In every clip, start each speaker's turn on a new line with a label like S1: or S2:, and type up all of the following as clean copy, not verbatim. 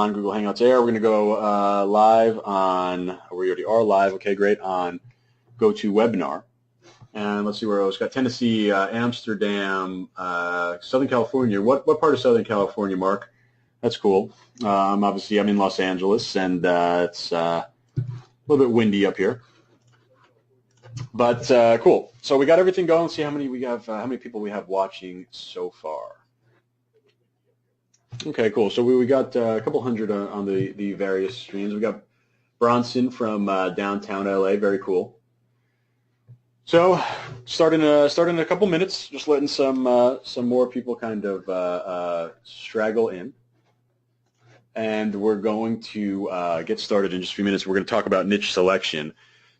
S1: on Google Hangouts Air. We're going to go live on, we already are live, okay, great, on GoToWebinar. And let's see where else. Got Tennessee, Amsterdam, Southern California. What part of Southern California, Mark? That's cool. I'm in Los Angeles, and it's a little bit windy up here. But cool. So we got everything going. Let's see how many we have. How many people we have watching so far? Okay, cool. So we got a couple hundred on the various streams. We got Bronson from downtown LA. Very cool. So starting in a couple minutes. Just letting some more people kind of straggle in. And we're going to get started in just a few minutes. We're going to talk about niche selection.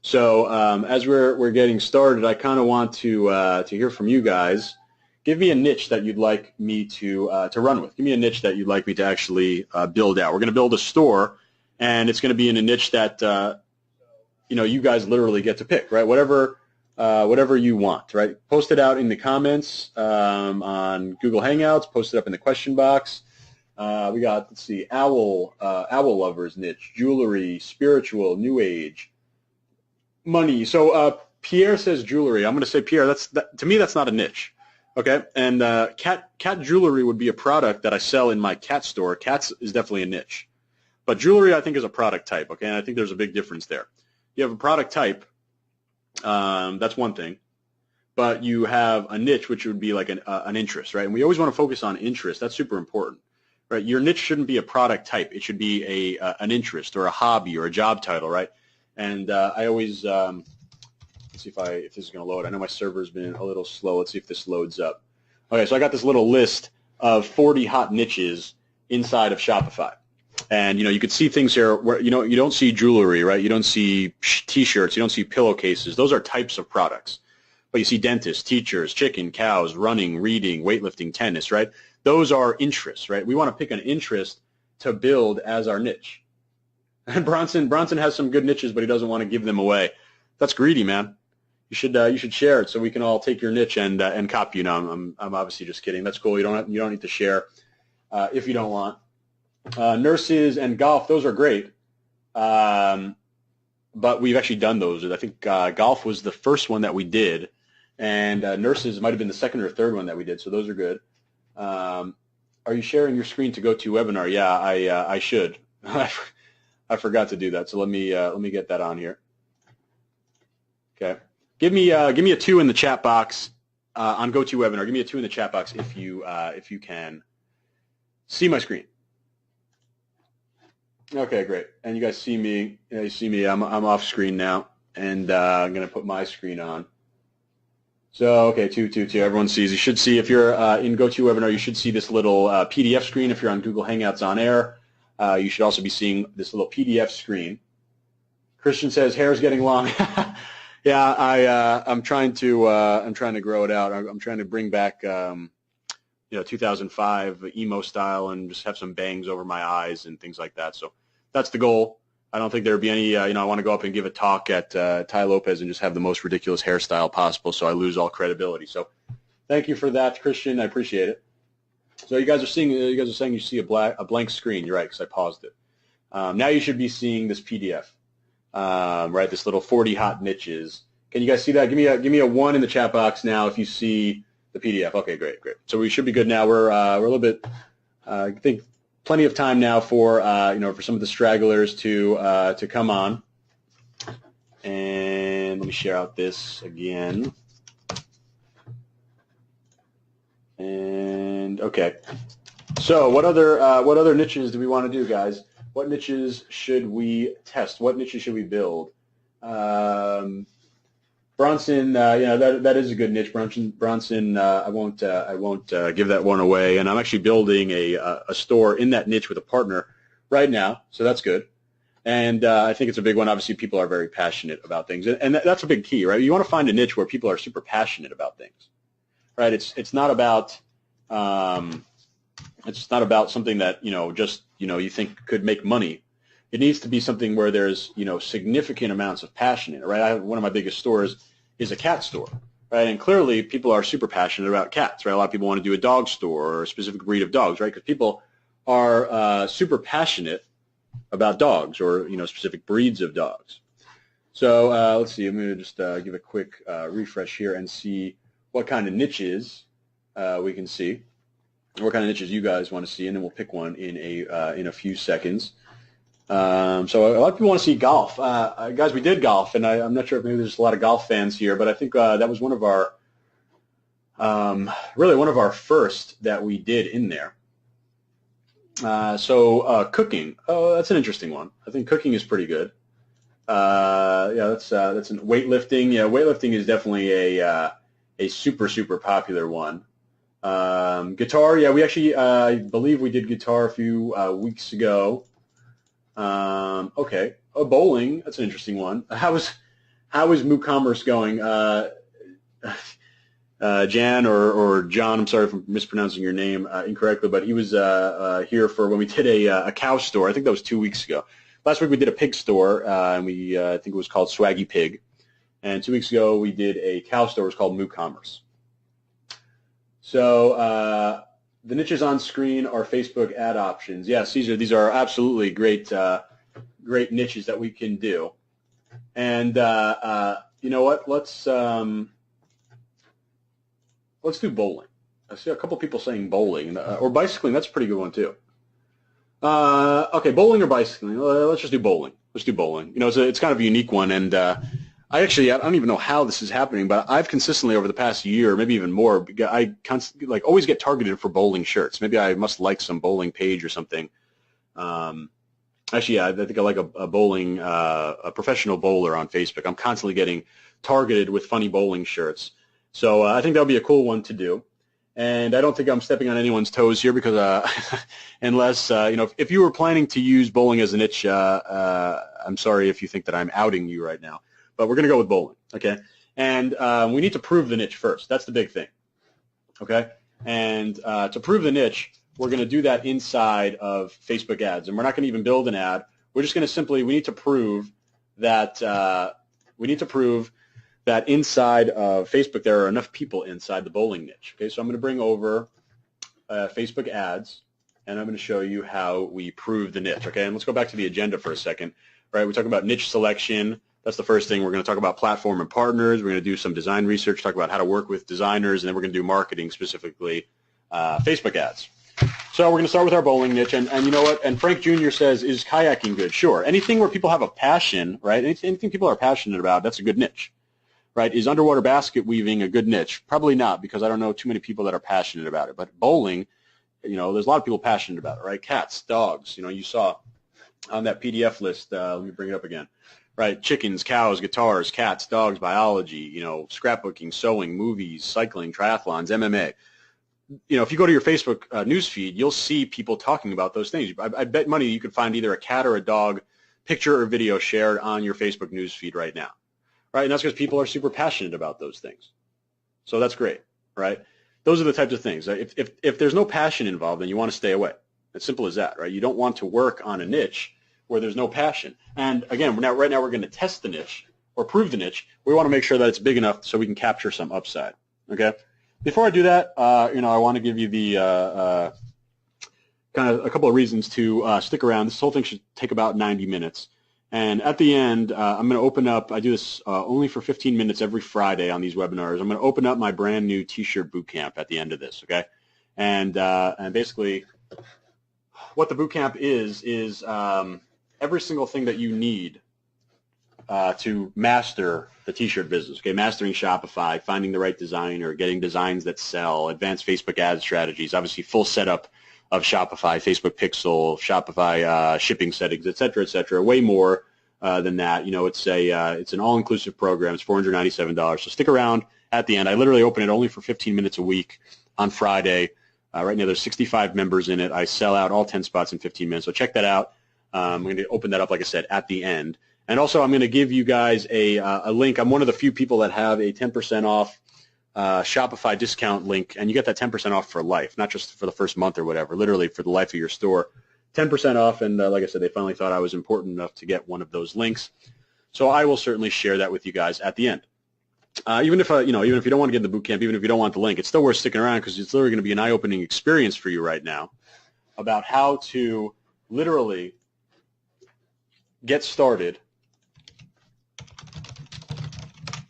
S1: So as we're getting started, I kind of want to hear from you guys. Give me a niche that you'd like me to run with. Give me a niche that you'd like me to actually build out. We're going to build a store, and it's going to be in a niche that you guys literally get to pick, right? Whatever you want, right? Post it out in the comments on Google Hangouts. Post it up in the question box. We got, let's see, owl lovers niche, jewelry, spiritual, new age. Money. So Pierre says jewelry. I'm going to say, Pierre, to me that's not a niche, okay? And cat jewelry would be a product that I sell in my cat store. Cats is definitely a niche, but jewelry I think is a product type, okay? And I think there's a big difference there. You have a product type, that's one thing, but you have a niche which would be like an interest, right? And we always want to focus on interest. That's super important, right? Your niche shouldn't be a product type. It should be an interest or a hobby or a job title, right? And I always, let's see if this is going to load. I know my server's been a little slow. Let's see if this loads up. Okay, so I got this little list of 40 hot niches inside of Shopify. And, you could see things here where, you don't see jewelry, right? You don't see T-shirts. You don't see pillowcases. Those are types of products. But you see dentists, teachers, chicken, cows, running, reading, weightlifting, tennis, right? Those are interests, right? We want to pick an interest to build as our niche. And Bronson has some good niches, but he doesn't want to give them away. That's greedy, man. You should share it so we can all take your niche and copy you. Now, I'm obviously just kidding. That's cool. You don't need to share if you don't want. Nurses and golf, those are great, but we've actually done those. I think golf was the first one that we did, and nurses might have been the second or third one that we did. So those are good. Are you sharing your screen to GoToWebinar? Yeah, I should. I forgot to do that, so let me get that on here. Okay, give me a 2 in the chat box on GoToWebinar. Give me a 2 in the chat box if you can see my screen. Okay, great. And you guys see me? You see me? I'm off screen now, and I'm gonna put my screen on. So okay, 2. Everyone sees. You should see if you're in GoToWebinar. You should see this little PDF screen if you're on Google Hangouts on air. You should also be seeing this little PDF screen. Christian says hair's getting long. Yeah, I'm trying to grow it out. I'm trying to bring back 2005 emo style and just have some bangs over my eyes and things like that. So that's the goal. I don't think there'd be any. I want to go up and give a talk at Ty Lopez and just have the most ridiculous hairstyle possible, so I lose all credibility. So thank you for that, Christian. I appreciate it. So you guys are saying you see a blank screen. You're right, because I paused it. Now you should be seeing this PDF, right? This little 40 hot niches. Can you guys see that? Give me a 1 in the chat box now if you see the PDF. Okay, great. So we should be good now. We're a little bit. I think plenty of time now for for some of the stragglers to come on. And let me share out this again. And okay, so what other niches do we want to do, guys? What niches should we test? What niches should we build? Bronson, that is a good niche. Bronson, I won't give that one away. And I'm actually building a store in that niche with a partner right now, so that's good. And I think it's a big one. Obviously, people are very passionate about things, and that's a big key, right? You want to find a niche where people are super passionate about things. Right, it's not about something that you think could make money. It needs to be something where there's significant amounts of passion in it. Right, one of my biggest stores is a cat store. Right, and clearly people are super passionate about cats. Right, a lot of people want to do a dog store or a specific breed of dogs. Right, because people are super passionate about dogs or specific breeds of dogs. So let's see. I'm going to just give a quick refresh here and see what kind of niches we can see, what kind of niches you guys want to see, and then we'll pick one in a few seconds. So a lot of people want to see golf. Guys, we did golf, and I'm not sure if maybe there's a lot of golf fans here, but I think that was one of our really one of our first that we did in there. So cooking. Oh, that's an interesting one. I think cooking is pretty good. Yeah, that's an weightlifting. Yeah, weightlifting is definitely a super popular one. Guitar. Yeah, we actually I believe we did guitar a few weeks ago. Okay. Oh, bowling. That's an interesting one. How is WooCommerce going? Jan or John, I'm sorry for mispronouncing your name incorrectly, but he was here for when we did a cow store. I think that was 2 weeks ago. Last week we did a pig store, and we I think it was called Swaggy Pig. And 2 weeks ago we did a cow store. It was called WooCommerce. So the niches on screen are Facebook ad options. Yeah, Caesar, these are absolutely great niches that we can do. And you know what? Let's do bowling. I see a couple people saying bowling or bicycling. That's a pretty good one too. Okay, bowling or bicycling? Let's just do bowling. Let's do bowling. It's kind of a unique one, and I don't even know how this is happening, but I've consistently over the past year, maybe even more, I constantly always get targeted for bowling shirts. Maybe I must like some bowling page or something. Actually, yeah, I think I like a bowling, a professional bowler on Facebook. I'm constantly getting targeted with funny bowling shirts. So I think that would be a cool one to do. And I don't think I'm stepping on anyone's toes here because unless, if you were planning to use bowling as a niche, I'm sorry if you think that I'm outing you right now. But we're going to go with bowling, okay? And we need to prove the niche first. That's the big thing, okay? And to prove the niche, we're going to do that inside of Facebook ads. And we're not going to even build an ad. We're just going to we need to prove that inside of Facebook there are enough people inside the bowling niche. Okay, so I'm going to bring over Facebook ads, and I'm going to show you how we prove the niche. Okay, and let's go back to the agenda for a second. All right, we talk about niche selection. That's the first thing. We're going to talk about platform and partners. We're going to do some design research, talk about how to work with designers, and then we're going to do marketing, specifically Facebook ads. So we're going to start with our bowling niche, and you know what? And Frank Jr. says, is kayaking good? Sure. Anything where people have a passion, right? Anything people are passionate about, that's a good niche. Right? Is underwater basket weaving a good niche? Probably not, because I don't know too many people that are passionate about it. But bowling, there's a lot of people passionate about it, right? Cats, dogs, you saw on that PDF list, let me bring it up again, right? Chickens, cows, guitars, cats, dogs, biology, scrapbooking, sewing, movies, cycling, triathlons, MMA. If you go to your Facebook news feed, you'll see people talking about those things. I bet money you could find either a cat or a dog picture or video shared on your Facebook news feed right now. Right, and that's because people are super passionate about those things. So that's great, right? Those are the types of things. If there's no passion involved, then you want to stay away. It's simple as that, right? You don't want to work on a niche where there's no passion. And again, right now we're going to test the niche or prove the niche. We want to make sure that it's big enough so we can capture some upside, okay? Before I do that, I want to give you the kind of a couple of reasons to stick around. This whole thing should take about 90 minutes. And at the end, I'm going to open up, I do this only for 15 minutes every Friday on these webinars. I'm going to open up my brand new T-shirt bootcamp at the end of this, okay? And basically what the bootcamp is every single thing that you need to master the T-shirt business, okay? Mastering Shopify, finding the right designer, getting designs that sell, advanced Facebook ad strategies, obviously full setup of Shopify, Facebook Pixel, Shopify shipping settings, et cetera, way more than that. It's an all-inclusive program. It's $497. So stick around at the end. I literally open it only for 15 minutes a week on Friday. Right now there's 65 members in it. I sell out all 10 spots in 15 minutes. So check that out. I'm going to open that up, like I said, at the end. And also I'm going to give you guys a link. I'm one of the few people that have a 10% off Shopify discount link, and you get that 10% off for life, not just for the first month or whatever, literally for the life of your store. 10% off, and like I said, they finally thought I was important enough to get one of those links. So I will certainly share that with you guys at the end. Even if you don't want to get in the bootcamp, even if you don't want the link, it's still worth sticking around because it's literally going to be an eye-opening experience for you right now. about how to literally get started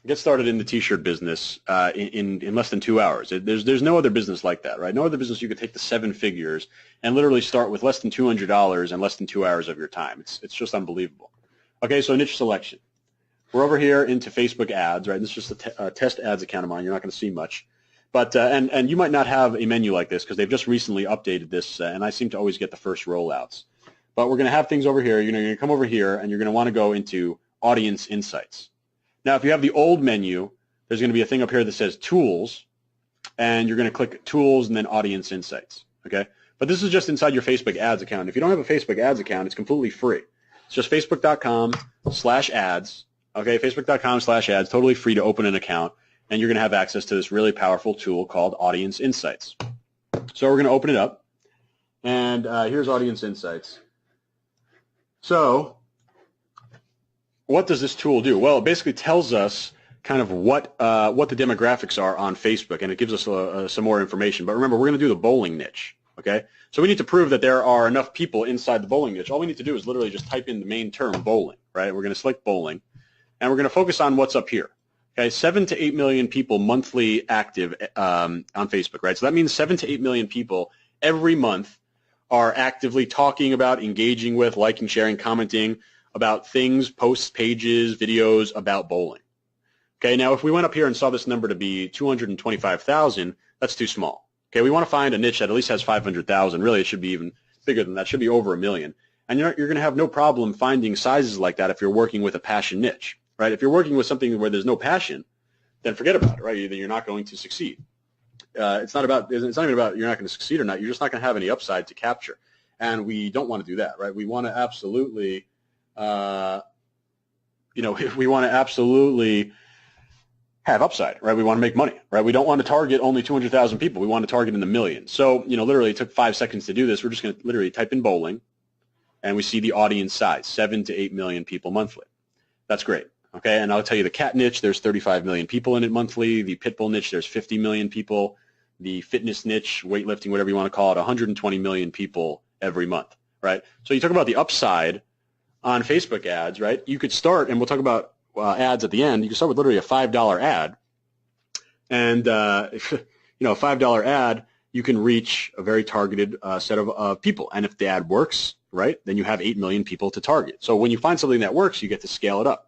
S1: in the t-shirt business in less than 2 hours. There's no other business like that, right? No other business you could take the 7 figures and literally start with less than $200 and less than 2 hours of your time. It's just unbelievable. Okay, so niche selection. We're over here into Facebook ads, right? This is just a test ads account of mine. You're not going to see much. But and you might not have a menu like this because they've just recently updated this, and I seem to always get the first rollouts. But we're going to have things over here. You're going to come over here, and you're going to want to go into Audience Insights. Now, if you have the old menu, there's going to be a thing up here that says Tools, and you're going to click Tools and then Audience Insights. Okay, but this is just inside your Facebook ads account. If you don't have a Facebook ads account, it's completely free. It's just facebook.com/ads. Okay, facebook.com/ads, totally free to open an account. And you're going to have access to this really powerful tool called Audience Insights. So we're going to open it up, and here's Audience Insights. So what does this tool do? Well, it basically tells us kind of what the demographics are on Facebook, and it gives us some more information. But remember, we're going to do the bowling niche, okay? So we need to prove that there are enough people inside the bowling niche. All we need to do is literally just type in the main term, bowling, right? We're going to select bowling, and we're going to focus on what's up here. Okay, 7 to 8 million people monthly active on Facebook, right? So that means 7 to 8 million people every month are actively talking about, engaging with, liking, sharing, commenting about things, posts, pages, videos about bowling. Okay, now if we went up here and saw this number to be 225,000, that's too small. Okay, we want to find a niche that at least has 500,000. Really, it should be even bigger than that. It should be over 1 million. And you're going to have no problem finding sizes like that if you're working with a passion niche. Right? If you're working with something where there's no passion, then forget about it, right? Then you're not going to succeed. It's not even about you're not going to succeed or not. You're just not going to have any upside to capture, and we don't want to do that, right? We want to absolutely, we want to absolutely have upside, right? We want to make money, right? We don't want to target only 200,000 people. We want to target in the millions. So, literally, it took 5 seconds to do this. We're just going to literally type in bowling, and we see the audience size, 7 to 8 million people monthly. That's great. Okay, and I'll tell you the cat niche, there's 35 million people in it monthly. The pit bull niche, there's 50 million people. The fitness niche, weightlifting, whatever you want to call it, 120 million people every month, right? So you talk about the upside on Facebook ads, right? You could start, and we'll talk about ads at the end. You can start with literally a $5 ad. And, a $5 ad, you can reach a very targeted set of people. And if the ad works, right, then you have 8 million people to target. So when you find something that works, you get to scale it up.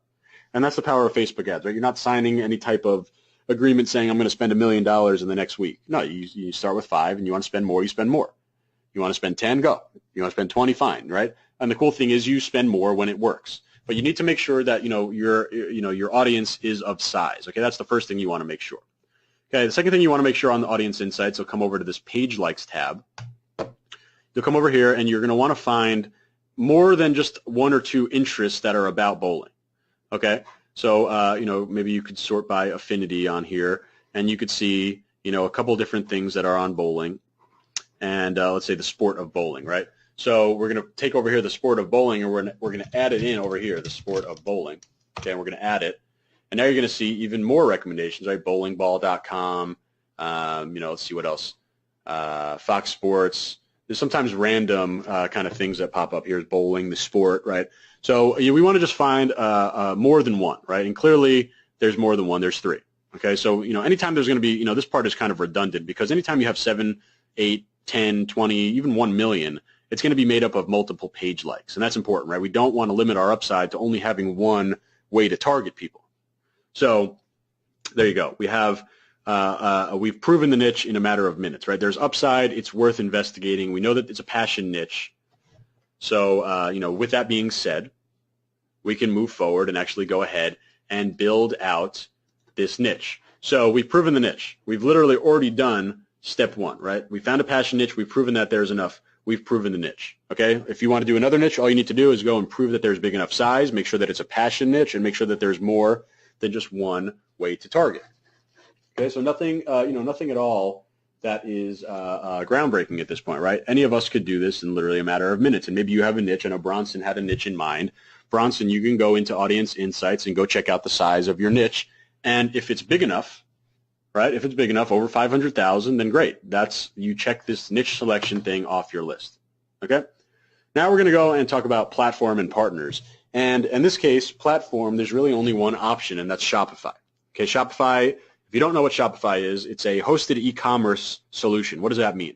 S1: And that's the power of Facebook ads, right? You're not signing any type of agreement saying I'm going to spend $1 million in the next week. No, you start with 5, and you want to spend more, you spend more. You want to spend 10, go. You want to spend 20, fine, right? And the cool thing is you spend more when it works. But you need to make sure that your audience is of size. Okay, that's the first thing you want to make sure. Okay, the second thing you want to make sure on the Audience Insights, you'll come over to this Page Likes tab. You'll come over here, and you're going to want to find more than just 1 or 2 interests that are about bowling. Okay, so maybe you could sort by affinity on here, and you could see a couple different things that are on bowling, and let's say the sport of bowling, right? So we're going to take over here the sport of bowling, and we're going to add it in over here, the sport of bowling. Okay, and we're going to add it, and now you're going to see even more recommendations, right? Bowlingball.com. Let's see what else. Fox Sports. There's sometimes random kind of things that pop up. Here's bowling, the sport, right? So we want to just find more than one, right? And clearly there's more than one. There's 3. Okay, so anytime there's going to be, this part is kind of redundant because anytime you have 7, 8, 10, 20, even 1 million, it's going to be made up of multiple page likes, and that's important, right? We don't want to limit our upside to only having one way to target people. So there you go. We have we've proven the niche in a matter of minutes, right? There's upside. It's worth investigating. We know that it's a passion niche. So, with that being said, we can move forward and actually go ahead and build out this niche. So we've proven the niche. We've literally already done step 1, right? We found a passion niche. We've proven that there's enough. We've proven the niche, okay? If you want to do another niche, all you need to do is go and prove that there's big enough size, make sure that it's a passion niche, and make sure that there's more than just one way to target. Okay, so nothing, nothing at all that is groundbreaking at this point, right? Any of us could do this in literally a matter of minutes, and maybe you have a niche. I know Bronson had a niche in mind. Bronson, you can go into Audience Insights and go check out the size of your niche, and if it's big enough, right, if it's big enough, over 500,000, then great. You check this niche selection thing off your list. Okay. Now we're going to go and talk about platform and partners. And in this case, platform, there's really only one option, and that's Shopify. Okay, Shopify, if you don't know what Shopify is, it's a hosted e-commerce solution. What does that mean?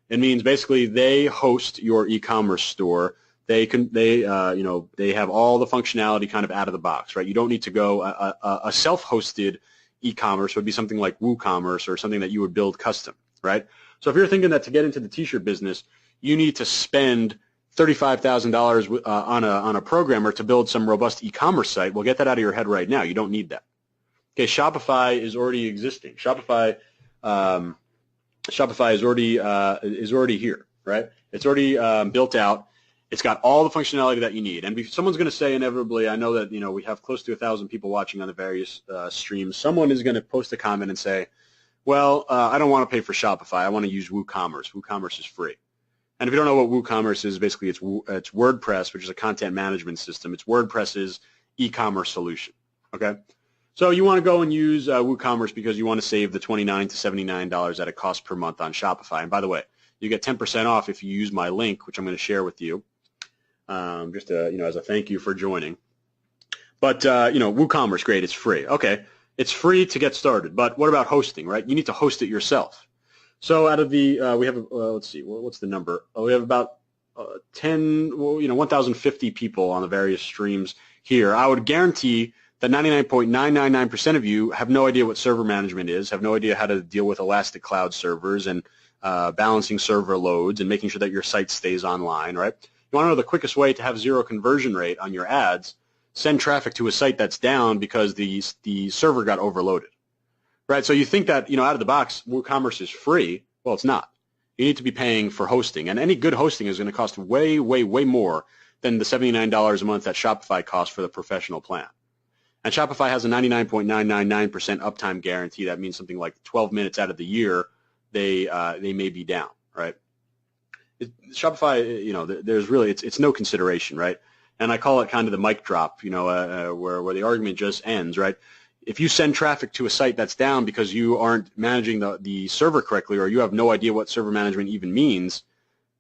S1: It means basically they host your e-commerce store. They have all the functionality kind of out of the box, right? You don't need to go a self-hosted e-commerce would be something like WooCommerce or something that you would build custom, right? So if you're thinking that to get into the t-shirt business, you need to spend $35,000 on a programmer to build some robust e-commerce site, well, get that out of your head right now. You don't need that. Okay, Shopify is already existing. Shopify is already here, right? It's already built out. It's got all the functionality that you need. And someone's going to say inevitably, I know that we have close to 1,000 people watching on the various streams. Someone is going to post a comment and say, well, I don't want to pay for Shopify. I want to use WooCommerce. WooCommerce is free. And if you don't know what WooCommerce is, basically it's WordPress, which is a content management system. It's WordPress's e-commerce solution. Okay, so you want to go and use WooCommerce because you want to save the $29 to $79 that it costs per month on Shopify. And by the way, you get 10% off if you use my link, which I'm going to share with you, just as a thank you for joining. But WooCommerce, great, it's free. Okay, it's free to get started. But what about hosting, right? You need to host it yourself. So out of the, we have, let's see, what's the number? We have about 1,050 people on the various streams here. I would guarantee that 99.999% of you have no idea what server management is, have no idea how to deal with elastic cloud servers and balancing server loads and making sure that your site stays online, right? You want to know the quickest way to have zero conversion rate on your ads? Send traffic to a site that's down because the server got overloaded. Right, so you think that out of the box, WooCommerce is free. Well, it's not. You need to be paying for hosting, and any good hosting is going to cost way, way, way more than the $79 a month that Shopify costs for the professional plan. And Shopify has a 99.999% uptime guarantee. That means something like 12 minutes out of the year they may be down. Right, Shopify, there's really it's no consideration, right? And I call it kind of the mic drop, where the argument just ends, right? If you send traffic to a site that's down because you aren't managing the server correctly, or you have no idea what server management even means,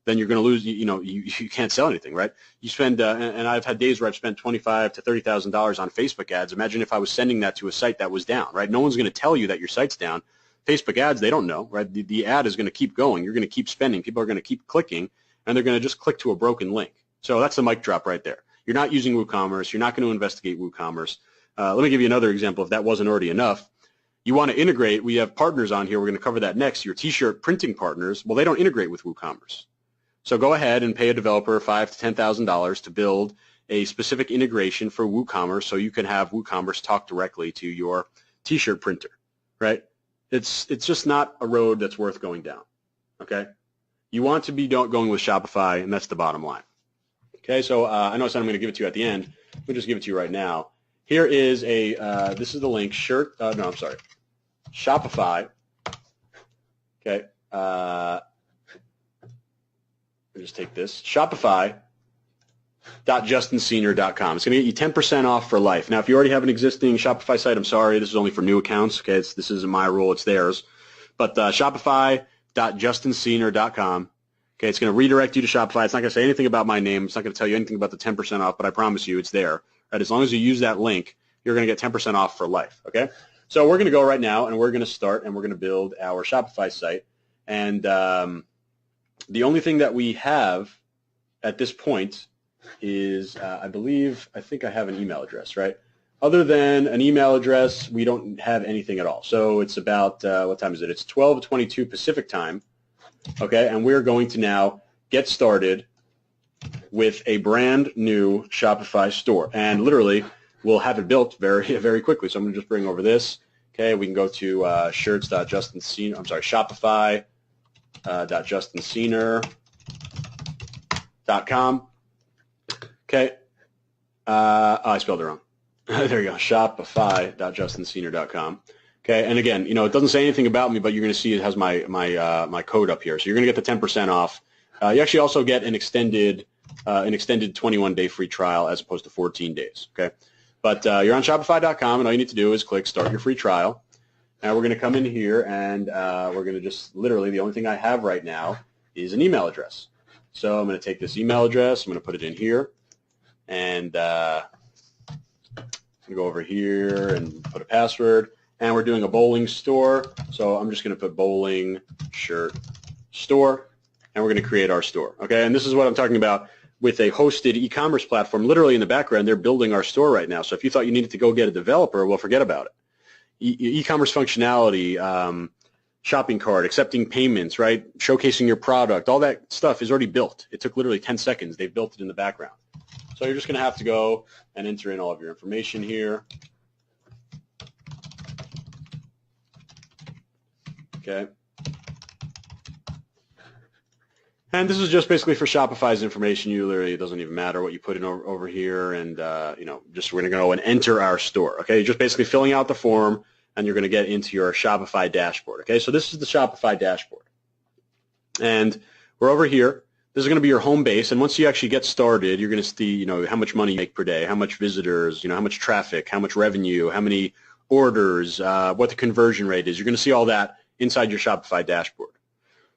S1: then you're going to lose. You can't sell anything, right? You spend, and I've had days where I've spent $25,000 to $30,000 on Facebook ads. Imagine if I was sending that to a site that was down, right? No one's going to tell you that your site's down. Facebook ads, they don't know, right? The ad is going to keep going. You're going to keep spending. People are going to keep clicking, and they're going to just click to a broken link. So that's the mic drop right there. You're not using WooCommerce. You're not going to investigate WooCommerce. Let me give you another example if that wasn't already enough. You want to integrate. We have partners on here. We're going to cover that next. Your T-shirt printing partners, well, they don't integrate with WooCommerce. So go ahead and pay a developer $5,000 to $10,000 to build a specific integration for WooCommerce so you can have WooCommerce talk directly to your T-shirt printer, right? It's just not a road that's worth going down, okay? You want to be going with Shopify, and that's the bottom line. Okay, so I know I said I'm going to give it to you at the end. Let me just give it to you right now. Here is this is the link, Shopify. Okay, I'll just take this, Shopify.JustinSenior.com. It's going to get you 10% off for life. Now, if you already have an existing Shopify site, I'm sorry, this is only for new accounts. Okay, this isn't my rule, it's theirs. But Shopify.JustinSenior.com. Okay, it's going to redirect you to Shopify. It's not going to say anything about my name. It's not going to tell you anything about the 10% off, but I promise you it's there. Right? As long as you use that link, you're going to get 10% off for life. Okay, so we're going to go right now, and we're going to start, and we're going to build our Shopify site. And the only thing that we have at this point is, I think I have an email address, right? Other than an email address, we don't have anything at all. So it's about, what time is it? It's 12:22 Pacific time. Okay, and we're going to now get started with a brand new Shopify store, and literally we'll have it built very, very quickly. So I'm going to just bring over this. Okay, we can go to Shopify.JustinSenior.com. Okay, I spelled it wrong. There you go, Shopify.JustinSenior.com. Okay, and again, it doesn't say anything about me, but you're going to see it has my code up here. So you're going to get the 10% off. You actually also get an extended 21-day free trial as opposed to 14 days. Okay, but you're on Shopify.com, and all you need to do is click Start Your Free Trial. Now we're going to come in here, and we're going to just literally the only thing I have right now is an email address. So I'm going to take this email address, I'm going to put it in here, and I'm going to go over here and put a password. And we're doing a bowling store, so I'm just going to put bowling shirt store, and we're going to create our store. Okay, and this is what I'm talking about with a hosted e-commerce platform. Literally in the background, they're building our store right now. So if you thought you needed to go get a developer, well, forget about it. E-commerce functionality, shopping cart, accepting payments, right? Showcasing your product, all that stuff is already built. It took literally 10 seconds. They've built it in the background. So you're just going to have to go and enter in all of your information here. Okay. And this is just basically for Shopify's information. You literally, it doesn't even matter what you put in over here, and just we're going to go and enter our store. Okay, you're just basically filling out the form, and you're going to get into your Shopify dashboard. Okay, so this is the Shopify dashboard, and we're over here. This is going to be your home base, and once you actually get started, you're going to see, how much money you make per day, how much visitors, how much traffic, how much revenue, how many orders, what the conversion rate is. You're going to see all that inside your Shopify dashboard.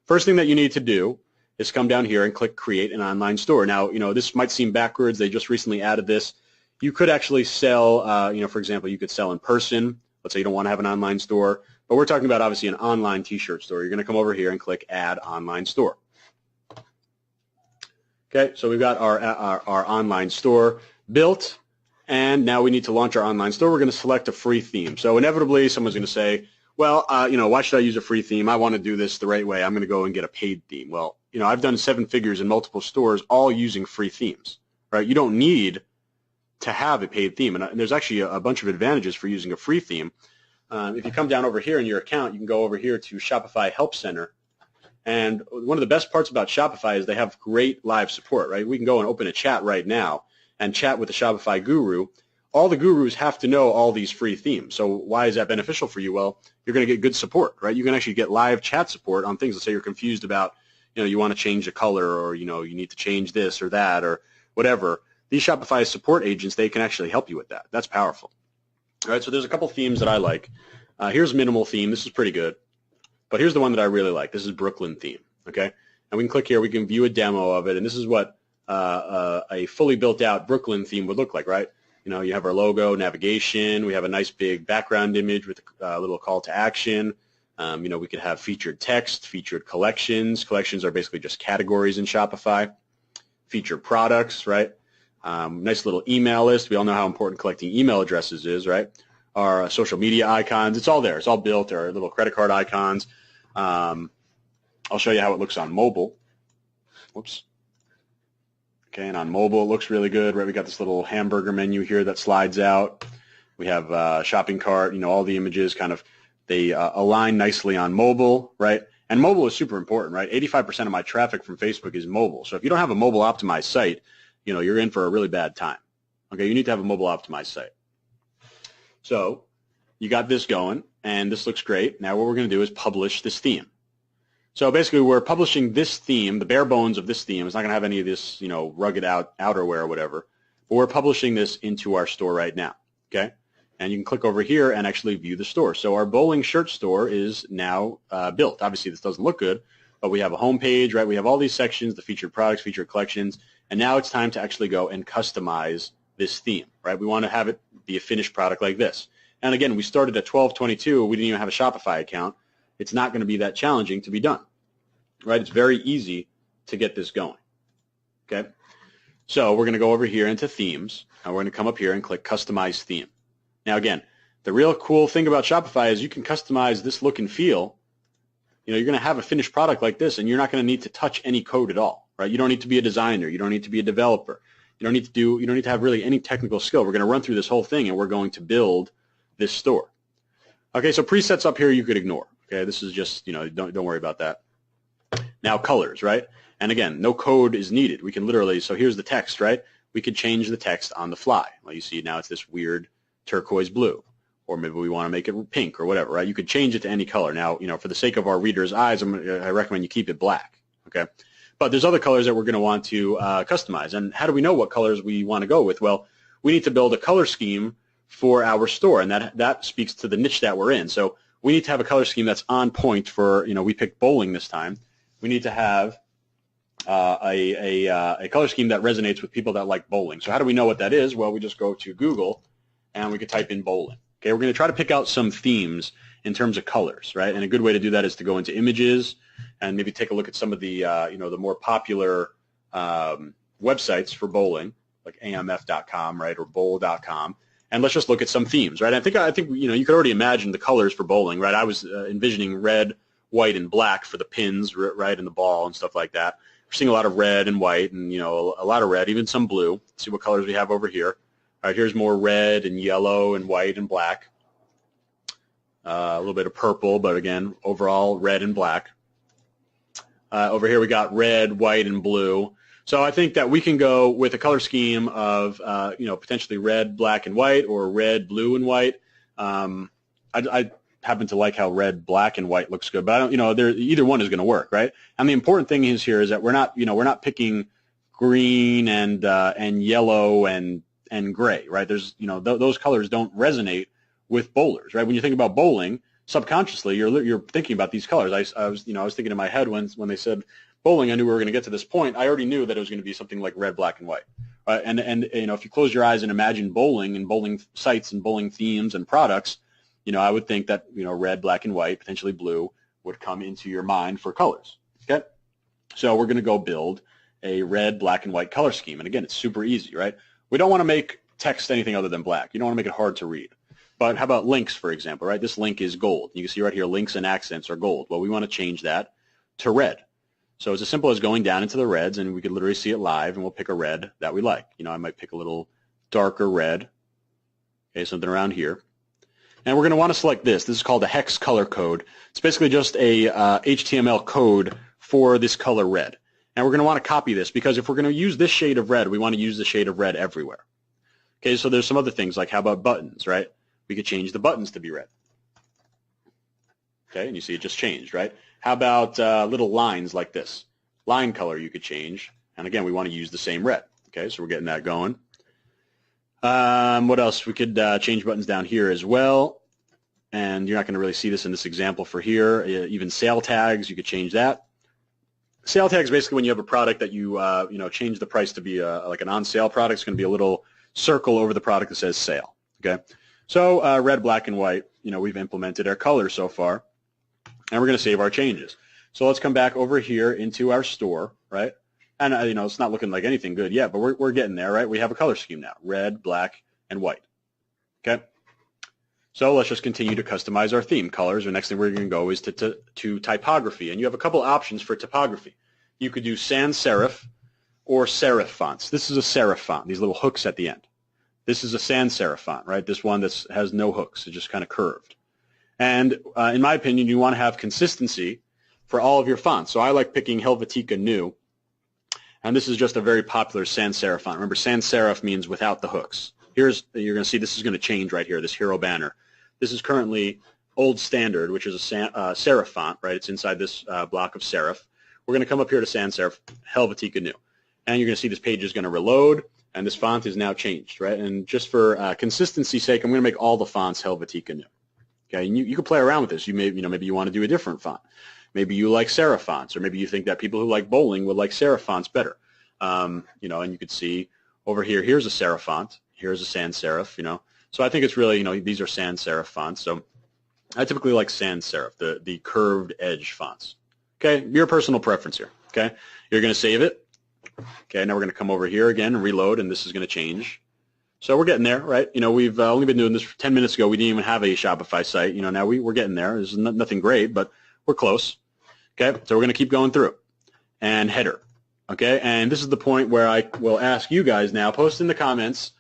S1: First thing that you need to do is come down here and click Create an Online Store. Now, this might seem backwards. They just recently added this. You could actually sell, for example, you could sell in person. Let's say you don't want to have an online store, but we're talking about obviously an online T-shirt store. You're going to come over here and click Add Online Store. Okay, so we've got our online store built, and now we need to launch our online store. We're going to select a free theme. So inevitably, someone's going to say, well, why should I use a free theme? I want to do this the right way. I'm going to go and get a paid theme. Well, I've done 7 figures in multiple stores, all using free themes, right? You don't need to have a paid theme, and there's actually a bunch of advantages for using a free theme. If you come down over here in your account, you can go over here to Shopify Help Center, and one of the best parts about Shopify is they have great live support, right? We can go and open a chat right now and chat with the Shopify guru. All the gurus have to know all these free themes. So why is that beneficial for you? Well, you're going to get good support, right? You can actually get live chat support on things. Let's say you're confused about, you want to change the color, or, you need to change this or that or whatever. These Shopify support agents, they can actually help you with that. That's powerful. All right, so there's a couple themes that I like. Here's Minimal Theme. This is pretty good. But here's the one that I really like. This is Brooklyn Theme, okay? And we can click here. We can view a demo of it, and this is what a fully built-out Brooklyn theme would look like, right? You have our logo, navigation. We have a nice big background image with a little call to action. We could have featured text, featured collections. Collections are basically just categories in Shopify. Featured products, right? Nice little email list. We all know how important collecting email addresses is, right? Our social media icons. It's all there. It's all built. Our little credit card icons. I'll show you how it looks on mobile. Whoops. Okay, and on mobile, it looks really good, right? We got this little hamburger menu here that slides out. We have shopping cart, all the images they align nicely on mobile, right? And mobile is super important, right? 85% of my traffic from Facebook is mobile. So if you don't have a mobile optimized site, you're in for a really bad time. Okay, you need to have a mobile optimized site. So you got this going, and this looks great. Now what we're going to do is publish this theme. So basically, we're publishing this theme, the bare bones of this theme. It's not going to have any of this, rugged outerwear or whatever. But we're publishing this into our store right now, okay? And you can click over here and actually view the store. So our bowling shirt store is now built. Obviously, this doesn't look good, but we have a home page, right? We have all these sections, the featured products, featured collections, and now it's time to actually go and customize this theme, right? We want to have it be a finished product like this. And again, we started at $12.22. We didn't even have a Shopify account. It's not going to be that challenging to be done, right? It's very easy to get this going, okay? So we're going to go over here into themes, and we're going to come up here and click Customize Theme. Now, again, the real cool thing about Shopify is you can customize this look and feel. You're going to have a finished product like this, and you're not going to need to touch any code at all, right? You don't need to be a designer. You don't need to be a developer. You don't need to have really any technical skill. We're going to run through this whole thing, and we're going to build this store. Okay, so presets up here you could ignore. Okay, this is just, don't worry about that. Now colors, right? And again, no code is needed. We can literally, so here's the text, right? We could change the text on the fly. Well, you see now it's this weird turquoise blue, or maybe we want to make it pink or whatever, right? You could change it to any color. Now, for the sake of our readers' eyes, I recommend you keep it black, okay? But there's other colors that we're going to want to customize. And how do we know what colors we want to go with? Well, we need to build a color scheme for our store, and that speaks to the niche that we're in. So we need to have a color scheme that's on point for, we picked bowling this time. We need to have a color scheme that resonates with people that like bowling. So how do we know what that is? Well, we just go to Google and we could type in bowling. Okay, we're going to try to pick out some themes in terms of colors, right? And a good way to do that is to go into images and maybe take a look at some of the the more popular websites for bowling, like amf.com, right, or bowl.com. And let's just look at some themes, right? I think you could already imagine the colors for bowling, right? I was envisioning red, white, and black for the pins, right, and the ball and stuff like that. We're seeing a lot of red and white, and a lot of red, even some blue. Let's see what colors we have over here. All right, here's more red and yellow and white and black. A little bit of purple, but again, overall red and black. Over here we got red, white, and blue. So I think that we can go with a color scheme of potentially red, black, and white, or red, blue, and white. I happen to like how red, black, and white looks good, but I don't, either one is going to work, right? And the important thing is here is that we're not picking green and yellow and gray, right? There's those colors don't resonate with bowlers, right? When you think about bowling, subconsciously you're thinking about these colors. I was thinking in my head when they said bowling, I knew we were going to get to this point. I already knew that it was going to be something like red, black, and white. Right? And if you close your eyes and imagine bowling and bowling sites and bowling themes and products, I would think that red, black, and white, potentially blue, would come into your mind for colors. Okay, so we're going to go build a red, black, and white color scheme. And again, it's super easy, right? We don't want to make text anything other than black. You don't want to make it hard to read. But how about links, for example, right? This link is gold. You can see right here, links and accents are gold. Well, we want to change that to red. So it's as simple as going down into the reds, and we could literally see it live, and we'll pick a red that we like. I might pick a little darker red, okay, something around here. And we're going to want to select this. This is called a hex color code. It's basically just a HTML code for this color red. And we're going to want to copy this because if we're going to use this shade of red, we want to use the shade of red everywhere. Okay, so there's some other things like how about buttons, right? We could change the buttons to be red. Okay, and you see it just changed, right? How about little lines like this? Line color you could change. And again, we want to use the same red. Okay, so we're getting that going. What else? We could change buttons down here as well. And you're not going to really see this in this example for here. Even sale tags, you could change that. Sale tags basically when you have a product that you change the price to be like an on-sale product. It's going to be a little circle over the product that says sale. Okay, so red, black, and white. We've implemented our colors so far, and we're going to save our changes. So let's come back over here into our store, right? And it's not looking like anything good yet, but we're getting there, right? We have a color scheme now: red, black, and white. Okay. So let's just continue to customize our theme colors. The next thing we're going to go is to typography, and you have a couple options for typography. You could do sans serif or serif fonts. This is a serif font, these little hooks at the end. This is a sans serif font, right? This one that has no hooks. It's just kind of curved. And in my opinion, you want to have consistency for all of your fonts. So I like picking Helvetica New, and this is just a very popular sans serif font. Remember, sans serif means without the hooks. You're going to see this is going to change right here, this hero banner. This is currently Old Standard, which is a serif font, right? It's inside this block of serif. We're going to come up here to sans serif, Helvetica New. And you're going to see this page is going to reload, and this font is now changed, right? And just for consistency's sake, I'm going to make all the fonts Helvetica New. Okay, and you can play around with this. Maybe you want to do a different font. Maybe you like serif fonts, or maybe you think that people who like bowling would like serif fonts better. And you could see over here, here's a serif font. Here's a sans serif, So I think it's really, these are sans serif fonts. So I typically like sans serif, the curved edge fonts. Okay, your personal preference here. Okay, you're going to save it. Okay, now we're going to come over here again and reload, and this is going to change. So we're getting there, right? We've only been doing this for 10 minutes ago. We didn't even have a Shopify site. Now we're getting there. There's nothing great, but we're close. Okay, so we're going to keep going through. And header. Okay, and this is the point where I will ask you guys now, post in the comments,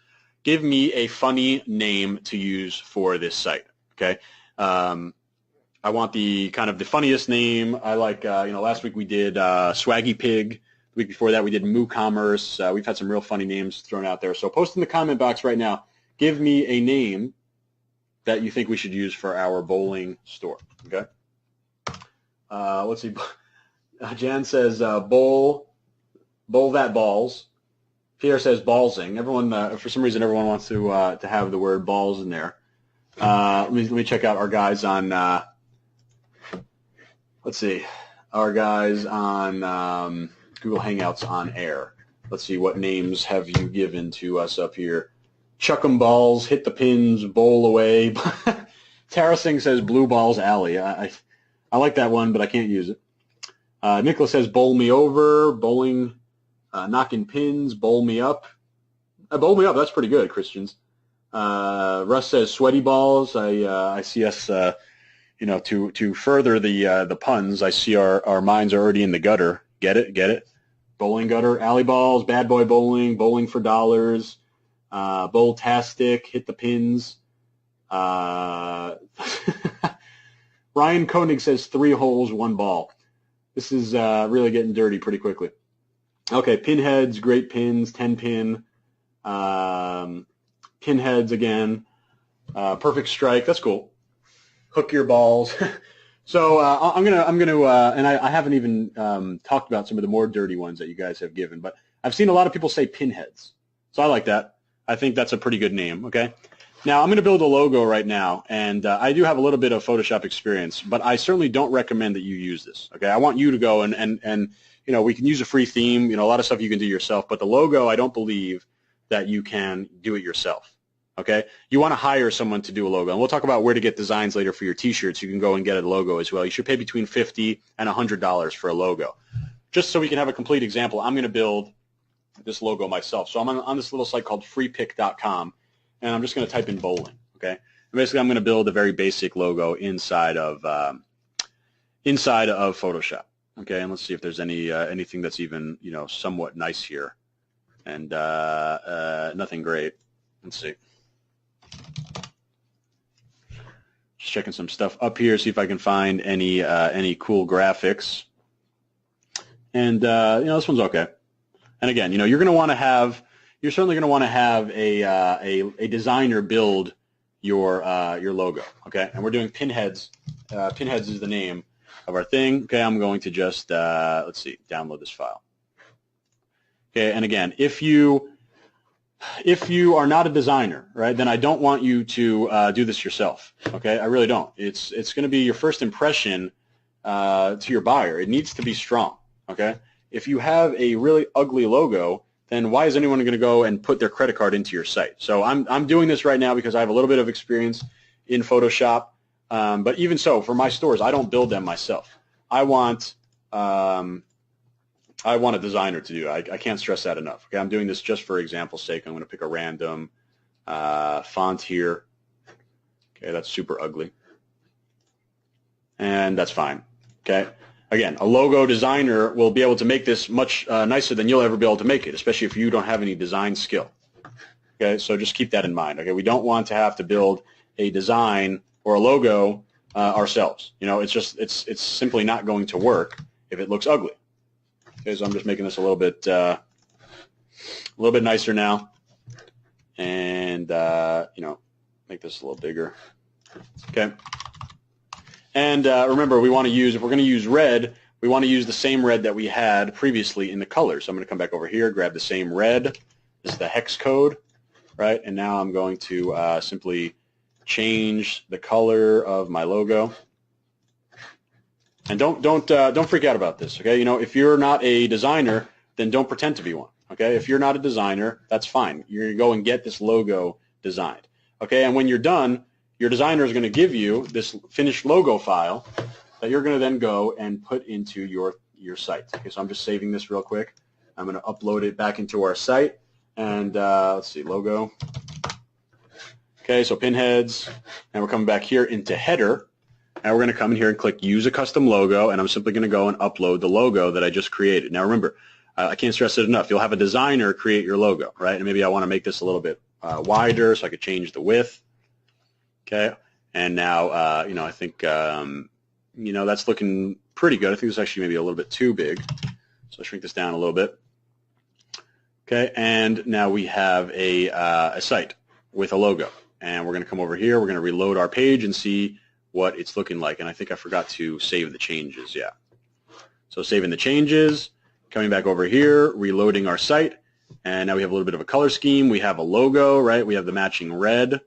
S1: give me a funny name to use for this site. Okay, I want the kind of the funniest name. I like, last week we did Swaggy Pig. The week before that we did Moo Commerce. We've had some real funny names thrown out there. So post in the comment box right now. Give me a name that you think we should use for our bowling store. Okay. Let's see. Jan says bowl that balls. Pierre says ballsing. Everyone, for some reason, everyone wants to have the word balls in there. Let me check out our guys on. Let's see, our guys on Google Hangouts on air. Let's see, what names have you given to us up here? Chuck 'em balls, hit the pins, bowl away. Tara Singh says blue balls alley. I like that one, but I can't use it. Nicholas says bowl me over, bowling, knocking pins, bowl me up. Bowl me up, that's pretty good, Christians. Russ says sweaty balls. I see us, to further the puns, I see our minds are already in the gutter. Get it? Bowling gutter, alley balls, bad boy bowling, bowling for dollars, bowl-tastic, hit the pins. Ryan Koenig says 3 holes, 1 ball. This is really getting dirty pretty quickly. Okay, pinheads, great pins, 10 pin. Pinheads again. Perfect strike. That's cool. Hook your balls. So I'm gonna, and I haven't even talked about some of the more dirty ones that you guys have given, but I've seen a lot of people say pinheads. So I like that. I think that's a pretty good name. Okay. Now I'm going to build a logo right now, and I do have a little bit of Photoshop experience, but I certainly don't recommend that you use this. Okay. I want you to go and we can use a free theme. A lot of stuff you can do yourself, but the logo, I don't believe that you can do it yourself. Okay, you want to hire someone to do a logo, and we'll talk about where to get designs later for your T-shirts. You can go and get a logo as well. You should pay between $50 and $100 for a logo. Just so we can have a complete example, I'm going to build this logo myself. So I'm on this little site called freepick.com, and I'm just going to type in bowling. Okay, and basically I'm going to build a very basic logo inside of Photoshop. Okay, and let's see if there's anything that's even somewhat nice here, and nothing great. Let's see. Just checking some stuff up here, see if I can find any cool graphics. And this one's okay. And again, you're certainly going to want to have a designer build your logo. Okay, and we're doing pinheads. Pinheads is the name of our thing. Okay, I'm going to just let's see, download this file. Okay, and again, if you are not a designer, right, then I don't want you to do this yourself. Okay, I really don't. It's going to be your first impression to your buyer. It needs to be strong. Okay, if you have a really ugly logo, then why is anyone going to go and put their credit card into your site? So I'm doing this right now because I have a little bit of experience in Photoshop. But even so, for my stores, I don't build them myself. I want a designer to do it. I can't stress that enough. Okay, I'm doing this just for example's sake. I'm going to pick a random font here. Okay, that's super ugly. And that's fine. Okay. Again, a logo designer will be able to make this much nicer than you'll ever be able to make it, especially if you don't have any design skill. Okay, so just keep that in mind. Okay, we don't want to have to build a design or a logo ourselves. It's simply not going to work if it looks ugly. Okay, so I'm just making this a little bit nicer now, and make this a little bigger. Okay, and remember, if we're going to use red, we want to use the same red that we had previously in the color. So I'm going to come back over here, grab the same red. This is the hex code, right? And now I'm going to simply change the color of my logo. And don't freak out about this, okay? If you're not a designer, then don't pretend to be one, okay? If you're not a designer, that's fine. You're going to go and get this logo designed, okay? And when you're done, your designer is going to give you this finished logo file that you're going to then go and put into your site. Okay, so I'm just saving this real quick. I'm going to upload it back into our site, and let's see, logo. Okay, so pinheads, and we're coming back here into header. Now we're going to come in here and click Use a Custom Logo, and I'm simply going to go and upload the logo that I just created. Now remember, I can't stress it enough. You'll have a designer create your logo, right? And maybe I want to make this a little bit wider, so I could change the width. Okay, and now I think that's looking pretty good. I think it's actually maybe a little bit too big, so I'll shrink this down a little bit. Okay, and now we have a site with a logo, and we're going to come over here. We're going to reload our page and see what it's looking like, and I think I forgot to save the changes. Yeah, so saving the changes, coming back over here, reloading our site, and now we have a little bit of a color scheme. We have a logo, right? We have the matching red,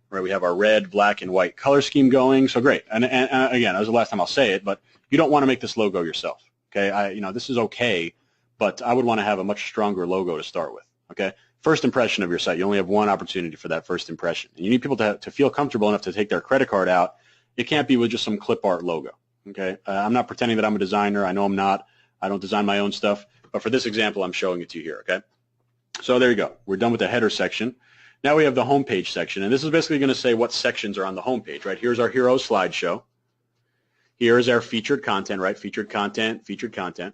S1: right? We have our red, black, and white color scheme going. So great. And again, that was the last time I'll say it, but you don't want to make this logo yourself. Okay, this is okay, but I would want to have a much stronger logo to start with, okay? First impression of your site, you only have one opportunity for that first impression. And you need people to feel comfortable enough to take their credit card out. It can't be with just some clip art logo, okay? I'm not pretending that I'm a designer. I know I'm not. I don't design my own stuff. But for this example, I'm showing it to you here, okay? So there you go. We're done with the header section. Now we have the homepage section, and this is basically going to say what sections are on the homepage, right? Here's our hero slideshow. Here is our featured content, right? Featured content, featured content.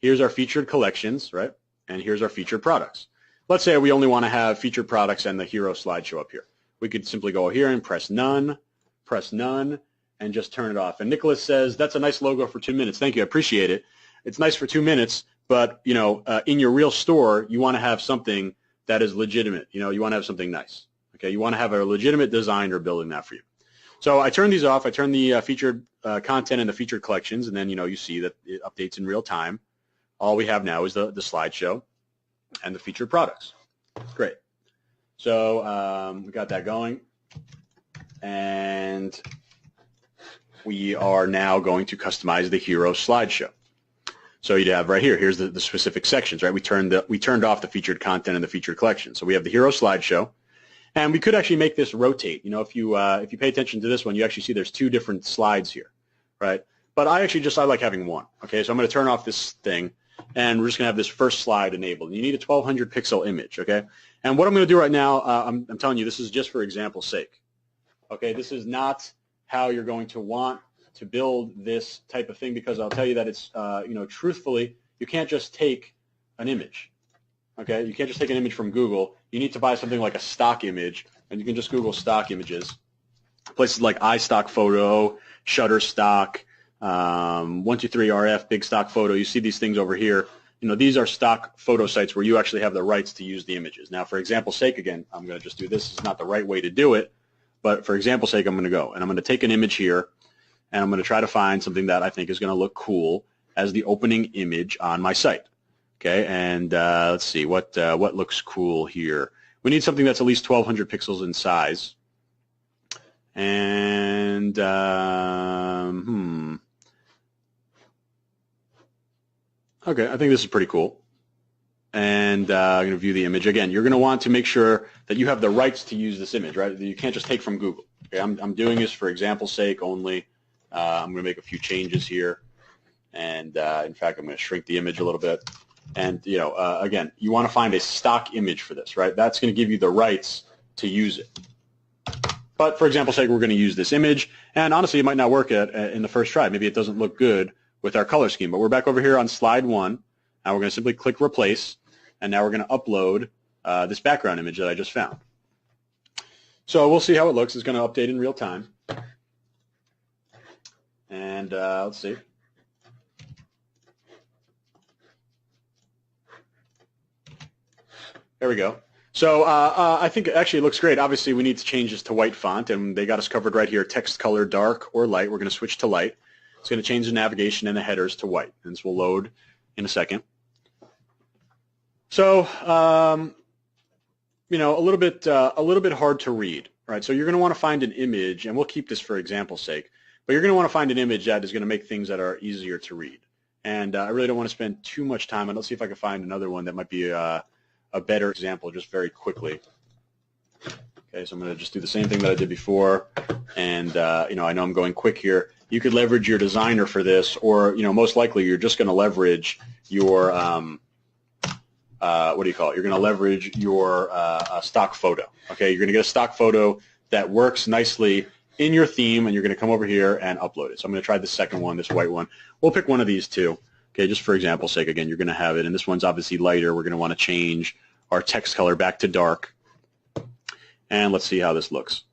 S1: Here's our featured collections, right? And here's our featured products. Let's say we only want to have featured products and the hero slideshow up here. We could simply go here and press none, and just turn it off. And Nicholas says, that's a nice logo for 2 minutes. Thank you. I appreciate it. It's nice for 2 minutes, but, you know, in your real store, you want to have something that is legitimate. You know, you want to have something nice. Okay, you want to have a legitimate designer building that for you. So I turn these off. I turn the featured content and the featured collections, and then, you know, you see that it updates in real time. All we have now is the slideshow and the featured products. Great. So we got that going, and we are now going to customize the hero slideshow. So you'd have right here, here's the specific sections, right? We turned off the featured content and the featured collection. So we have the hero slideshow, and we could actually make this rotate. You know, if you pay attention to this one, you actually see there's 2 different slides here, right? But I like having one. Okay, so I'm going to turn off this thing, and we're just going to have this first slide enabled. You need a 1200 pixel image, okay? And what I'm going to do right now, I'm telling you, this is just for example's sake. Okay, this is not how you're going to want to build this type of thing, because I'll tell you that it's, you know, truthfully, you can't just take an image, okay? You can't just take an image from Google. You need to buy something like a stock image, and you can just Google stock images. Places like iStock Photo, Shutterstock, 123RF, Big Stock Photo. You see these things over here. You know, these are stock photo sites where you actually have the rights to use the images. Now, for example's sake, again, I'm going to just do this. It's not the right way to do it, but for example's sake, I'm going to go, and I'm going to take an image here, and I'm going to try to find something that I think is going to look cool as the opening image on my site. Okay, and let's see, what looks cool here? We need something that's at least 1200 pixels in size. And, okay, I think this is pretty cool. And I'm going to view the image. Again, you're going to want to make sure that you have the rights to use this image, right? You can't just take from Google. Okay, I'm doing this for example's sake only. I'm going to make a few changes here, and in fact, I'm going to shrink the image a little bit. And you know, again, you want to find a stock image for this, right? That's going to give you the rights to use it. But for example's sake, we're going to use this image, and honestly, it might not work in the first try. Maybe it doesn't look good with our color scheme. But we're back over here on slide 1. Now we're going to simply click replace, and now we're going to upload this background image that I just found. So we'll see how it looks. It's going to update in real time. And let's see. There we go. So I think actually it looks great. Obviously, we need to change this to white font, and they got us covered right here. Text color, dark or light. We're going to switch to light. It's going to change the navigation and the headers to white, and this will load in a second. So you know, a little bit hard to read, right? So you're going to want to find an image, and we'll keep this for example's sake. But you're going to want to find an image that is going to make things that are easier to read. And I really don't want to spend too much time. And let's see if I can find another one that might be a better example just very quickly. Okay, so I'm going to just do the same thing that I did before. And, you know, I know I'm going quick here. You could leverage your designer for this, or, you know, most likely you're just going to leverage your, what do you call it? You're going to leverage your stock photo. Okay, you're going to get a stock photo that works nicely in your theme, and you're going to come over here and upload it. So I'm going to try the second one, this white one. We'll pick one of these two. Okay, just for example's sake, again, you're going to have it, and this one's obviously lighter. We're going to want to change our text color back to dark, and let's see how this looks.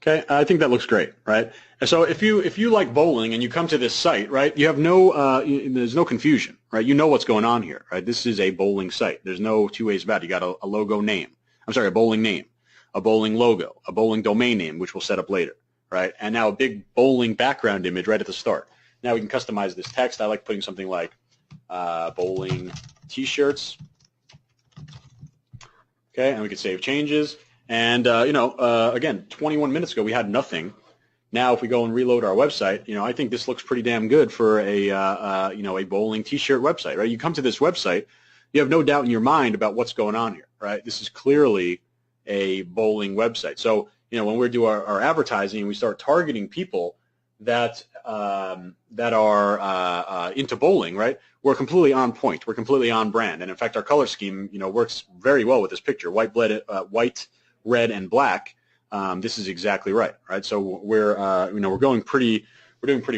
S1: Okay, I think that looks great, right? And so if you like bowling and you come to this site, right, you have no there's no confusion, right? You know what's going on here, right? This is a bowling site. There's no two ways about it. You got a logo name. I'm sorry, a bowling name, a bowling logo, a bowling domain name, which we'll set up later, right? And now a big bowling background image right at the start. Now we can customize this text. I like putting something like bowling t-shirts. Okay, and we can save changes. And, you know, again, 21 minutes ago we had nothing. Now, if we go and reload our website, I think this looks pretty damn good for a bowling T-shirt website, right? You come to this website, you have no doubt in your mind about what's going on here, right? This is clearly a bowling website. So, when we do our advertising, we start targeting people that are into bowling, right? We're completely on point. We're completely on brand, and in fact, our color scheme, works very well with this picture: white, red, and black. This is exactly right? So we're we're doing pretty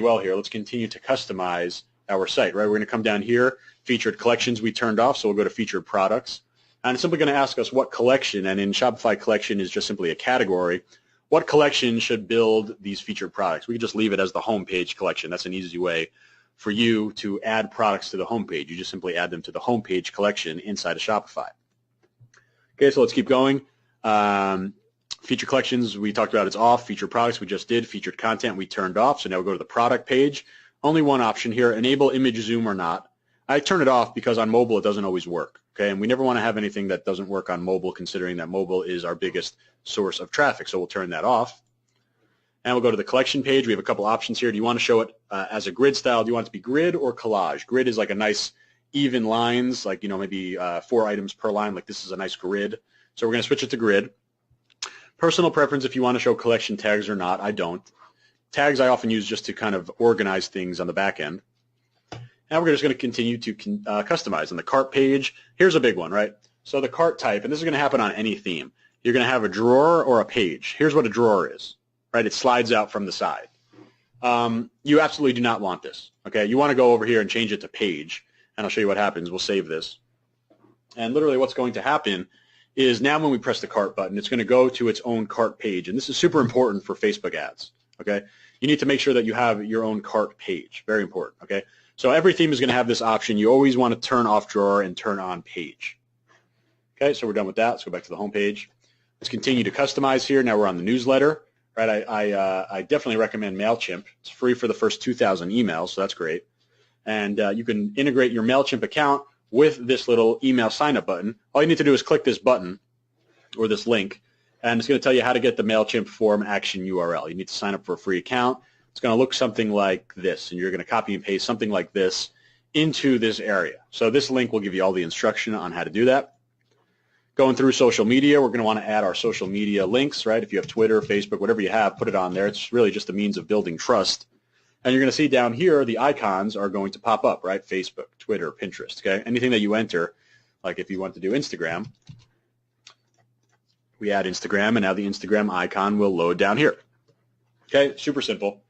S1: well here. Let's continue to customize our site, right? We're going to come down here, featured collections we turned off, so we'll go to featured products, and it's simply going to ask us what collection, and in Shopify, collection is just simply a category. What collection should build these featured products? We could just leave it as the homepage collection. That's an easy way for you to add products to the homepage. You just simply add them to the homepage collection inside of Shopify. Okay, so let's keep going. Featured collections, we talked about it's off. Featured products, we just did. Featured content, we turned off. So now we go to the product page. Only one option here, enable image zoom or not. I turn it off because on mobile it doesn't always work. Okay, and we never want to have anything that doesn't work on mobile, considering that mobile is our biggest source of traffic. So we'll turn that off. And we'll go to the collection page. We have a couple options here. Do you want to show it as a grid style? Do you want it to be grid or collage? Grid is like a nice even lines, like, maybe 4 items per line. Like this is a nice grid. So we're going to switch it to grid. Personal preference if you want to show collection tags or not. I don't. Tags I often use just to kind of organize things on the back end. And we're just going to continue to customize. On the cart page, here's a big one, right? So the cart type, and this is going to happen on any theme. You're going to have a drawer or a page. Here's what a drawer is, right? It slides out from the side. You absolutely do not want this, okay? You want to go over here and change it to page, and I'll show you what happens. We'll save this. And literally what's going to happen is now when we press the cart button, it's going to go to its own cart page, and this is super important for Facebook ads, okay? You need to make sure that you have your own cart page. Very important, okay? So every theme is going to have this option. You always want to turn off drawer and turn on page. Okay, so we're done with that. Let's go back to the home page. Let's continue to customize here. Now we're on the newsletter, right? I definitely recommend MailChimp. It's free for the first 2,000 emails, so that's great. And you can integrate your MailChimp account with this little email sign-up button. All you need to do is click this button or this link, and it's going to tell you how to get the MailChimp form action URL. You need to sign up for a free account. It's going to look something like this, and you're going to copy and paste something like this into this area. So this link will give you all the instruction on how to do that. Going through social media, we're going to want to add our social media links, right? If you have Twitter, Facebook, whatever you have, put it on there. It's really just a means of building trust. And you're going to see down here the icons are going to pop up, right? Facebook, Twitter, Pinterest, okay? Anything that you enter, like if you want to do Instagram, we add Instagram, and now the Instagram icon will load down here. Okay, super simple.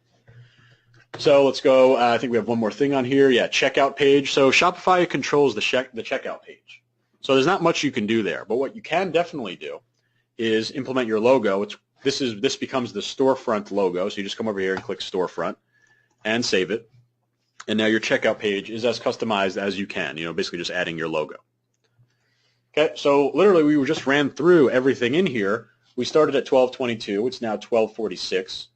S1: So let's go. I think we have one more thing on here. Yeah, checkout page. So Shopify controls the checkout page. So there's not much you can do there. But what you can definitely do is implement your logo. This becomes the storefront logo. So you just come over here and click storefront and save it. And now your checkout page is as customized as you can. Basically just adding your logo. Okay. So literally we just ran through everything in here. We started at 12:22. It's now 12:46.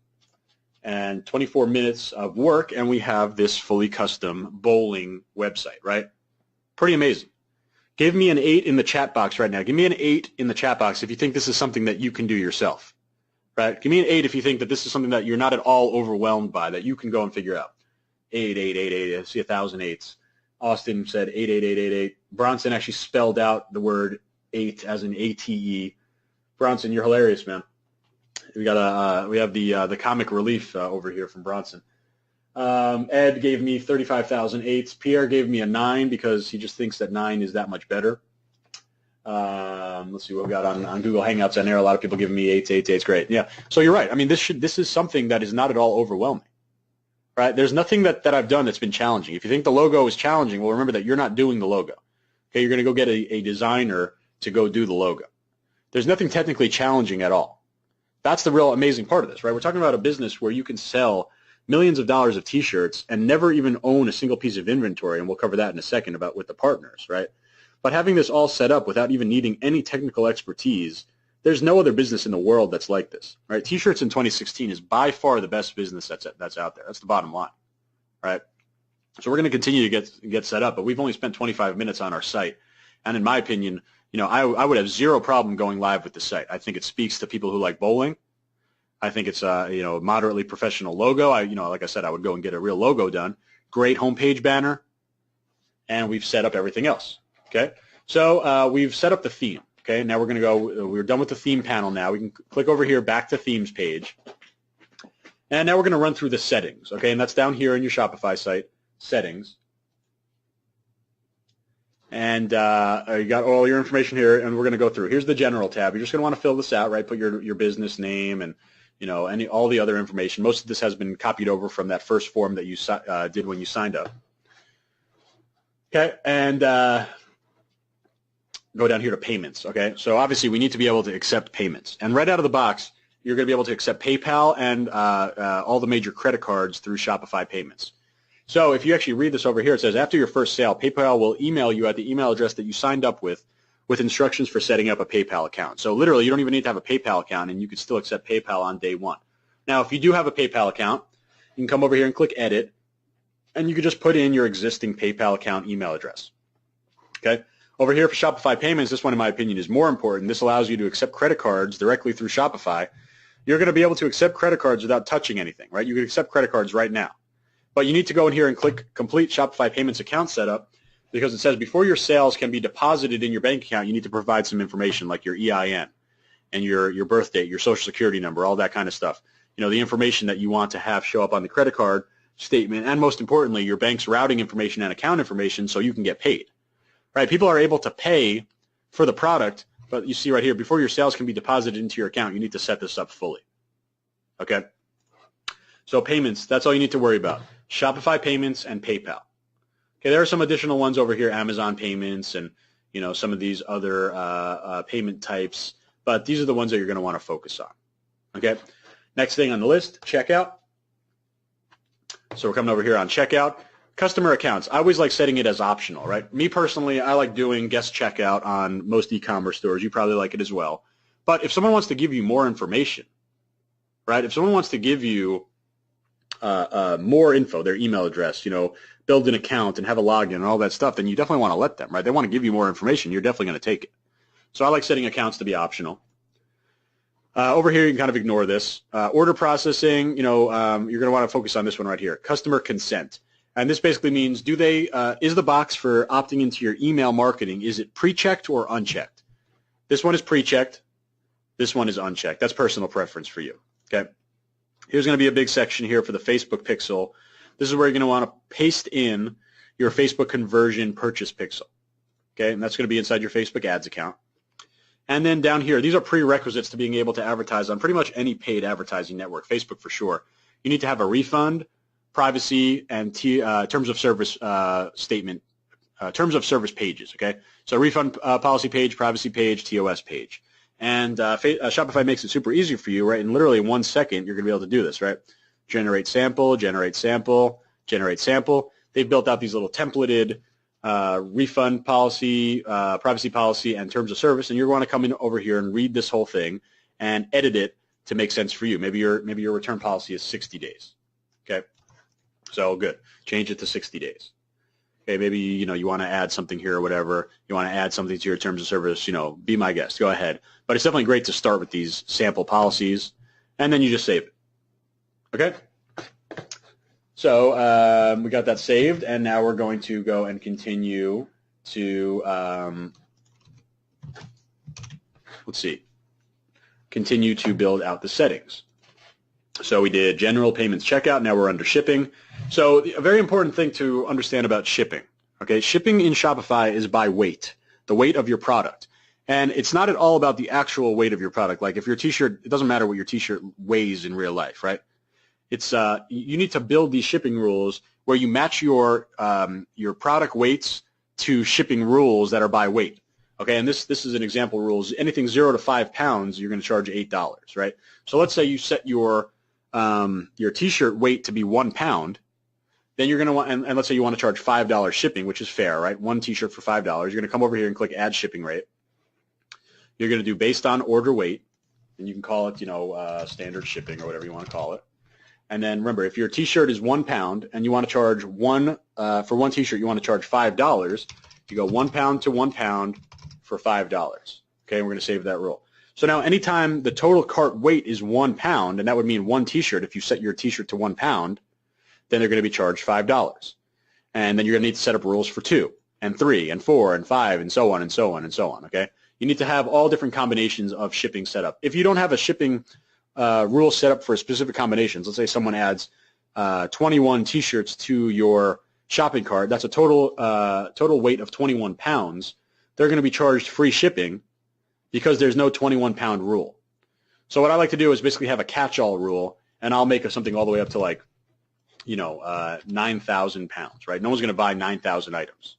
S1: And 24 minutes of work, and we have this fully custom bowling website, right? Pretty amazing. Give me an 8 in the chat box right now. Give me an 8 in the chat box if you think this is something that you can do yourself, right? Give me an 8 if you think that this is something that you're not at all overwhelmed by, that you can go and figure out. 8, 8, 8, 8. I see 1,000 8s. Austin said 8, 8, 8, 8, 8. Bronson actually spelled out the word 8 as an ATE. Bronson, you're hilarious, man. We have the comic relief over here from Bronson. Ed gave me 35,000 8s. Pierre gave me a 9 because he just thinks that 9 is that much better. Let's see what we got on Google Hangouts on there. A lot of people giving me 8s, 8s, 8s. Great. Yeah. So you're right. I mean, this is something that is not at all overwhelming, right? There's nothing that I've done that's been challenging. If you think the logo is challenging, well, remember that you're not doing the logo. Okay, you're going to go get a designer to go do the logo. There's nothing technically challenging at all. That's the real amazing part of this, right? We're talking about a business where you can sell millions of dollars of T-shirts and never even own a single piece of inventory, and we'll cover that in a second about with the partners, right? But having this all set up without even needing any technical expertise, there's no other business in the world that's like this, right? T-shirts in 2016 is by far the best business that's out there. That's the bottom line, right? So we're going to continue to get set up, but we've only spent 25 minutes on our site, and in my opinion, I would have zero problem going live with the site. I think it speaks to people who like bowling. I think it's a moderately professional logo. Like I said, I would go and get a real logo done. Great homepage banner, and we've set up everything else. Okay, so we've set up the theme. Okay, now we're going to go. We're done with the theme panel. Now we can click over here, back to themes page, and now we're going to run through the settings. Okay, and that's down here in your Shopify site, settings. And you got all your information here, and we're going to go through. Here's the general tab. You're just going to want to fill this out, right? Put your business name and all the other information. Most of this has been copied over from that first form that you did when you signed up. Okay, and go down here to payments. Okay, so obviously we need to be able to accept payments, and right out of the box, you're going to be able to accept PayPal and all the major credit cards through Shopify Payments. So if you actually read this over here, it says, after your first sale, PayPal will email you at the email address that you signed up with instructions for setting up a PayPal account. So literally, you don't even need to have a PayPal account, and you can still accept PayPal on day one. Now, if you do have a PayPal account, you can come over here and click Edit, and you can just put in your existing PayPal account email address. Okay. Over here for Shopify Payments, this one, in my opinion, is more important. This allows you to accept credit cards directly through Shopify. You're going to be able to accept credit cards without touching anything, right? You can accept credit cards right now. But you need to go in here and click Complete Shopify Payments Account Setup, because it says before your sales can be deposited in your bank account, you need to provide some information like your EIN and your birth date, your social security number, all that kind of stuff. The information that you want to have show up on the credit card statement, and most importantly, your bank's routing information and account information so you can get paid. Right? People are able to pay for the product, but you see right here, before your sales can be deposited into your account, you need to set this up fully. Okay? So payments, that's all you need to worry about. Shopify Payments and PayPal. Okay, there are some additional ones over here, Amazon Payments and some of these other payment types, but these are the ones that you're going to want to focus on. Okay, next thing on the list, checkout. So we're coming over here on checkout. Customer accounts. I always like setting it as optional, right? Me personally, I like doing guest checkout on most e-commerce stores. You probably like it as well. But if someone wants to give you more information, right? If someone wants to give you more info, their email address, build an account and have a login and all that stuff, then you definitely want to let them, right? They want to give you more information. You're definitely going to take it. So I like setting accounts to be optional. Over here, you can kind of ignore this. Order processing, you're going to want to focus on this one right here. Customer consent. And this basically means, is the box for opting into your email marketing, is it pre-checked or unchecked? This one is pre-checked. This one is unchecked. That's personal preference for you. Okay. Here's going to be a big section here for the Facebook pixel. This is where you're going to want to paste in your Facebook conversion purchase pixel. Okay, and that's going to be inside your Facebook ads account. And then down here, these are prerequisites to being able to advertise on pretty much any paid advertising network, Facebook for sure. You need to have a refund, privacy, and terms of service statement, terms of service pages. Okay, so refund policy page, privacy page, TOS page. And Shopify makes it super easy for you, right? In literally 1 second, you're going to be able to do this, right? Generate sample, generate sample, generate sample. They've built out these little templated refund policy, privacy policy, and terms of service, and you're going to come in over here and read this whole thing and edit it to make sense for you. Maybe your return policy is 60 days. Okay, so good. Change it to 60 days. Okay, maybe you want to add something here or whatever. You want to add something to your terms of service. Be my guest. Go ahead. But it's definitely great to start with these sample policies, and then you just save it. Okay. So we got that saved, and now we're going to go and continue to continue to build out the settings. So we did general payments checkout. Now we're under shipping. So a very important thing to understand about shipping, okay, shipping in Shopify is by weight, the weight of your product. And it's not at all about the actual weight of your product. Like if your T-shirt, it doesn't matter what your T-shirt weighs in real life, right? It's you need to build these shipping rules where you match your product weights to shipping rules that are by weight. Okay, and this is an example rules. Anything 0 to 5 pounds, you're going to charge $8, right? So let's say you set your T-shirt weight to be 1 pound. Then you're going to want, and let's say you want to charge $5 shipping, which is fair, right? One T-shirt for $5. You're going to come over here and click Add Shipping Rate. You're going to do based on order weight, and you can call it, standard shipping or whatever you want to call it. And then remember, if your T-shirt is 1 pound and you want to charge for one T-shirt, you want to charge $5. You go 1 pound to 1 pound for $5. Okay, and we're going to save that rule. So now anytime the total cart weight is 1 pound, and that would mean one T-shirt, if you set your T-shirt to 1 pound, then they're going to be charged $5. And then you're going to need to set up rules for 2 and 3 and 4 and 5 and so on and so on and so on, okay? You need to have all different combinations of shipping set up. If you don't have a shipping rule set up for specific combinations, let's say someone adds 21 T-shirts to your shopping cart, that's a total weight of 21 pounds, they're going to be charged free shipping because there's no 21-pound rule. So what I like to do is basically have a catch-all rule, and I'll make something all the way up to like, 9,000 pounds, right? No one's going to buy 9,000 items.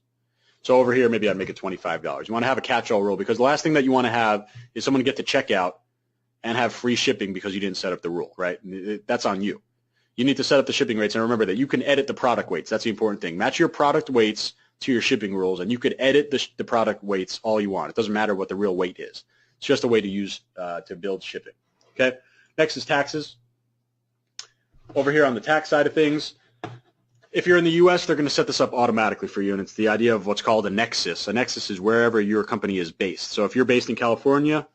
S1: So over here, maybe I'd make it $25. You want to have a catch-all rule because the last thing that you want to have is someone get to checkout and have free shipping because you didn't set up the rule, right? That's on you. You need to set up the shipping rates, and remember that you can edit the product weights. That's the important thing. Match your product weights to your shipping rules, and you could edit the product weights all you want. It doesn't matter what the real weight is. It's just a way to use to build shipping. Okay. Next is taxes. Over here on the tax side of things, if you're in the U.S., they're going to set this up automatically for you, and it's the idea of what's called a nexus. A nexus is wherever your company is based. So if you're based in California,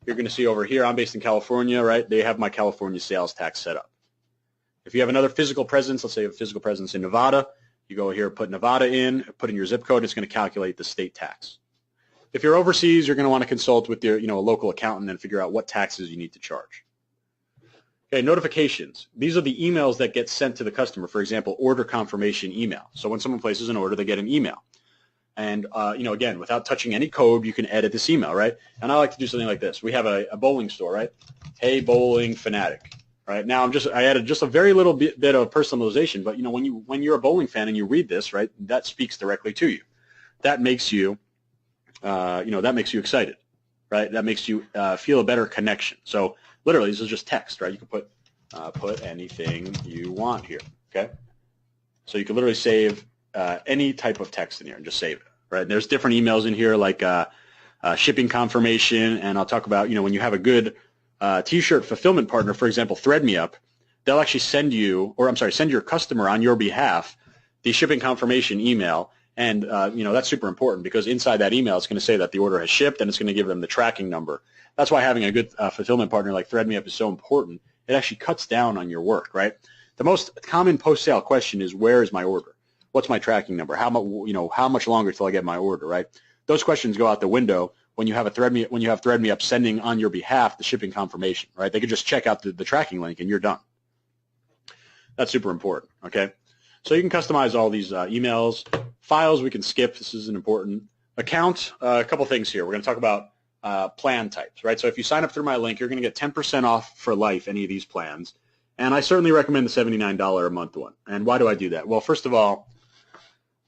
S1: you're going to see over here, I'm based in California, right? They have my California sales tax set up. If you have another physical presence, let's say you have a physical presence in Nevada, you go here, put Nevada in, put in your zip code, it's going to calculate the state tax. If you're overseas, you're going to want to consult with your, a local accountant and figure out what taxes you need to charge. Okay, notifications. These are the emails that get sent to the customer. For example, order confirmation email. So when someone places an order, they get an email. And, again, without touching any code, you can edit this email, right? And I like to do something like this. We have a bowling store, right? Hey, bowling fanatic. Right now, I added just a very little bit of personalization, but when you're a bowling fan and you read this, right, that speaks directly to you. That makes you, excited, right? That makes you feel a better connection. So literally, this is just text, right? You can put anything you want here, okay? So you can literally save any type of text in here and just save it, right? And there's different emails in here like shipping confirmation, and I'll talk about when you have a good T-shirt fulfillment partner, for example, ThreadMeUp, they'll actually send your customer on your behalf the shipping confirmation email, and that's super important because inside that email it's going to say that the order has shipped and it's going to give them the tracking number. That's why having a good fulfillment partner like ThreadMeUp is so important. It actually cuts down on your work, right? The most common post-sale question is, where is my order? What's my tracking number? How much longer till I get my order, right? Those questions go out the window when you have ThreadMeUp sending on your behalf the shipping confirmation, right? They could just check out the tracking link and you're done. That's super important, okay? So you can customize all these emails. Files we can skip. This isn't important. Account, a couple things here. We're going to talk about plan types, right? So if you sign up through my link, you're going to get 10% off for life, any of these plans. And I certainly recommend the $79 a month one. And why do I do that? Well, first of all,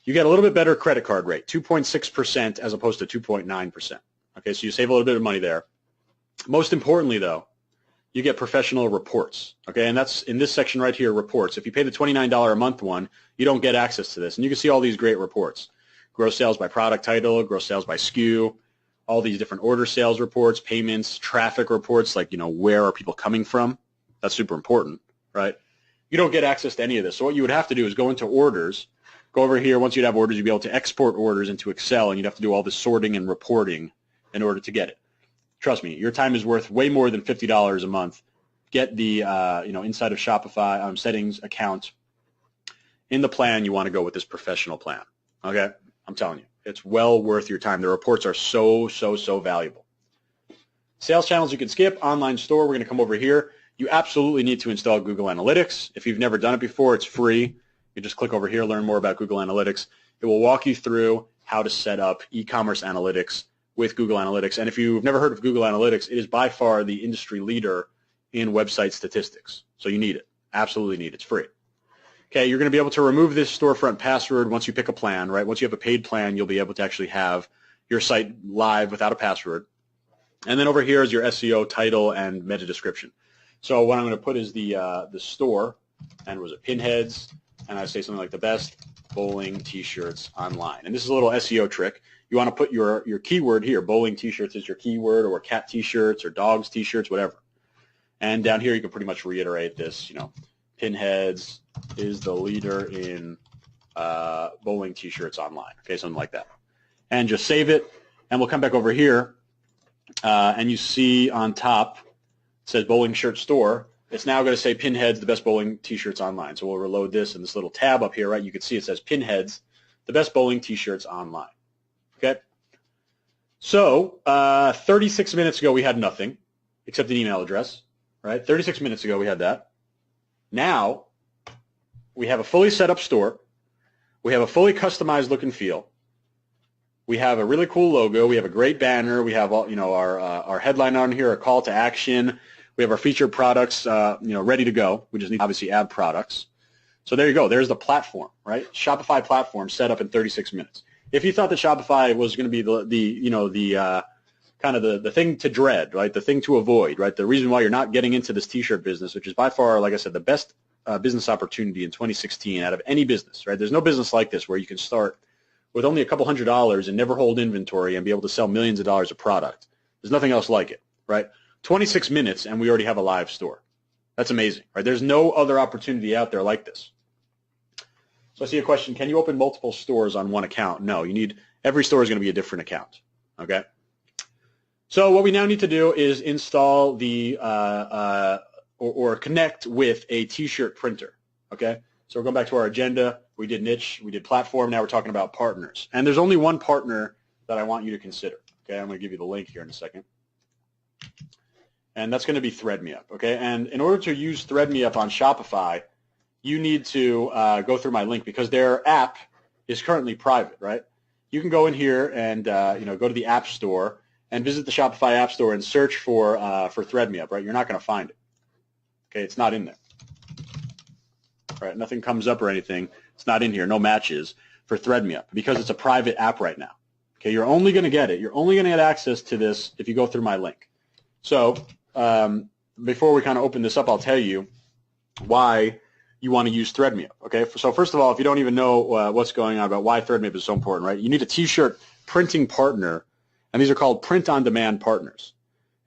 S1: you get a little bit better credit card rate, 2.6% as opposed to 2.9%. Okay, so you save a little bit of money there. Most importantly, though, you get professional reports. Okay, and that's in this section right here, reports. If you pay the $29 a month one, you don't get access to this. And you can see all these great reports. Gross sales by product title, gross sales by SKU, all these different order sales reports, payments, traffic reports, like, where are people coming from? That's super important, right? You don't get access to any of this. So what you would have to do is go into orders, go over here. Once you'd have orders, you'd be able to export orders into Excel, and you'd have to do all this sorting and reporting in order to get it. Trust me, your time is worth way more than $50 a month. Get the, inside of Shopify settings account. In the plan, you want to go with this professional plan, okay? I'm telling you, it's well worth your time. The reports are so, so, so valuable. Sales channels you can skip. Online store, we're going to come over here. You absolutely need to install Google Analytics. If you've never done it before, it's free. You just click over here, learn more about Google Analytics. It will walk you through how to set up e-commerce analytics with Google Analytics. And if you've never heard of Google Analytics, it is by far the industry leader in website statistics. So you need it. Absolutely need it. It's free. Okay, you're going to be able to remove this storefront password once you pick a plan, right? Once you have a paid plan, you'll be able to actually have your site live without a password. And then over here is your SEO title and meta description. So what I'm going to put is the store, and was it pinheads, and I say something like the best bowling t-shirts online. And this is a little SEO trick. You want to put your keyword here. Bowling t-shirts is your keyword, or cat t-shirts, or dogs t-shirts, whatever. And down here you can pretty much reiterate this, pinheads is the leader in bowling t-shirts online. Okay, something like that. And just save it, and we'll come back over here, and you see on top, it says bowling shirt store. It's now going to say Pinheads, the best bowling t-shirts online. So we'll reload this, and this little tab up here, right? You can see it says Pinheads, the best bowling t-shirts online. Okay? So 36 minutes ago, we had nothing except an email address, right? 36 minutes ago, we had that. Now, we have a fully set up store. We have a fully customized look and feel. We have a really cool logo. We have a great banner. We have all, our headline on here, a call to action. We have our featured products, ready to go. We just need to obviously add products. So there you go. There's the platform, right? Shopify platform set up in 36 minutes. If you thought that Shopify was going to be the thing to dread, right? The thing to avoid, right? The reason why you're not getting into this T-shirt business, which is by far, like I said, the best business opportunity in 2016 out of any business, right? There's no business like this where you can start with only a couple $100s and never hold inventory and be able to sell millions of dollars of product. There's nothing else like it, right? 26 minutes and we already have a live store. That's amazing, right? There's no other opportunity out there like this. So I see a question, can you open multiple stores on one account? No, every store is going to be a different account, okay? So what we now need to do is install the or connect with a T-shirt printer, okay? So we're going back to our agenda. We did niche, we did platform, now we're talking about partners. And there's only one partner that I want you to consider, okay? I'm going to give you the link here in a second. And that's going to be ThreadMeUp, okay? And in order to use ThreadMeUp on Shopify, you need to go through my link because their app is currently private, right? You can go in here and go to the App Store and visit the Shopify App Store and search for ThreadMeUp, right? You're not going to find it, okay? It's not in there, right? Nothing comes up or anything. It's not in here. No matches for ThreadMeUp because it's a private app right now, okay? You're only going to get it. You're only going to get access to this if you go through my link. So before we kind of open this up, I'll tell you why you want to use ThreadMeUp, okay? So first of all, if you don't even know what's going on about why ThreadMeUp is so important, right? You need a T-shirt printing partner, and these are called print-on-demand partners,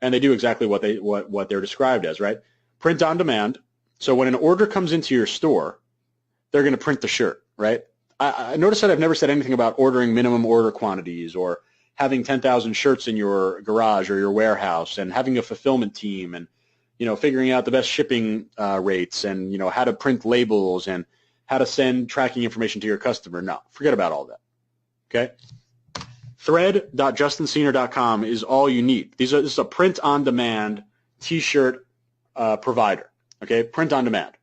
S1: and they do exactly what they're described as, right? Print on demand. So when an order comes into your store, they're going to print the shirt, right? I notice that I've never said anything about ordering minimum order quantities or having 10,000 shirts in your garage or your warehouse and having a fulfillment team and, figuring out the best shipping rates and, how to print labels and how to send tracking information to your customer. No, forget about all that, okay? Thread.justinsenior.com is all you need. This is a print-on-demand T-shirt provider, okay? Print-on-demand.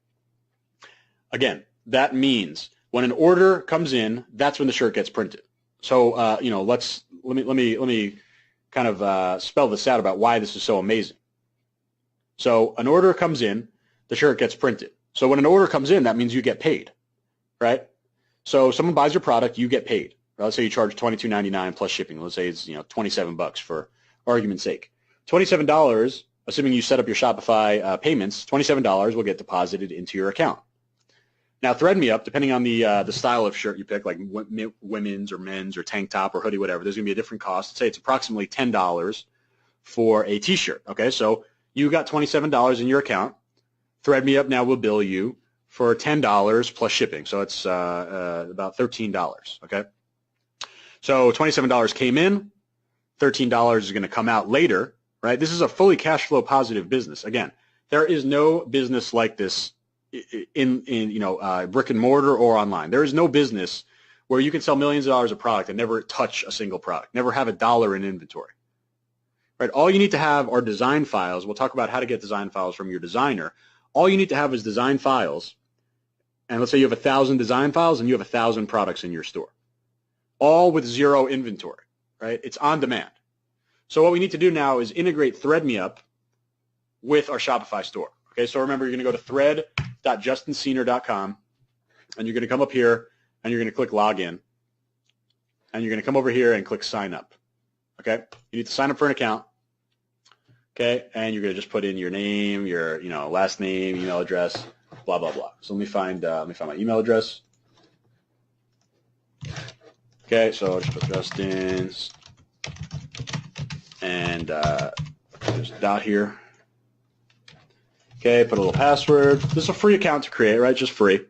S1: Again, that means when an order comes in, that's when the shirt gets printed. So, let me kind of spell this out about why this is so amazing. So an order comes in, the shirt gets printed. So when an order comes in, that means you get paid, right? So someone buys your product, you get paid. Let's say you charge $22.99 plus shipping. Let's say it's $27 for argument's sake. $27, assuming you set up your Shopify payments, $27 will get deposited into your account. Now, ThreadMeUp, depending on the style of shirt you pick, like women's or men's or tank top or hoodie, whatever, there's going to be a different cost. Let's say it's approximately $10 for a T-shirt. Okay, so you got $27 in your account. ThreadMeUp now will bill you for $10 plus shipping, so it's about $13. Okay, so $27 came in, $13 is going to come out later, right? This is a fully cash flow positive business. Again, there is no business like this in brick and mortar or online. There is no business where you can sell millions of dollars of product and never touch a single product, never have a dollar in inventory. Right? All you need to have are design files. We'll talk about how to get design files from your designer. All you need to have is design files, and let's say you have 1,000 design files and you have 1,000 products in your store, all with zero inventory. Right? It's on demand. So what we need to do now is integrate ThreadMeUp with our Shopify store. Okay, so remember, you're going to go to thread.justinsenior.com, and you're going to come up here, and you're going to click Login, and you're going to come over here and click Sign Up. Okay, you need to sign up for an account. Okay, and you're going to just put in your name, your last name, email address, blah blah blah. So let me find my email address. Okay, so I'll just put Justin's, and there's a dot here. Okay, put a little password. This is a free account to create, right? Just free.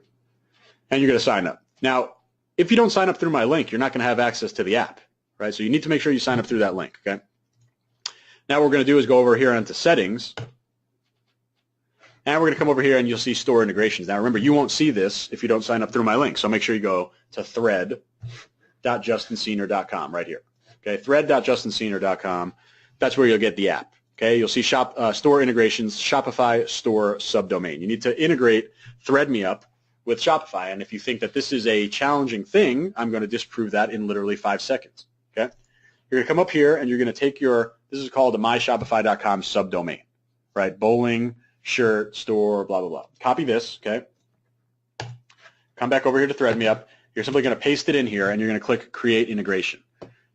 S1: And you're going to sign up. Now, if you don't sign up through my link, you're not going to have access to the app, right? So you need to make sure you sign up through that link, okay? Now what we're going to do is go over here onto settings, and we're going to come over here and you'll see store integrations. Now remember, you won't see this if you don't sign up through my link, so make sure you go to thread.justinsenior.com right here. Okay, thread.justinsenior.com. That's where you'll get the app. Okay, you'll see store integrations, Shopify store subdomain. You need to integrate ThreadMeUp with Shopify, and if you think that this is a challenging thing, I'm going to disprove that in literally 5 seconds. Okay, you're going to come up here and you're going to take this is called the myshopify.com subdomain, right? Bowling, shirt, store, blah, blah, blah. Copy this, okay? Come back over here to ThreadMeUp. You're simply going to paste it in here, and you're going to click Create Integration.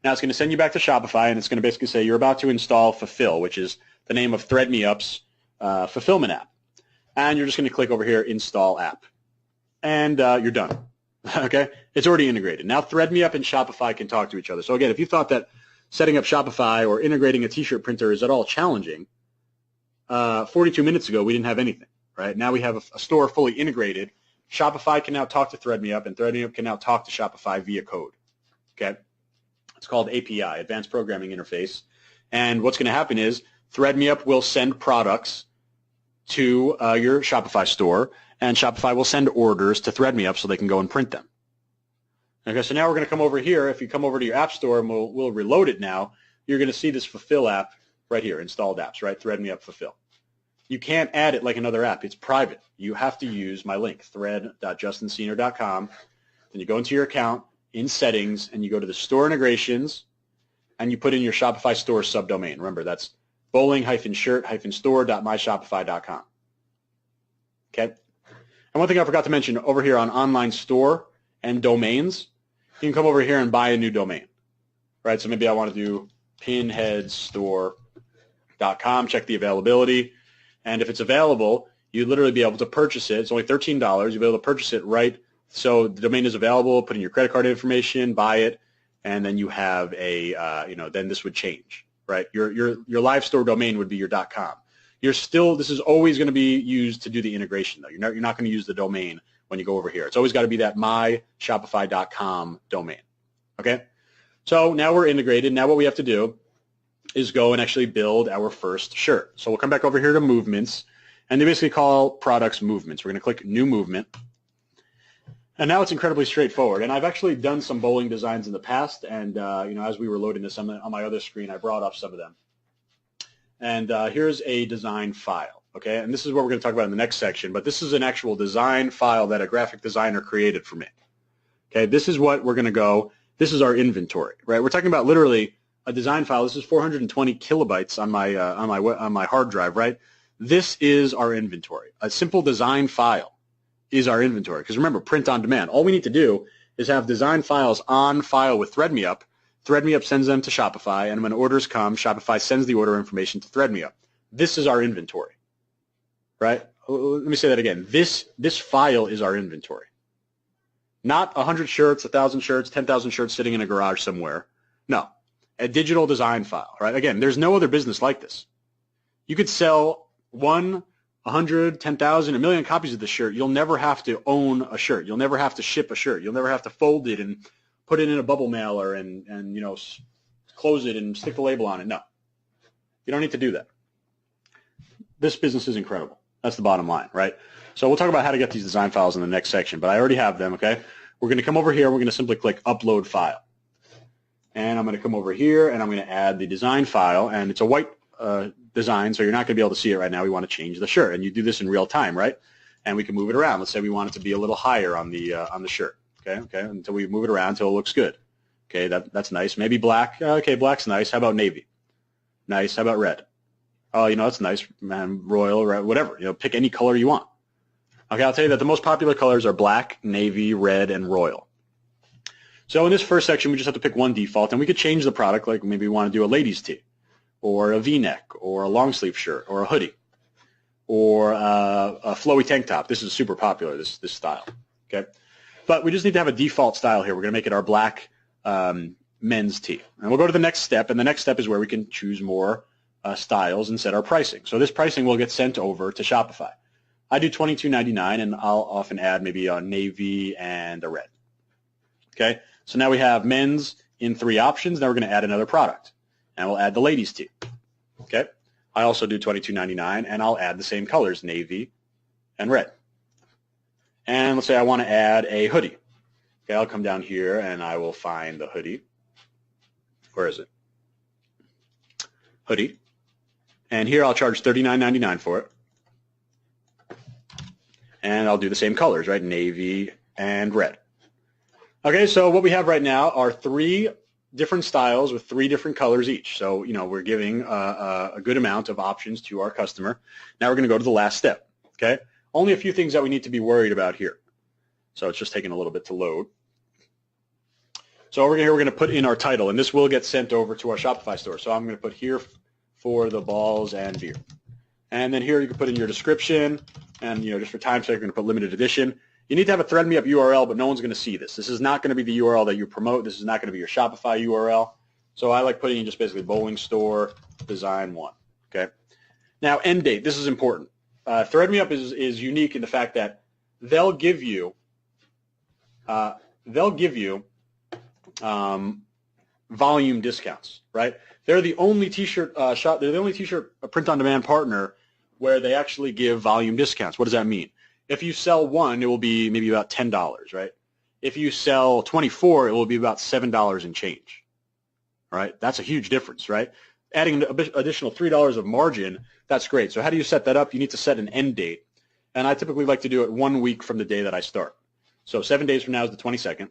S1: Now it's going to send you back to Shopify, and it's going to basically say you're about to install Fulfill, which is the name of ThreadMeUp's fulfillment app. And you're just going to click over here, Install App. And you're done. Okay? It's already integrated. Now ThreadMeUp and Shopify can talk to each other. So again, if you thought that setting up Shopify or integrating a t-shirt printer is at all challenging, 42 minutes ago we didn't have anything, right? Now we have a store fully integrated. Shopify can now talk to ThreadMeUp, and ThreadMeUp can now talk to Shopify via code. Okay? It's called API, Advanced Programming Interface. And what's going to happen is ThreadMeUp will send products to your Shopify store, and Shopify will send orders to ThreadMeUp so they can go and print them. Okay, so now we're going to come over here. If you come over to your App Store, and we'll reload it now, you're going to see this Fulfill app right here, installed apps, right? ThreadMeUp Fulfill. You can't add it like another app. It's private. You have to use my link, thread.justinsenior.com. Then you go into your account, in settings, and you go to the store integrations, and you put in your Shopify store subdomain. Remember, that's bowling-shirt-store.myshopify.com. Okay? And one thing I forgot to mention, over here on online store and domains, you can come over here and buy a new domain. Right? So maybe I want to do pinheadstore.com, check the availability, and if it's available, you'd literally be able to purchase it. It's only $13. You'll be able to purchase it right. So the domain is available, put in your credit card information, buy it, and then you have then this would change, right? Your live store domain would be your .com. This is always going to be used to do the integration, though. You're not going to use the domain when you go over here. It's always got to be that myshopify.com domain, okay? So now we're integrated. Now what we have to do is go and actually build our first shirt. So we'll come back over here to movements, and they basically call products movements. We're going to click New Movement. And now it's incredibly straightforward. And I've actually done some bowling designs in the past, and as we were loading this on my other screen, I brought up some of them. And here's a design file, okay? And this is what we're going to talk about in the next section, but this is an actual design file that a graphic designer created for me. Okay, this is what we're going to go. This is our inventory, right? We're talking about literally a design file. This is 420 kilobytes on my hard drive, right? This is our inventory. A simple design file is our inventory. Because remember, print on demand. All we need to do is have design files on file with ThreadMeUp. ThreadMeUp sends them to Shopify, and when orders come, Shopify sends the order information to ThreadMeUp. This is our inventory, right? Let me say that again. This file is our inventory. Not 100 shirts, 1,000 shirts, 10,000 shirts sitting in a garage somewhere. No, a digital design file, right? Again, there's no other business like this. You could sell 100, 10,000, a million copies of the shirt. You'll never have to own a shirt. You'll never have to ship a shirt. You'll never have to fold it and put it in a bubble mailer and close it and stick the label on it. No, you don't need to do that. This business is incredible. That's the bottom line, right? So we'll talk about how to get these design files in the next section, but I already have them, okay? We're going to come over here. We're going to simply click Upload File. And I'm going to come over here, and I'm going to add the design file, and it's a white design, so you're not going to be able to see it right now. We want to change the shirt, and you do this in real time, right? And we can move it around. Let's say we want it to be a little higher on the shirt, okay, until we move it around until it looks good. Okay, that's nice. Maybe black. Okay, black's nice. How about navy? Nice. How about red? Oh, that's nice, man. Royal, red, whatever. Pick any color you want. Okay, I'll tell you that the most popular colors are black, navy, red, and royal. So in this first section, we just have to pick one default, and we could change the product, like maybe we want to do a ladies' tee, or a V-neck, or a long-sleeve shirt, or a hoodie, or a flowy tank top. This is super popular, this style. Okay, but we just need to have a default style here. We're going to make it our black men's tee. And we'll go to the next step, and the next step is where we can choose more styles and set our pricing. So this pricing will get sent over to Shopify. I do $22.99, and I'll often add maybe a navy and a red. Okay, so now we have men's in 3 options. Now we're going to add another product, and we'll add the ladies' tee. Okay. I also do $22.99, and I'll add the same colors, navy and red. And let's say I want to add a hoodie. Okay, I'll come down here and I will find the hoodie. Where is it? Hoodie. And here I'll charge $39.99 for it. And I'll do the same colors, right? Navy and red. Okay, so what we have right now are 3 different styles with 3 different colors each. So, we're giving a good amount of options to our customer. Now we're going to go to the last step, okay? Only a few things that we need to be worried about here. So it's just taking a little bit to load. So over here, we're going to put in our title, and this will get sent over to our Shopify store. So I'm going to put here for the balls and beer. And then here you can put in your description, and just for time's sake, we're going to put limited edition. You need to have a Thread Me Up URL, but no one's going to see this. This is not going to be the URL that you promote. This is not going to be your Shopify URL. So I like putting in just basically bowling store design 1. Okay. Now end date. This is important. Thread Me Up is unique in the fact that they'll give you volume discounts, right? They're the only T-shirt shop. They're the only T-shirt print-on-demand partner where they actually give volume discounts. What does that mean? If you sell 1, it will be maybe about $10, right? If you sell 24, it will be about $7 and change, right? That's a huge difference, right? Adding an additional $3 of margin, that's great. So how do you set that up? You need to set an end date, and I typically like to do it 1 week from the day that I start. So 7 days from now is the 22nd.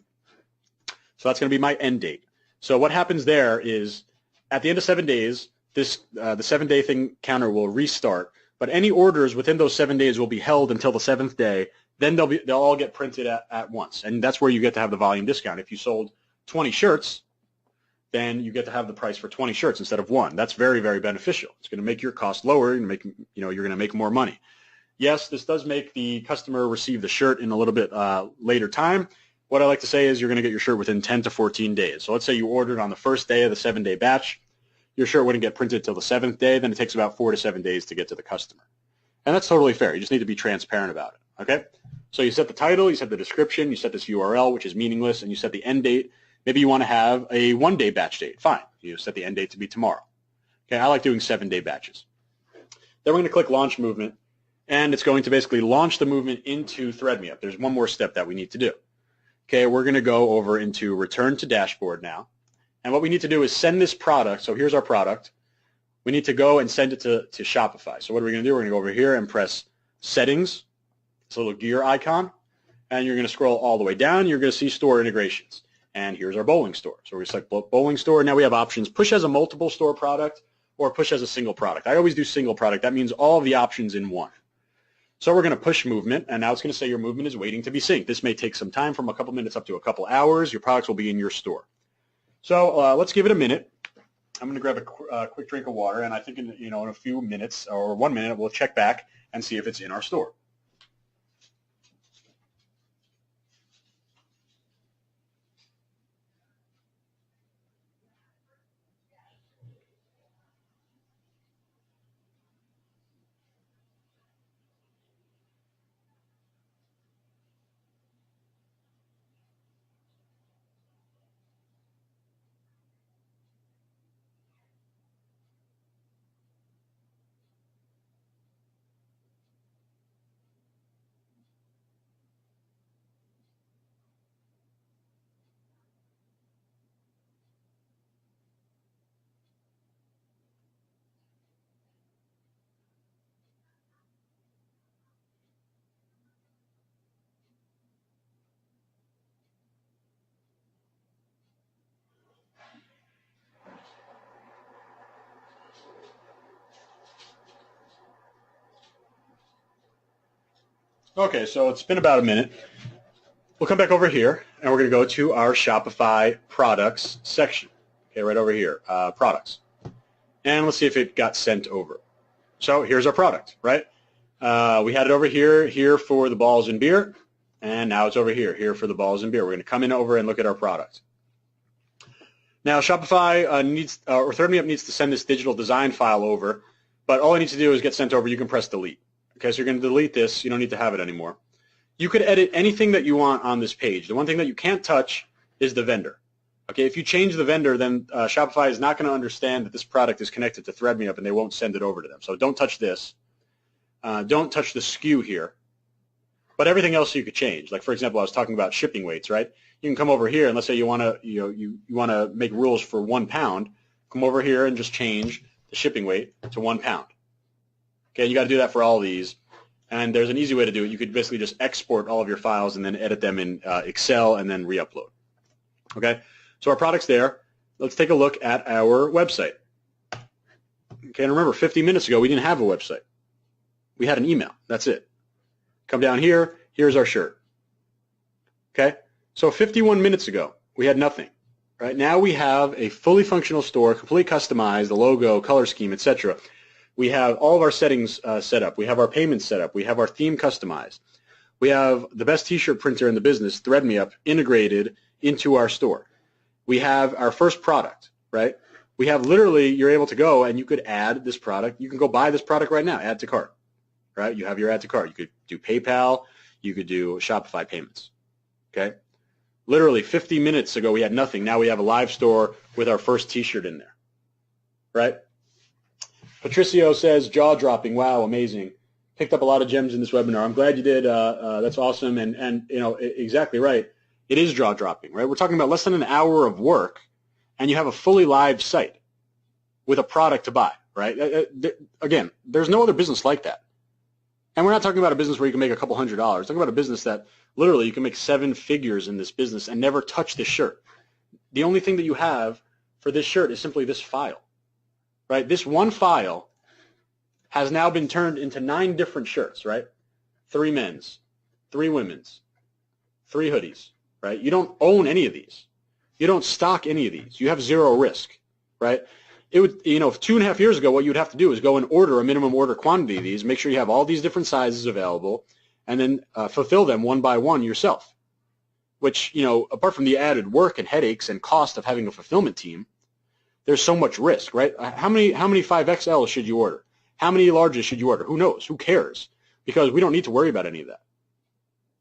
S1: So that's going to be my end date. So what happens there is at the end of 7 days, the 7-day thing counter will restart. But any orders within those 7 days will be held until the 7th day. Then they'll all get printed at once, and that's where you get to have the volume discount. If you sold 20 shirts, then you get to have the price for 20 shirts instead of 1. That's very, very beneficial. It's going to make your cost lower. You're going to make more money. Yes, this does make the customer receive the shirt in a little bit later time. What I like to say is you're going to get your shirt within 10 to 14 days. So let's say you ordered on the first day of the 7-day batch. Your shirt wouldn't get printed till the 7th day. Then it takes about 4 to 7 days to get to the customer. And that's totally fair. You just need to be transparent about it, okay? So you set the title, you set the description, you set this URL, which is meaningless, and you set the end date. Maybe you want to have a 1-day batch date. Fine. You set the end date to be tomorrow. Okay, I like doing 7-day batches. Then we're going to click Launch Movement, and it's going to basically launch the movement into Thread Me Up. There's one more step that we need to do. Okay, we're going to go over into Return to Dashboard now. And what we need to do is send this product. So here's our product. We need to go and send it to Shopify. So what are we going to do? We're going to go over here and press Settings, this little gear icon, and you're going to scroll all the way down. You're going to see Store Integrations. And here's our bowling store. So we're going to select bowling store. Now we have options, push as a multiple store product or push as a single product. I always do single product. That means all of the options in one. So we're going to push movement, and now it's going to say your movement is waiting to be synced. This may take some time, from a couple minutes up to a couple hours. Your products will be in your store. So let's give it a minute. I'm going to grab a quick drink of water, and I think in a few minutes or 1 minute we'll check back and see if it's in our store. Okay, so it's been about a minute. We'll come back over here, and we're going to go to our Shopify products section. Okay, right over here, products. And let's see if it got sent over. So here's our product, right? We had it over here for the balls and beer, and now it's over here for the balls and beer. We're going to come in over and look at our product. Now Shopify or Thread Me Up needs to send this digital design file over, but all it needs to do is get sent over. You can press delete. Okay, so you're going to delete this. You don't need to have it anymore. You could edit anything that you want on this page. The one thing that you can't touch is the vendor. Okay, if you change the vendor, then Shopify is not going to understand that this product is connected to ThreadMeUp, and they won't send it over to them. So don't touch this. Don't touch the SKU here. But everything else you could change. Like, for example, I was talking about shipping weights, right? You can come over here, and let's say you want to you want to make rules for 1 pound. Come over here and just change the shipping weight to 1 pound. Okay, you got to do that for all these. And there's an easy way to do it. You could basically just export all of your files and then edit them in Excel and then re-upload. Okay, so our product's there. Let's take a look at our website. Okay, and remember, 50 minutes ago, we didn't have a website. We had an email. That's it. Come down here. Here's our shirt. Okay, so 51 minutes ago, we had nothing. Right now, we have a fully functional store, completely customized, the logo, color scheme, etc. We have all of our settings set up. We have our payments set up. We have our theme customized. We have the best T-shirt printer in the business, ThreadMeUp, integrated into our store. We have our first product, right? We have literally, you're able to go and you could add this product. You can go buy this product right now, add to cart, right? You have your add to cart. You could do PayPal. You could do Shopify payments, okay? Literally 50 minutes ago, we had nothing. Now we have a live store with our first T-shirt in there, right? Patricio says, jaw-dropping. Wow, amazing. Picked up a lot of gems in this webinar. I'm glad you did. That's awesome. And you know, exactly right. It is jaw-dropping, right? We're talking about less than an hour of work, and you have a fully live site with a product to buy, right? Again, there's no other business like that. And we're not talking about a business where you can make a couple $100. We're talking about a business that literally you can make 7 figures in this business and never touch this shirt. The only thing that you have for this shirt is simply this file, right? This one file has now been turned into 9 different shirts, right? 3 men's, 3 women's, 3 hoodies, right? You don't own any of these. You don't stock any of these. You have 0 risk, right? It would, you know, 2.5 years ago, what you would have to do is go and order a minimum order quantity of these, make sure you have all these different sizes available, and then fulfill them one by one yourself, which, you know, apart from the added work and headaches and cost of having a fulfillment team, there's so much risk, right? How many 5XL should you order? How many larges should you order? Who knows? Who cares? Because we don't need to worry about any of that,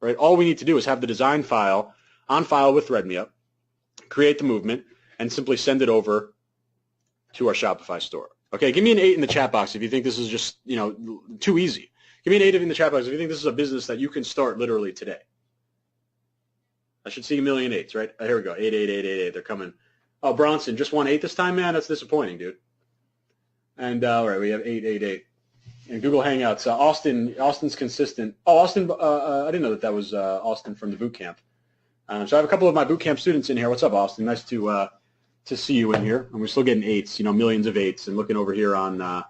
S1: right? All we need to do is have the design file on file with ThreadMeUp, create the movement, and simply send it over to our Shopify store. Okay, give me an 8 in the chat box if you think this is just, you know, too easy. Give me an 8 in the chat box if you think this is a business that you can start literally today. I should see a million 8s, right? Oh, here we go. 8, 8, 8, 8, 8. They're coming. Oh, Bronson, just 1 8 this time, man? That's disappointing, dude. And all right, we have 8, 8, 8. And Google Hangouts. Austin's consistent. Oh, Austin. I didn't know that was Austin from the boot camp. So I have a couple of my boot camp students in here. What's up, Austin? Nice to see you in here. And we're still getting 8s. You know, millions of 8s. And looking over here on Google